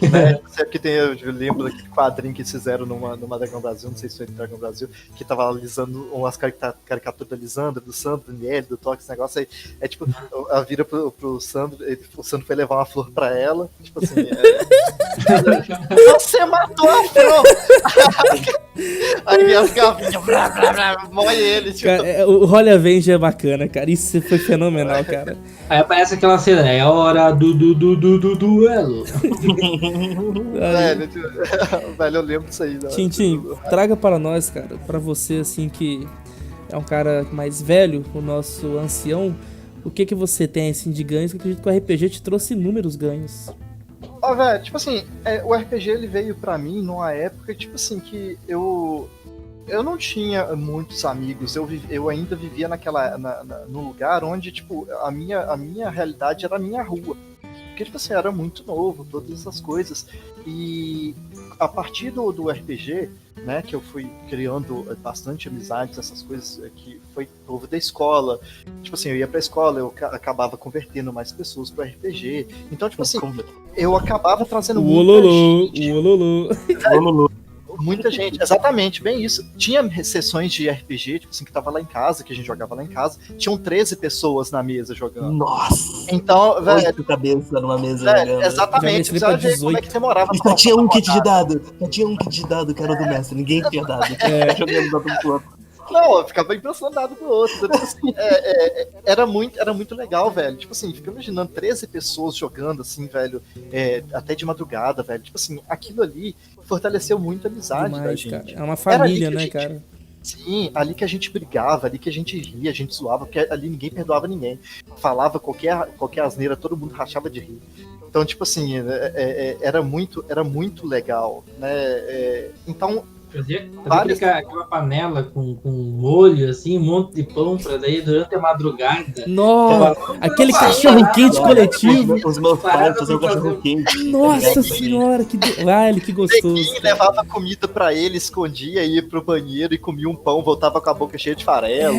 Né? Sempre que eu lembro daquele quadrinho que eles fizeram numa Dragão Brasil, não sei se foi no Dragão Brasil, que tava alisando umas caricaturas da Lisandra, do Sandro, do Niel, do Toque, esse negócio aí. É tipo, ela vira pro Sandro, o Sandro foi levar uma flor pra ela, tipo assim, você matou a flor! Aí as gavinhas, morre ele, tipo. Cara, o Holy Avenger é bacana, cara. Isso foi fenomenal, cara. Aí aparece aquela cena, é hora do duelo. Velho, eu lembro disso aí. Tintin, traga para nós, cara, pra você, assim, que é um cara mais velho, o nosso ancião, o que você tem, assim, de ganhos, que eu acredito que o RPG te trouxe inúmeros ganhos. Ó, velho, tipo assim, o RPG ele veio pra mim numa época, tipo assim, que eu não tinha muitos amigos, eu ainda vivia num lugar onde, tipo, a minha realidade era a minha rua. Porque, tipo assim, eu era muito novo, todas essas coisas. E a partir do RPG, né, que eu fui criando bastante amizades, essas coisas que foi povo da escola. Tipo assim, eu ia pra escola, eu acabava convertendo mais pessoas pro RPG. Então, tipo assim, eu acabava trazendo muita gente, exatamente, bem isso. Tinha sessões de RPG, tipo assim, que tava lá em casa, que a gente jogava lá em casa. Tinham 13 pessoas na mesa jogando. Nossa! Então, velho. 8 cabeças numa mesa jogando. Exatamente, você ver como é que demorava. E só tinha um kit de dado. Só tinha um kit de dado, que era do mestre. Ninguém tinha dado. Jogando dado pro outro. Não, eu ficava impressionado com o outro. Tipo assim, era muito legal, velho. Tipo assim, fica imaginando 13 pessoas jogando, assim, velho, até de madrugada, velho. Tipo assim, aquilo ali fortaleceu muito a amizade da gente. Cara. É uma família, né, cara? Sim, ali que a gente brigava, ali que a gente ria, a gente zoava, porque ali ninguém perdoava ninguém. Falava qualquer asneira, todo mundo rachava de rir. Então, tipo assim, era muito legal, né? Então, Fazia aquela panela com molho, assim, um monte de pão pra daí durante a madrugada. Nossa, aquele cachorro quente coletivo. Os meus pais faziam cachorro quente. Nossa senhora, que gostoso. Neguinho levava comida pra ele, escondia, ia pro banheiro e comia um pão, voltava com a boca cheia de farelo.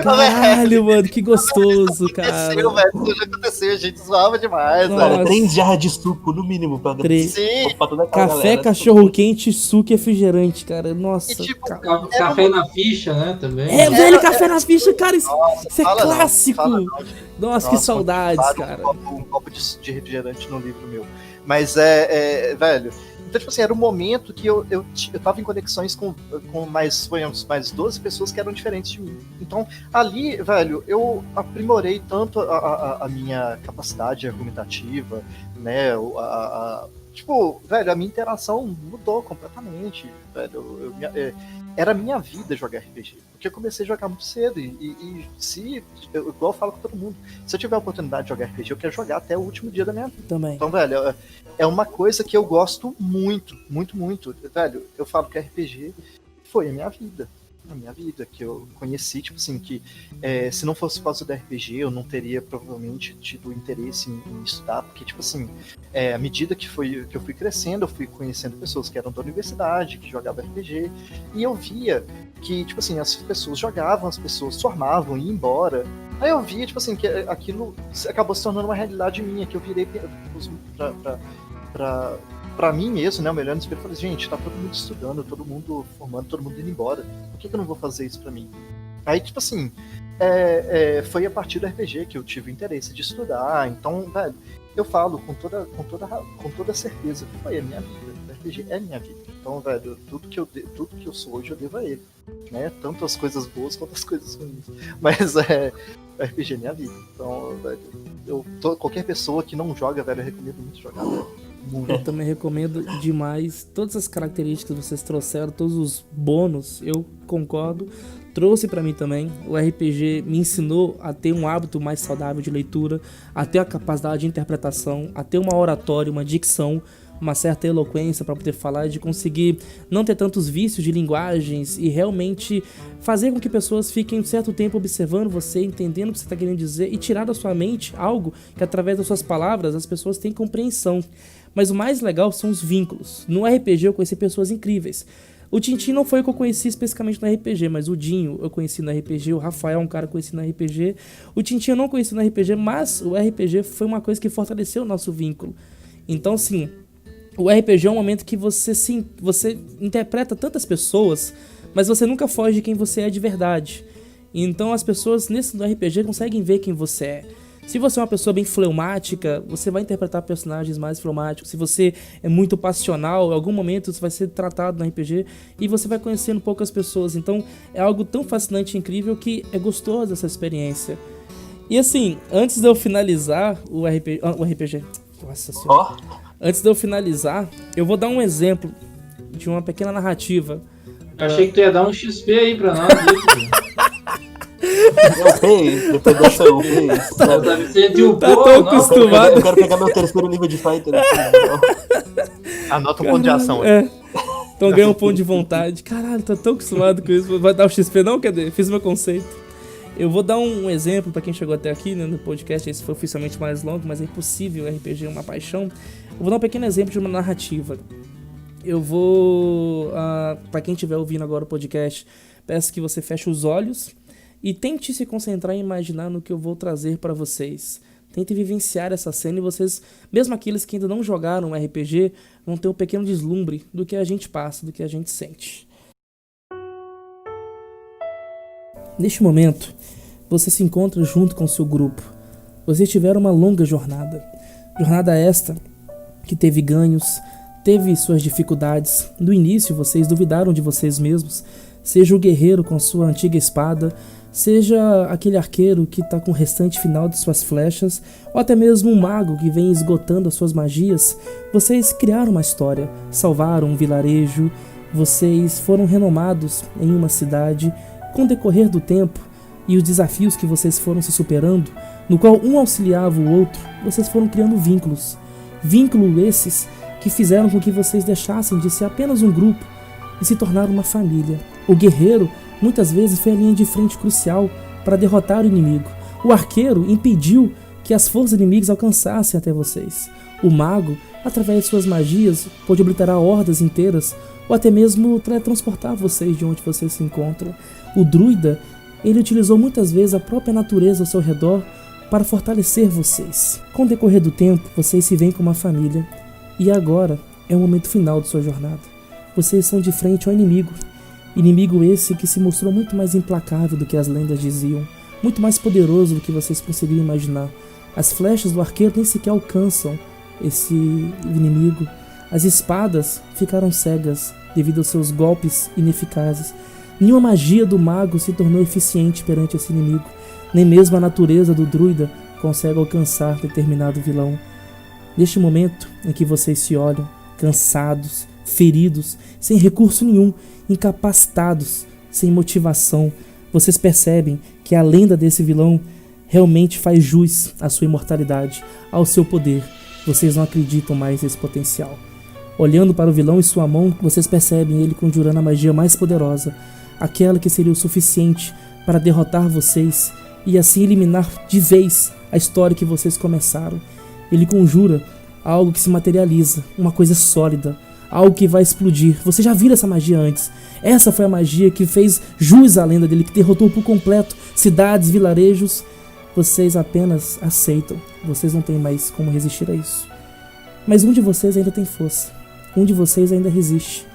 Caralho, mano, que gostoso, cara. Isso já aconteceu, a gente zoava demais. Cara, 3 jarras de suco, no mínimo, pra toda café, galera. cachorro quente, suco e refrigerante, cara. Nossa. E, tipo, café na ficha, né, também. Velho, café na ficha, cara, isso é clássico. Nossa, que saudades, cara. Um copo de refrigerante no livro meu. Mas velho. Então, tipo assim, era um momento que eu tava em conexões com mais 12 pessoas que eram diferentes de mim. Então, ali, velho, eu aprimorei tanto a minha capacidade argumentativa, né, tipo, velho, a minha interação mudou completamente, velho. Era a minha vida jogar RPG. Porque eu comecei a jogar muito cedo. E igual eu falo com todo mundo, se eu tiver a oportunidade de jogar RPG, eu quero jogar até o último dia da minha vida. Também. Então, velho, é uma coisa que eu gosto muito, muito, muito. Velho, eu falo que RPG foi a minha vida. A minha vida, que eu conheci, tipo assim, que se não fosse por causa do RPG, eu não teria provavelmente tido interesse em estudar, porque, tipo assim, à medida que eu fui crescendo, eu fui conhecendo pessoas que eram da universidade, que jogavam RPG, e eu via que, tipo assim, as pessoas jogavam, as pessoas se formavam, iam embora. Aí eu via, tipo assim, que aquilo acabou se tornando uma realidade minha, que eu virei pra mim mesmo, né, o melhor no espelho, eu falei, gente, tá todo mundo estudando, todo mundo formando, todo mundo indo embora. Por que eu não vou fazer isso pra mim? Aí, tipo assim, foi a partir do RPG que eu tive o interesse de estudar. Então, velho, eu falo com toda certeza que foi a minha vida. O RPG é a minha vida. Então, velho, tudo que eu sou hoje eu devo a ele. Né? Tanto as coisas boas quanto as coisas ruins. Mas o RPG é minha vida. Então, velho, qualquer pessoa que não joga, velho, eu recomendo muito jogar, velho. Eu também recomendo demais. Todas as características que vocês trouxeram, todos os bônus, eu concordo. Trouxe pra mim também. O RPG me ensinou a ter um hábito mais saudável de leitura, a ter a capacidade de interpretação, a ter uma oratória, uma dicção, uma certa eloquência para poder falar, de conseguir não ter tantos vícios de linguagens e realmente fazer com que pessoas fiquem um certo tempo observando você, entendendo o que você está querendo dizer e tirar da sua mente algo que através das suas palavras as pessoas têm compreensão. Mas o mais legal são os vínculos. No RPG eu conheci pessoas incríveis. O Tintin não foi o que eu conheci especificamente no RPG, mas o Dinho eu conheci no RPG, o Rafael é um cara que eu conheci no RPG. O Tintin eu não conheci no RPG, mas o RPG foi uma coisa que fortaleceu o nosso vínculo. Então, assim, o RPG é um momento que você interpreta tantas pessoas, mas você nunca foge de quem você é de verdade. Então as pessoas nesse RPG conseguem ver quem você é. Se você é uma pessoa bem fleumática, você vai interpretar personagens mais fleumáticos. Se você é muito passional, em algum momento você vai ser tratado no RPG e você vai conhecendo poucas pessoas. Então é algo tão fascinante e incrível que é gostoso essa experiência. E assim, antes de eu finalizar o RPG... Nossa senhora. Antes de eu finalizar, eu vou dar um exemplo de uma pequena narrativa. Eu achei que tu ia dar um XP aí pra nós. Eu peguei, depois dessa eu peguei. Tá tão acostumado. Eu quero pegar meu terceiro nível de fighter. Anota um ponto de ação. Então ganha um ponto de vontade. Caralho, tô tão acostumado com isso. Vai dar o XP não? Cadê? Fiz meu conceito. Eu vou dar um exemplo pra quem chegou até aqui, né, no podcast. Esse foi oficialmente mais longo, mas é impossível. O RPG é uma paixão. Eu vou dar um pequeno exemplo de uma narrativa. Eu vou... pra quem estiver ouvindo agora o podcast, peço que você feche os olhos e tente se concentrar em imaginar no que eu vou trazer pra vocês. Tente vivenciar essa cena e vocês, mesmo aqueles que ainda não jogaram RPG, vão ter um pequeno deslumbre do que a gente passa, do que a gente sente. Neste momento, você se encontra junto com seu grupo. Vocês tiveram uma longa jornada. Jornada esta que teve ganhos, teve suas dificuldades. No início, vocês duvidaram de vocês mesmos. Seja o guerreiro com sua antiga espada, seja aquele arqueiro que está com o restante final de suas flechas, ou até mesmo um mago que vem esgotando as suas magias. Vocês criaram uma história, salvaram um vilarejo, vocês foram renomados em uma cidade. Com o decorrer do tempo e os desafios que vocês foram se superando, no qual um auxiliava o outro, vocês foram criando vínculos. Vínculos esses que fizeram com que vocês deixassem de ser apenas um grupo e se tornaram uma família. O guerreiro muitas vezes foi a linha de frente crucial para derrotar o inimigo. O arqueiro impediu que as forças inimigas alcançassem até vocês. O mago, através de suas magias, pôde obliterar hordas inteiras ou até mesmo teletransportar vocês de onde vocês se encontram. O druida, ele utilizou muitas vezes a própria natureza ao seu redor para fortalecer vocês. Com o decorrer do tempo, vocês se veem como uma família. E agora é o momento final de sua jornada. Vocês são de frente ao inimigo. Inimigo esse que se mostrou muito mais implacável do que as lendas diziam. Muito mais poderoso do que vocês conseguiam imaginar. As flechas do arqueiro nem sequer alcançam esse inimigo. As espadas ficaram cegas devido aos seus golpes ineficazes. Nenhuma magia do mago se tornou eficiente perante esse inimigo. Nem mesmo a natureza do druida consegue alcançar determinado vilão. Neste momento em que vocês se olham, cansados, feridos, sem recurso nenhum, incapacitados, sem motivação, vocês percebem que a lenda desse vilão realmente faz jus à sua imortalidade, ao seu poder. Vocês não acreditam mais nesse potencial. Olhando para o vilão em sua mão, vocês percebem ele conjurando a magia mais poderosa, aquela que seria o suficiente para derrotar vocês e assim eliminar de vez a história que vocês começaram. Ele conjura algo que se materializa, uma coisa sólida, algo que vai explodir. Você já viu essa magia antes. Essa foi a magia que fez jus à lenda dele, que derrotou por completo cidades, vilarejos. Vocês apenas aceitam. Vocês não têm mais como resistir a isso. Mas um de vocês ainda tem força. Um de vocês ainda resiste.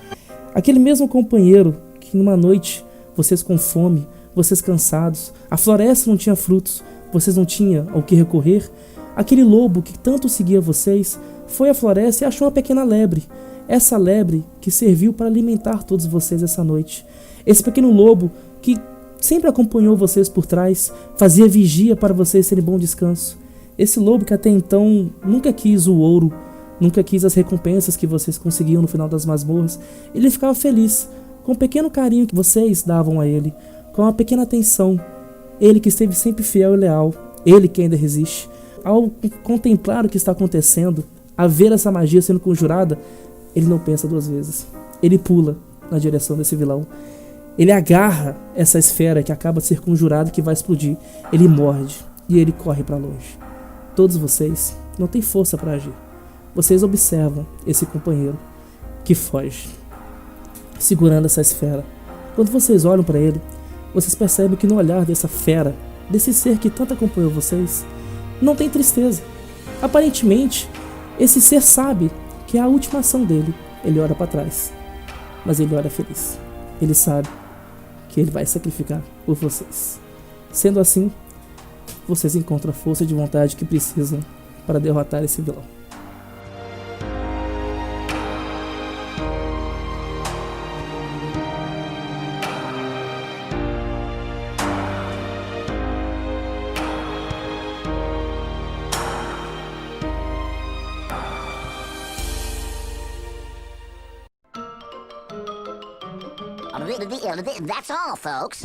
Aquele mesmo companheiro que numa noite, vocês com fome, vocês cansados, a floresta não tinha frutos, vocês não tinham ao que recorrer. Aquele lobo que tanto seguia vocês foi à floresta e achou uma pequena lebre. Essa lebre que serviu para alimentar todos vocês essa noite. Esse pequeno lobo que sempre acompanhou vocês por trás, fazia vigia para vocês terem bom descanso. Esse lobo que até então nunca quis o ouro, nunca quis as recompensas que vocês conseguiam no final das masmorras. Ele ficava feliz com o pequeno carinho que vocês davam a ele, com uma pequena atenção. Ele que esteve sempre fiel e leal, ele que ainda resiste. Ao contemplar o que está acontecendo, a ver essa magia sendo conjurada, ele não pensa duas vezes. Ele pula na direção desse vilão. Ele agarra essa esfera que acaba de ser conjurada, que vai explodir. Ele morde e ele corre para longe. Todos vocês não têm força para agir. Vocês observam esse companheiro que foge, segurando essa esfera. Quando vocês olham para ele, vocês percebem que no olhar dessa fera, desse ser que tanto acompanhou vocês, não tem tristeza. Aparentemente, Esse ser sabe que é a última ação dele. Ele olha pra trás, mas ele olha feliz. Ele sabe que ele vai sacrificar por vocês. Sendo assim, vocês encontram a força de vontade que precisam para derrotar esse vilão. That's all, folks.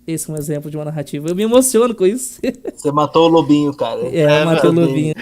Esse é um exemplo de uma narrativa. Eu me emociono com isso. Você matou o lobinho, cara. Matei o lobinho.